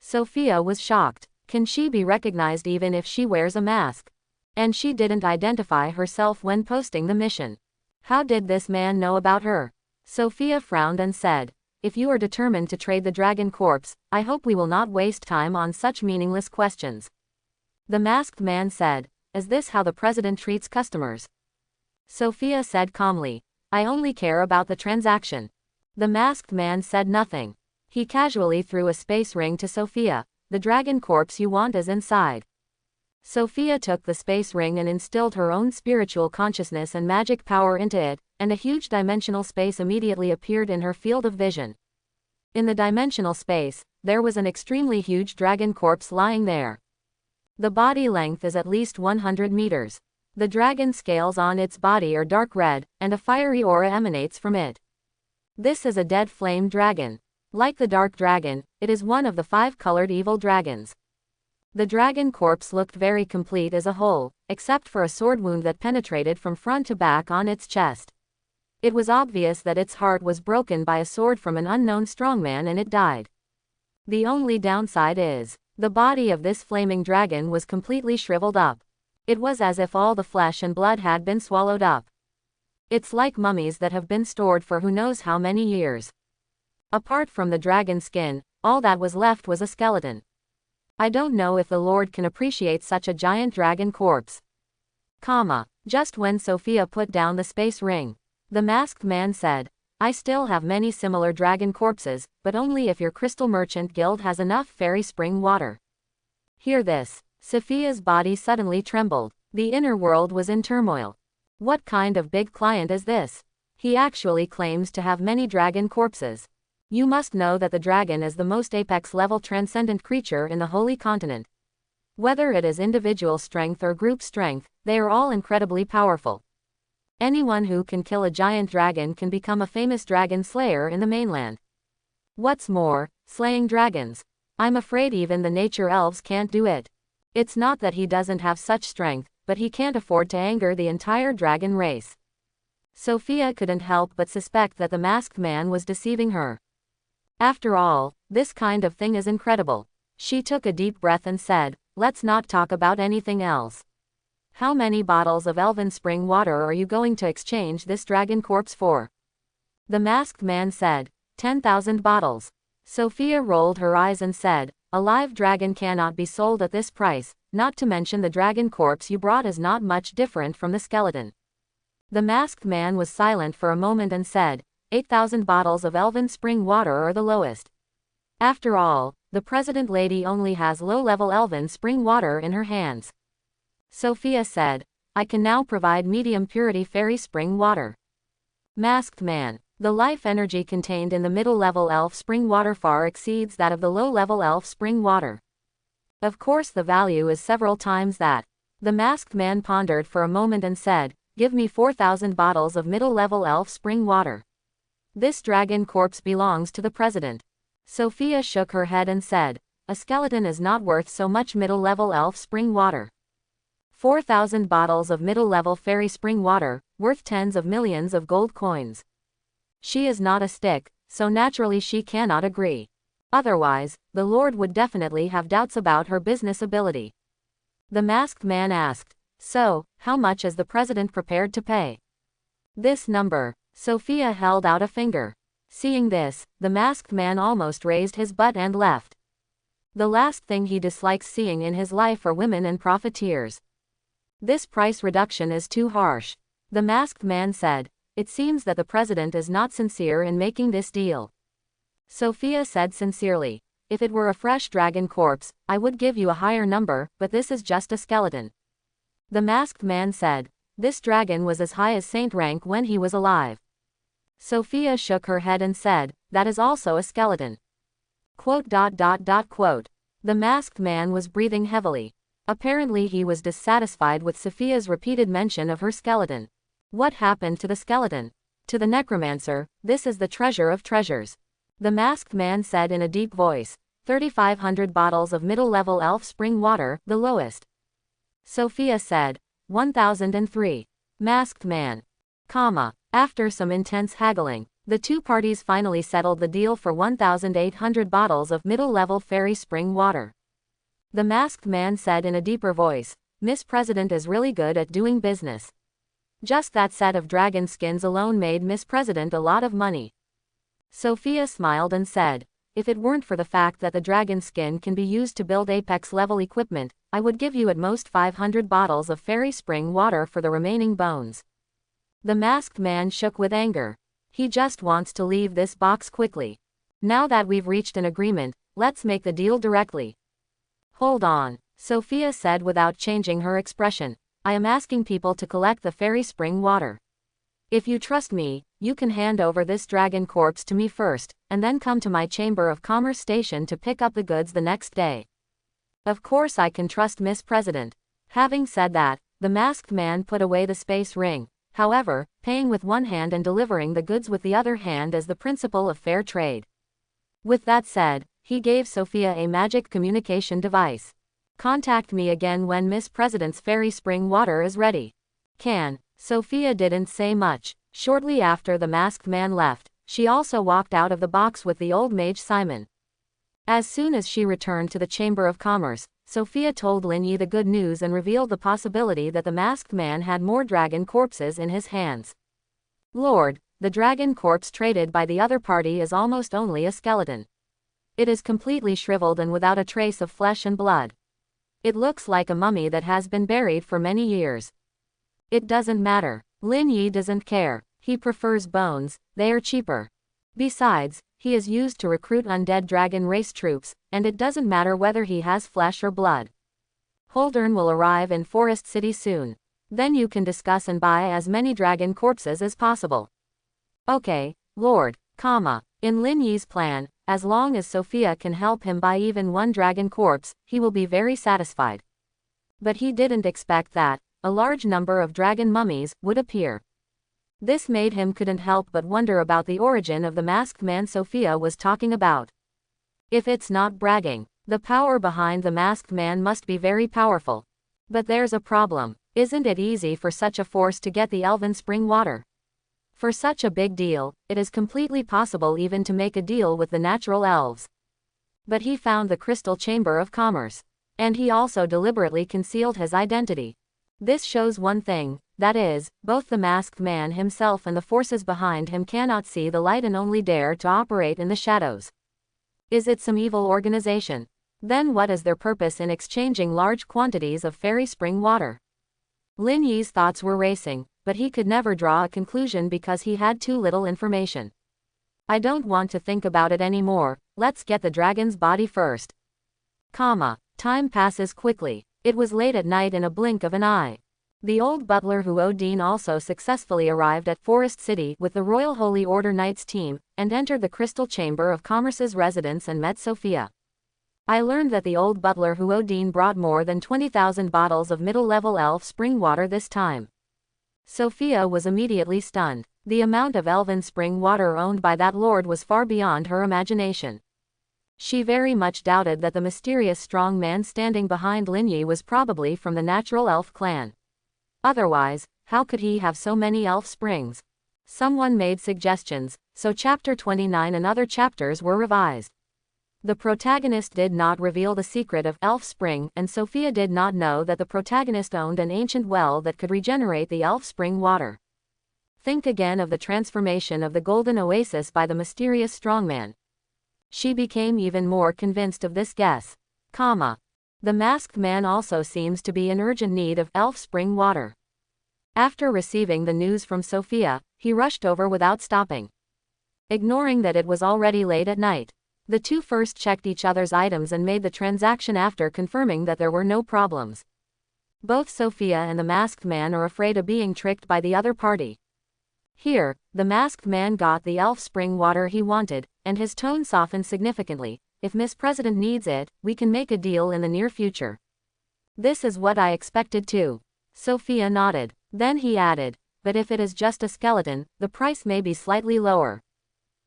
Sophia was shocked. Can she be recognized even if she wears a mask? And she didn't identify herself when posting the mission. How did this man know about her? Sophia frowned and said, if you are determined to trade the dragon corpse, I hope we will not waste time on such meaningless questions. The masked man said, is this how the president treats customers? Sophia said calmly, I only care about the transaction. The masked man said nothing. He casually threw a space ring to Sophia. The dragon corpse you want is inside. Sophia took the space ring and instilled her own spiritual consciousness and magic power into it, and a huge dimensional space immediately appeared in her field of vision. In the dimensional space, there was an extremely huge dragon corpse lying there. The body length is at least 100 meters. The dragon scales on its body are dark red, and a fiery aura emanates from it. This is a dead flame dragon. Like the dark dragon, it is one of the 5-colored evil dragons. The dragon corpse looked very complete as a whole, except for a sword wound that penetrated from front to back on its chest. It was obvious that its heart was broken by a sword from an unknown strongman and it died. The only downside is, the body of this flaming dragon was completely shriveled up. It was as if all the flesh and blood had been swallowed up. It's like mummies that have been stored for who knows how many years. Apart from the dragon skin, all that was left was a skeleton. I don't know if the Lord can appreciate such a giant dragon corpse. Just when Sophia put down the space ring, the masked man said, I still have many similar dragon corpses, but only if your crystal merchant guild has enough fairy spring water. Hear this. Sophia's body suddenly trembled. The inner world was in turmoil. What kind of big client is this? He actually claims to have many dragon corpses. You must know that the dragon is the most apex-level transcendent creature in the Holy Continent. Whether it is individual strength or group strength, they are all incredibly powerful. Anyone who can kill a giant dragon can become a famous dragon slayer in the mainland. What's more, slaying dragons. I'm afraid even the nature elves can't do it. It's not that he doesn't have such strength, but he can't afford to anger the entire dragon race. Sophia couldn't help but suspect that the masked man was deceiving her. After all, this kind of thing is incredible. She took a deep breath and said, let's not talk about anything else. How many bottles of elven spring water are you going to exchange this dragon corpse for? The masked man said, 10,000 bottles. Sophia rolled her eyes and said, a live dragon cannot be sold at this price, not to mention the dragon corpse you brought is not much different from the skeleton. The masked man was silent for a moment and said, 8,000 bottles of elven spring water are the lowest. After all, the president lady only has low-level elven spring water in her hands. Sophia said, I can now provide medium purity fairy spring water. Masked man. The life energy contained in the middle-level elf spring water far exceeds that of the low-level elf spring water. Of course the value is several times that. The masked man pondered for a moment and said, give me 4,000 bottles of middle-level elf spring water. This dragon corpse belongs to the president. Sophia shook her head and said, a skeleton is not worth so much middle-level elf spring water. 4,000 bottles of middle-level fairy spring water, worth tens of millions of gold coins. She is not a stick, so naturally she cannot agree. Otherwise, the Lord would definitely have doubts about her business ability. The masked man asked, so, how much is the president prepared to pay? This number. Sophia held out a finger. Seeing this, the masked man almost raised his butt and left. The last thing he dislikes seeing in his life are women and profiteers. This price reduction is too harsh. The masked man said, it seems that the president is not sincere in making this deal. Sophia said sincerely, if it were a fresh dragon corpse, I would give you a higher number, but this is just a skeleton. The masked man said, this dragon was as high as saint rank when he was alive. Sophia shook her head and said, that is also a skeleton. Quote. The masked man was breathing heavily. Apparently he was dissatisfied with Sophia's repeated mention of her skeleton. What happened to the skeleton? To the necromancer, this is the treasure of treasures. The masked man said in a deep voice, 3,500 bottles of middle-level elf spring water, the lowest. Sophia said, 1,003. Masked man. After some intense haggling, the two parties finally settled the deal for 1,800 bottles of middle-level fairy spring water. The masked man said in a deeper voice, Miss President is really good at doing business. Just that set of dragon skins alone made Miss President a lot of money. Sophia smiled and said, if it weren't for the fact that the dragon skin can be used to build apex-level equipment, I would give you at most 500 bottles of fairy spring water for the remaining bones. The masked man shook with anger. He just wants to leave this box quickly. Now that we've reached an agreement, let's make the deal directly. Hold on, Sophia said without changing her expression. I am asking people to collect the fairy spring water. If you trust me, you can hand over this dragon corpse to me first, and then come to my Chamber of Commerce station to pick up the goods the next day. Of course I can trust Miss President. Having said that, the masked man put away the space ring. However, paying with one hand and delivering the goods with the other hand is the principle of fair trade. With that said, he gave Sophia a magic communication device. Contact me again when Miss President's fairy spring water is ready. Sophia didn't say much. Shortly after the masked man left, she also walked out of the box with the old mage Simon. As soon as she returned to the Chamber of Commerce, Sophia told Lin Yi the good news and revealed the possibility that the masked man had more dragon corpses in his hands. Lord, the dragon corpse traded by the other party is almost only a skeleton. It is completely shriveled and without a trace of flesh and blood. It looks like a mummy that has been buried for many years. It doesn't matter. Lin Yi doesn't care. He prefers bones, they are cheaper. Besides, he is used to recruit undead dragon race troops, and it doesn't matter whether he has flesh or blood. Holdern will arrive in Forest City soon. Then you can discuss and buy as many dragon corpses as possible. Okay, Lord, in Lin Yi's plan, as long as Sophia can help him buy even one dragon corpse, he will be very satisfied. But he didn't expect that a large number of dragon mummies would appear. This made him couldn't help but wonder about the origin of the masked man Sophia was talking about. If it's not bragging, the power behind the masked man must be very powerful. But there's a problem. Isn't it easy for such a force to get the elven spring water? For such a big deal, it is completely possible even to make a deal with the natural elves. But he found the Crystal Chamber of Commerce. And he also deliberately concealed his identity. This shows one thing, that is, both the masked man himself and the forces behind him cannot see the light and only dare to operate in the shadows. Is it some evil organization? Then what is their purpose in exchanging large quantities of fairy spring water? Lin Yi's thoughts were racing, but he could never draw a conclusion because he had too little information. I don't want to think about it anymore, let's get the dragon's body first. Time passes quickly. It was late at night in a blink of an eye. The old butler Huodin also successfully arrived at Forest City with the Royal Holy Order Knights team, and entered the Crystal Chamber of Commerce's residence and met Sophia. I learned that the old butler Huodin brought more than 20,000 bottles of middle-level elf spring water this time. Sophia was immediately stunned. The amount of elven spring water owned by that lord was far beyond her imagination. She very much doubted that the mysterious strong man standing behind Lin Yi was probably from the natural elf clan. Otherwise, how could he have so many elf springs? Someone made suggestions, so chapter 29 and other chapters were revised. The protagonist did not reveal the secret of elf spring, and Sophia did not know that the protagonist owned an ancient well that could regenerate the elf spring water. Think again of the transformation of the golden oasis by the mysterious strongman. She became even more convinced of this guess. The masked man also seems to be in urgent need of elf spring water. After receiving the news from Sophia, he rushed over without stopping. Ignoring that it was already late at night, the two first checked each other's items and made the transaction after confirming that there were no problems. Both Sophia and the masked man are afraid of being tricked by the other party. Here, the masked man got the elf spring water he wanted, and his tone softened significantly. If Miss President needs it, we can make a deal in the near future. This is what I expected too. Sophia nodded. Then he added, but if it is just a skeleton, the price may be slightly lower.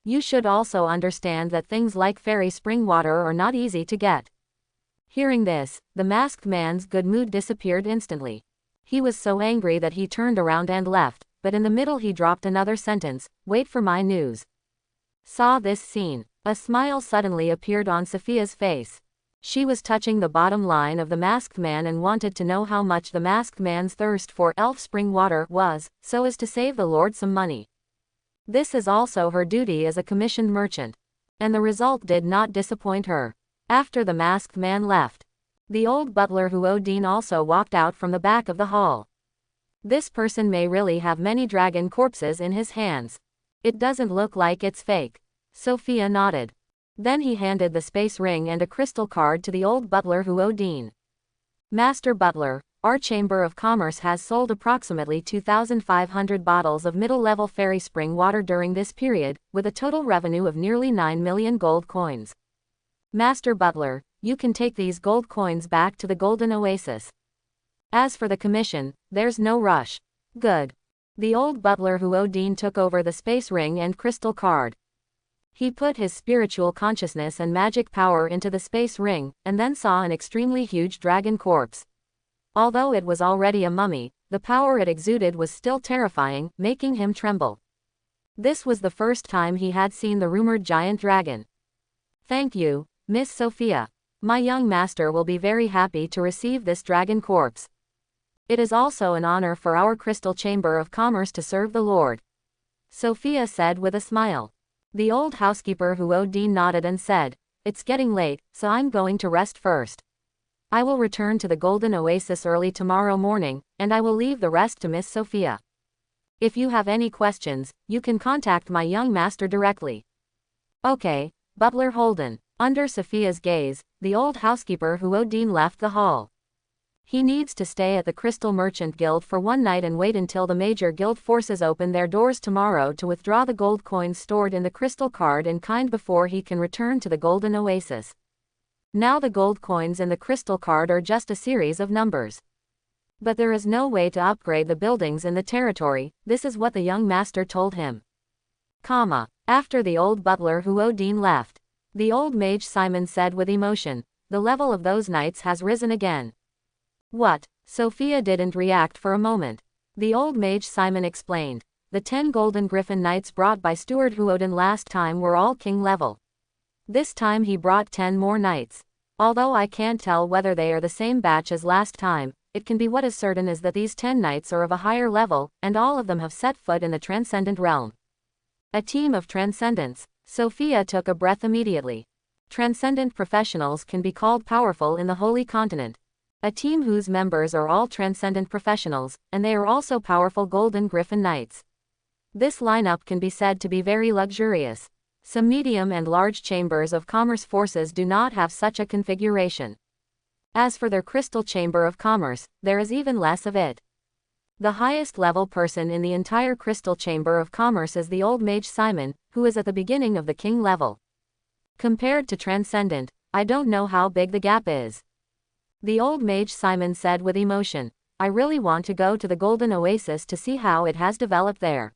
You should also understand that things like fairy spring water are not easy to get. Hearing this, the masked man's good mood disappeared instantly. He was so angry that he turned around and left, but in the middle he dropped another sentence, wait for my news. Saw this scene. A smile suddenly appeared on Sophia's face. She was touching the bottom line of the masked man and wanted to know how much the masked man's thirst for elf spring water was, so as to save the Lord some money. This is also her duty as a commissioned merchant. And the result did not disappoint her. After the masked man left, the old butler Huodin also walked out from the back of the hall. This person may really have many dragon corpses in his hands. It doesn't look like it's fake. Sophia nodded. Then he handed the space ring and a crystal card to the old butler Huodin. Master Butler, our Chamber of Commerce has sold approximately 2,500 bottles of middle-level fairy spring water during this period, with a total revenue of nearly 9 million gold coins. Master Butler, you can take these gold coins back to the Golden Oasis. As for the commission, there's no rush. Good. The old butler Huodin took over the space ring and crystal card. He put his spiritual consciousness and magic power into the space ring, and then saw an extremely huge dragon corpse. Although it was already a mummy, the power it exuded was still terrifying, making him tremble. This was the first time he had seen the rumored giant dragon. Thank you, Miss Sophia. My young master will be very happy to receive this dragon corpse. It is also an honor for our Crystal Chamber of Commerce to serve the Lord. Sophia said with a smile. The old housekeeper Huodin nodded and said, "It's getting late, so I'm going to rest first. I will return to the Golden Oasis early tomorrow morning, and I will leave the rest to Miss Sophia. If you have any questions, you can contact my young master directly." "Okay, Butler Holden." Under Sophia's gaze, the old housekeeper Huodin left the hall. "He needs to stay at the Crystal Merchant Guild for one night and wait until the major guild forces open their doors tomorrow to withdraw the gold coins stored in the crystal card in kind before he can return to the Golden Oasis. Now the gold coins in the crystal card are just a series of numbers. But there is no way to upgrade the buildings in the territory," this is what the young master told him. After the old butler Huodin left, the old mage Simon said with emotion, "The level of those knights has risen again." "What?" Sophia didn't react for a moment. The old mage Simon explained, "The 10 golden griffin knights brought by Steward Huodin last time were all king level. This time he brought 10 more knights. Although I can't tell whether they are the same batch as last time, it can be what is certain is that these 10 knights are of a higher level, and all of them have set foot in the transcendent realm." A team of transcendents. Sophia took a breath immediately. Transcendent professionals can be called powerful in the Holy Continent. A team whose members are all transcendent professionals, and they are also powerful golden griffin knights. This lineup can be said to be very luxurious. Some medium and large chambers of commerce forces do not have such a configuration. As for their crystal chamber of commerce, there is even less of it. The highest level person in the entire crystal chamber of commerce is the old mage Simon, who is at the beginning of the king level. Compared to transcendent, I don't know how big the gap is. The old mage Simon said with emotion, "I really want to go to the Golden Oasis to see how it has developed there.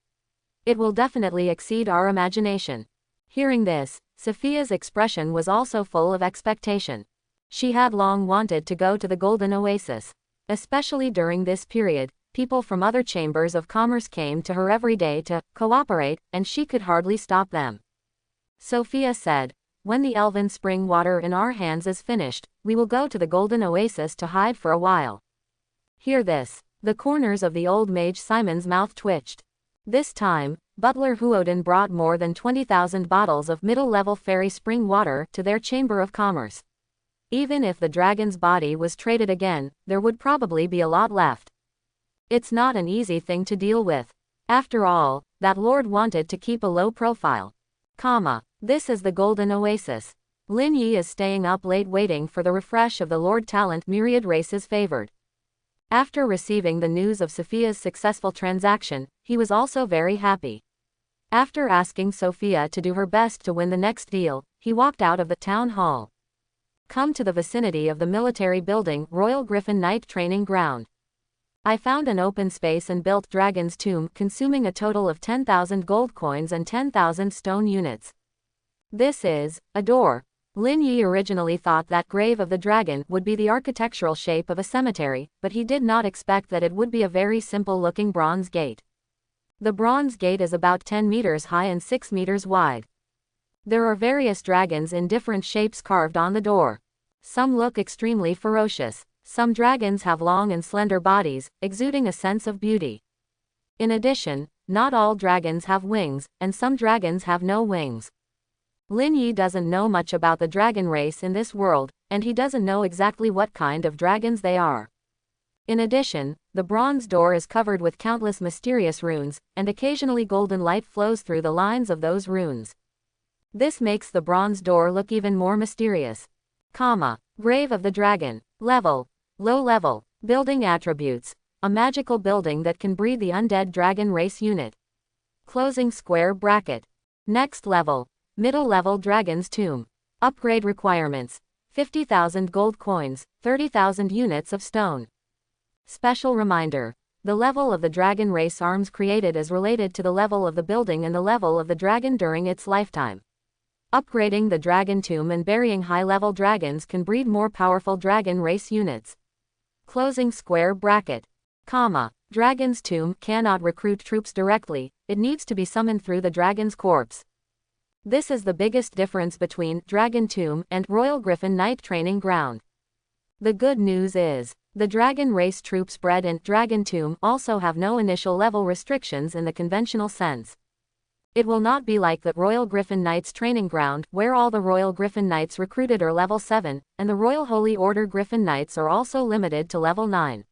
It will definitely exceed our imagination." Hearing this, Sophia's expression was also full of expectation. She had long wanted to go to the Golden Oasis. Especially during this period, people from other chambers of commerce came to her every day to cooperate, and she could hardly stop them. Sophia said, "When the elven spring water in our hands is finished, we will go to the Golden Oasis to hide for a while." Hear this. The corners of the old mage Simon's mouth twitched. This time, Butler Huodin brought more than 20,000 bottles of middle-level fairy spring water to their chamber of commerce. Even if the dragon's body was traded again, there would probably be a lot left. It's not an easy thing to deal with. After all, that lord wanted to keep a low profile. This is the Golden Oasis. Lin Yi is staying up late waiting for the refresh of the Lord Talent myriad races favored. After receiving the news of Sophia's successful transaction, he was also very happy. After asking Sophia to do her best to win the next deal, he walked out of the town hall. Come to the vicinity of the military building, Royal Griffin Knight Training Ground. I found an open space and built Dragon's Tomb, consuming a total of 10,000 gold coins and 10,000 stone units. This is a door. Lin Yi originally thought that Grave of the Dragon would be the architectural shape of a cemetery, but he did not expect that it would be a very simple-looking bronze gate. The bronze gate is about 10 meters high and 6 meters wide. There are various dragons in different shapes carved on the door. Some look extremely ferocious. Some dragons have long and slender bodies, exuding a sense of beauty. In addition, not all dragons have wings, and some dragons have no wings. Lin Yi doesn't know much about the dragon race in this world, and he doesn't know exactly what kind of dragons they are. In addition, the bronze door is covered with countless mysterious runes, and occasionally golden light flows through the lines of those runes. This makes the bronze door look even more mysterious. Grave of the Dragon. Level. Low level. Building attributes. A magical building that can breed the undead dragon race unit. Closing square bracket. Next level. Middle level Dragon's Tomb. Upgrade requirements. 50,000 gold coins, 30,000 units of stone. Special reminder. The level of the dragon race arms created is related to the level of the building and the level of the dragon during its lifetime. Upgrading the Dragon Tomb and burying high-level dragons can breed more powerful dragon race units. Closing square bracket. Dragon's Tomb cannot recruit troops directly, it needs to be summoned through the dragon's corpse. This is the biggest difference between Dragon Tomb and Royal Griffin Knight Training Ground. The good news is, the dragon race troops bred in Dragon Tomb also have no initial level restrictions in the conventional sense. It will not be like the Royal Griffin Knights training ground, where all the Royal Griffin Knights recruited are level 7, and the Royal Holy Order Griffin Knights are also limited to level 9.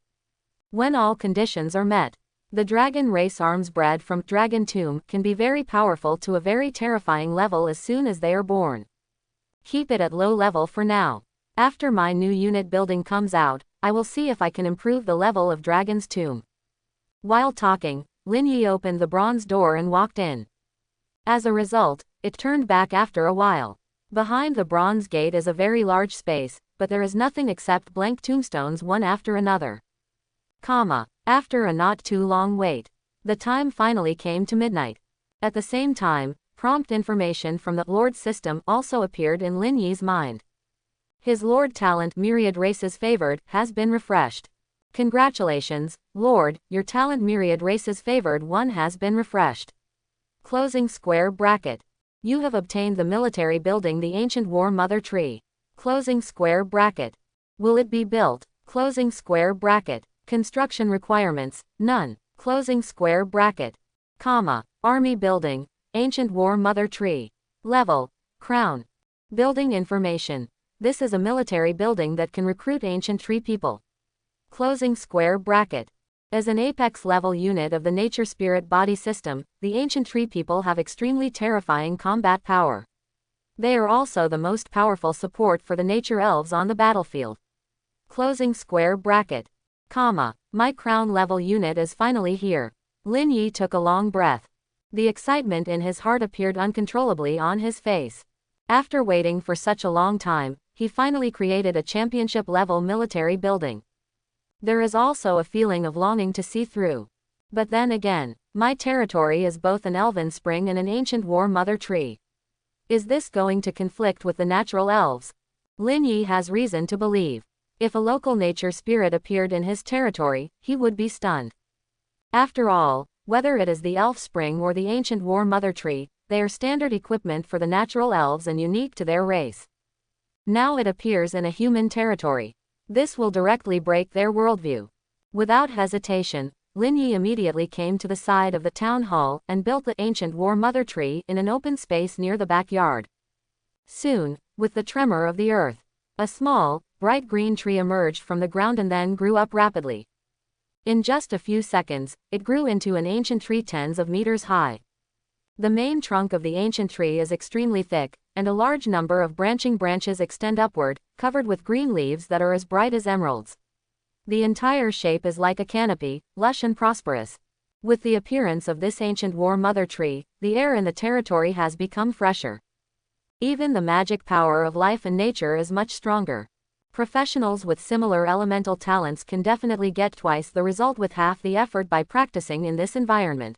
When all conditions are met, the dragon race arms bred from Dragon Tomb can be very powerful to a very terrifying level as soon as they are born. Keep it at low level for now. After my new unit building comes out, I will see if I can improve the level of Dragon's Tomb. While talking, Lin Yi opened the bronze door and walked in. As a result, it turned back after a while. Behind the bronze gate is a very large space, but there is nothing except blank tombstones one after another. After a not too long wait, the time finally came to midnight. At the same time, prompt information from the Lord system also appeared in Lin Yi's mind. His Lord talent Myriad Races Favored has been refreshed. Congratulations, Lord, your talent Myriad Races Favored 1 has been refreshed. Closing square bracket. You have obtained the military building the Ancient War Mother Tree. Closing square bracket. Will it be built? Closing square bracket. Construction requirements, none. Closing square bracket. Army building, Ancient War Mother Tree. Level, Crown. Building information. This is a military building that can recruit Ancient Tree people. Closing square bracket. As an apex level unit of the Nature Spirit Body System, the Ancient Tree people have extremely terrifying combat power. They are also the most powerful support for the Nature Elves on the battlefield. Closing square bracket. My crown level unit is finally here. Lin Yi took a long breath. The excitement in his heart appeared uncontrollably on his face. After waiting for such a long time, he finally created a championship level military building. There is also a feeling of longing to see through. But then again, my territory is both an elven spring and an ancient war mother tree. Is this going to conflict with the natural elves? Lin Yi has reason to believe. If a local nature spirit appeared in his territory, he would be stunned. After all, whether it is the elf spring or the ancient war mother tree, they are standard equipment for the natural elves and unique to their race. Now it appears in a human territory. This will directly break their worldview. Without hesitation, Lin Yi immediately came to the side of the town hall and built the ancient war mother tree in an open space near the backyard. Soon, with the tremor of the earth, a small, bright green tree emerged from the ground and then grew up rapidly. In just a few seconds, it grew into an ancient tree tens of meters high. The main trunk of the ancient tree is extremely thick, and a large number of branching branches extend upward, covered with green leaves that are as bright as emeralds. The entire shape is like a canopy, lush and prosperous. With the appearance of this ancient war mother tree, the air in the territory has become fresher. Even the magic power of life and nature is much stronger. Professionals with similar elemental talents can definitely get twice the result with half the effort by practicing in this environment.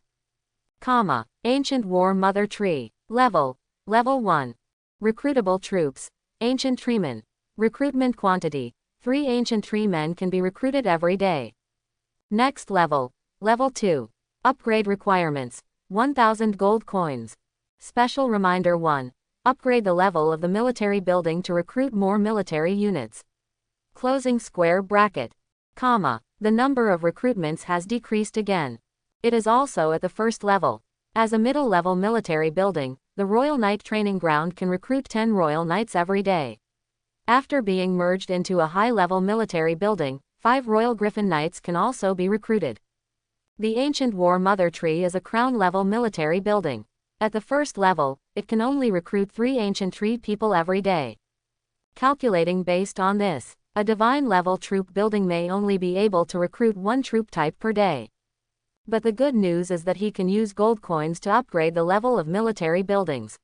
Ancient War Mother Tree. Level 1. Recruitable troops. Ancient Treemen. Recruitment quantity. 3 Ancient Tree Men can be recruited every day. Next level. Level 2. Upgrade requirements. 1000 gold coins. Special reminder 1. Upgrade the level of the military building to recruit more military units. Closing square bracket. The number of recruitments has decreased again. It is also at the first level. As a middle-level military building, the Royal Knight Training Ground can recruit 10 Royal Knights every day. After being merged into a high-level military building, 5 Royal Griffin Knights can also be recruited. The Ancient War Mother Tree is a crown-level military building. At the first level, it can only recruit 3 Ancient Tree people every day. Calculating based on this, a divine-level troop building may only be able to recruit 1 troop type per day. But the good news is that he can use gold coins to upgrade the level of military buildings.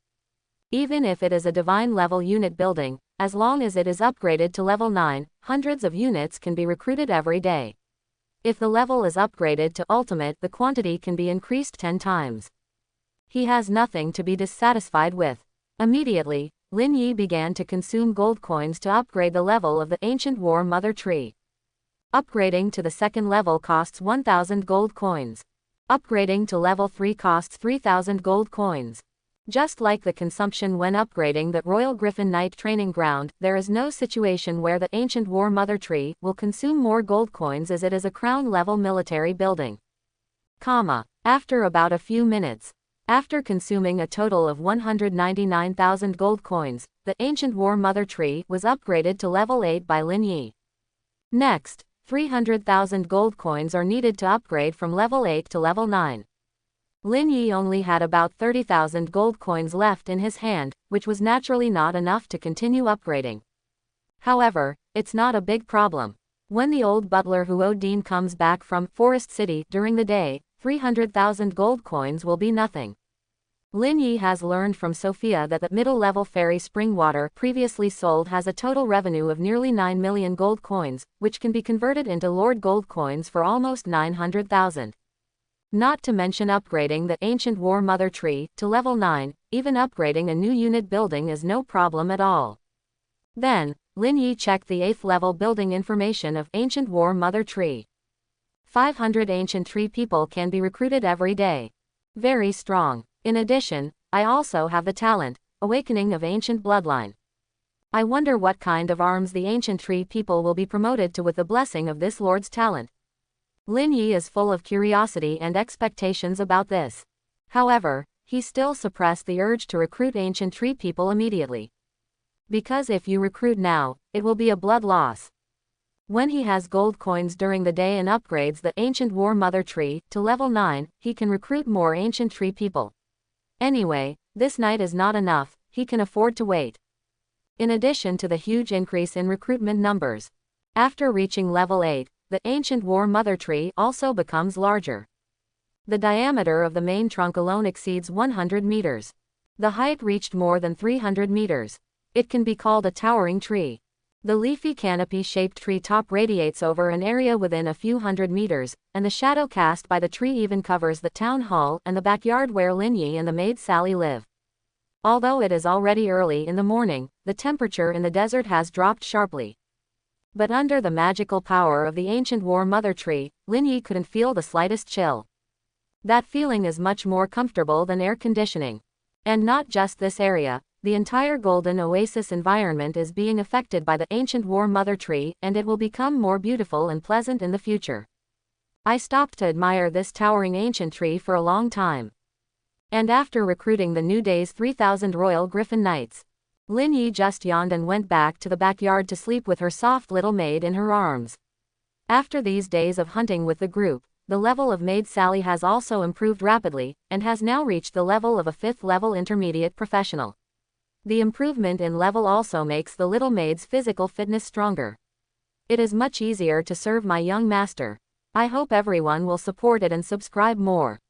Even if it is a divine-level unit building, as long as it is upgraded to level 9, hundreds of units can be recruited every day. If the level is upgraded to ultimate, the quantity can be increased 10 times. He has nothing to be dissatisfied with. Immediately, Lin Yi began to consume gold coins to upgrade the level of the Ancient War Mother Tree. Upgrading to the second level costs 1000 gold coins. Upgrading to level 3 costs 3000 gold coins. Just like the consumption when upgrading the Royal Griffin Knight Training Ground, there is no situation where the Ancient War Mother Tree will consume more gold coins as it is a crown-level military building. After about a few minutes. After consuming a total of 199,000 gold coins, the ancient War Mother Tree was upgraded to level 8 by Lin Yi. Next, 300,000 gold coins are needed to upgrade from level 8 to level 9. Lin Yi only had about 30,000 gold coins left in his hand, which was naturally not enough to continue upgrading. However, it's not a big problem. When the old butler Huodin comes back from Forest City during the day, 300,000 gold coins will be nothing. Lin Yi has learned from Sophia that the middle-level fairy spring water previously sold has a total revenue of nearly 9 million gold coins, which can be converted into Lord Gold coins for almost 900,000. Not to mention upgrading the ancient War Mother Tree to level 9, even upgrading a new unit building is no problem at all. Then, Lin Yi checked the 8th level building information of ancient War Mother Tree. 500 ancient tree people can be recruited every day. Very strong. In addition, I also have the talent, Awakening of Ancient Bloodline. I wonder what kind of arms the ancient tree people will be promoted to with the blessing of this lord's talent. Lin Yi is full of curiosity and expectations about this. However, he still suppressed the urge to recruit ancient tree people immediately. Because if you recruit now, it will be a blood loss. When he has gold coins during the day and upgrades the ancient War Mother Tree to level 9, he can recruit more ancient tree people. Anyway, this night is not enough, he can afford to wait. In addition to the huge increase in recruitment numbers, after reaching level 8, the ancient War Mother Tree also becomes larger. The diameter of the main trunk alone exceeds 100 meters. The height reached more than 300 meters. It can be called a towering tree. The leafy canopy-shaped tree top radiates over an area within a few hundred meters, and the shadow cast by the tree even covers the town hall and the backyard where Lin Yi and the maid Sally live. Although it is already early in the morning, the temperature in the desert has dropped sharply. But under the magical power of the ancient War Mother Tree, Lin Yi couldn't feel the slightest chill. That feeling is much more comfortable than air conditioning. And not just this area. The entire Golden Oasis environment is being affected by the ancient War Mother Tree, and it will become more beautiful and pleasant in the future. I stopped to admire this towering ancient tree for a long time. And after recruiting the new day's 3,000 Royal Griffin Knights, Lin Yi just yawned and went back to the backyard to sleep with her soft little maid in her arms. After these days of hunting with the group, the level of maid Sally has also improved rapidly, and has now reached the level of a 5th level intermediate professional. The improvement in level also makes the little maid's physical fitness stronger. It is much easier to serve my young master. I hope everyone will support it and subscribe more.